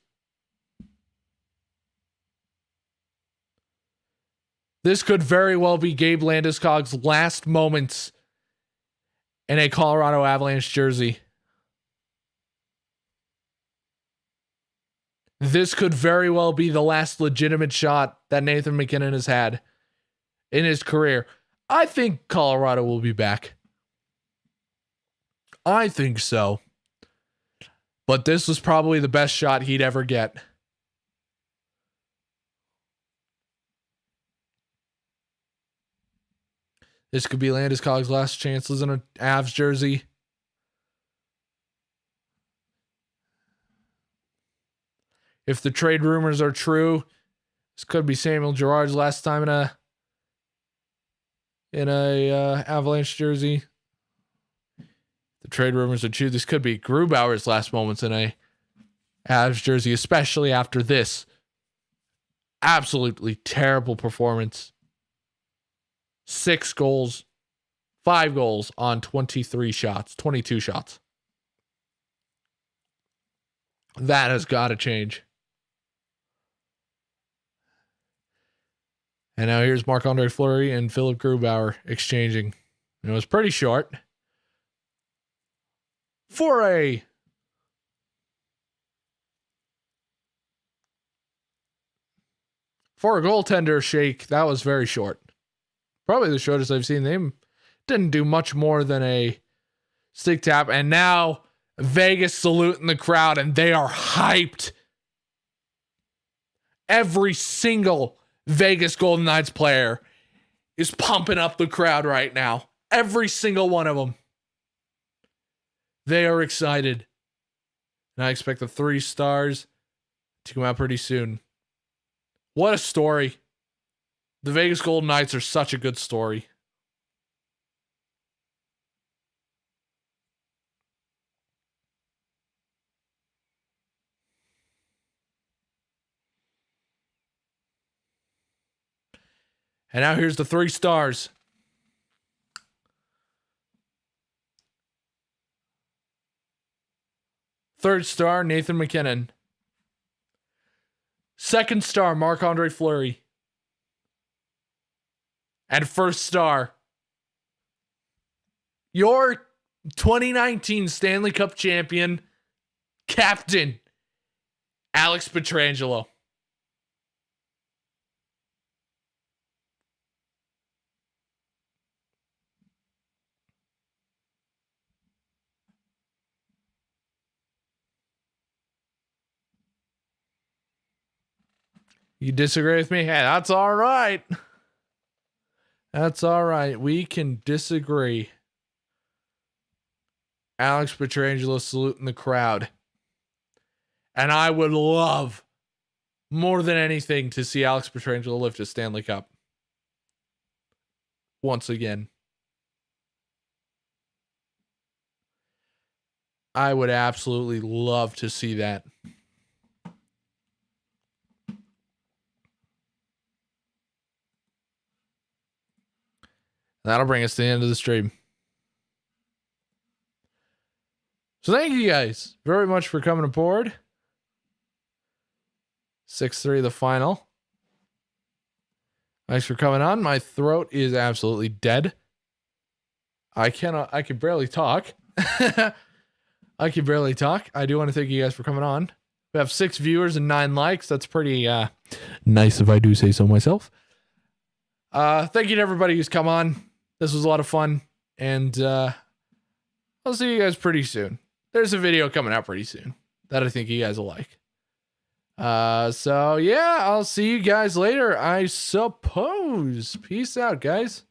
This could very well be Gabe Landeskog's last moments in a Colorado Avalanche jersey. This could very well be the last legitimate shot that Nathan MacKinnon has had in his career. I think Colorado will be back. I think so. But this was probably the best shot he'd ever get. This could be Landeskog's last chances in an Avs jersey. If the trade rumors are true, this could be Samuel Girard's last time in a Avalanche jersey. The trade rumors are true. This could be Grubauer's last moments in a Avs jersey, especially after this absolutely terrible performance. 6 goals, 5 goals on 22 shots. That has got to change. And now here's Marc-Andre Fleury and Philip Grubauer exchanging. It was pretty short. For a goaltender shake, that was very short. Probably the shortest I've seen. They didn't do much more than a stick tap. And now Vegas saluting the crowd, and they are hyped. Every single Vegas Golden Knights player is pumping up the crowd right now. Every single one of them. They are excited. And I expect the 3 stars to come out pretty soon. What a story. The Vegas Golden Knights are such a good story. And now here's the 3 stars. Third star, Nathan MacKinnon. Second star, Marc-Andre Fleury. And first star, your 2019 Stanley Cup champion, captain, Alex Pietrangelo. You disagree with me? Hey, that's all right. That's all right. We can disagree. Alex Pietrangelo saluting the crowd. And I would love, more than anything, to see Alex Pietrangelo lift a Stanley Cup. Once again. I would absolutely love to see that. That'll bring us to the end of the stream. So thank you guys very much for coming aboard. 6-3 the final. Thanks for coming on. My throat is absolutely dead. I can barely talk. I can barely talk. I do want to thank you guys for coming on. We have 6 viewers and 9 likes. That's pretty nice if I do say so myself. Thank you to everybody who's come on. This was a lot of fun. And I'll see you guys pretty soon. There's a video coming out pretty soon that I think you guys will like. So yeah, I'll see you guys later, I suppose. Peace out, guys.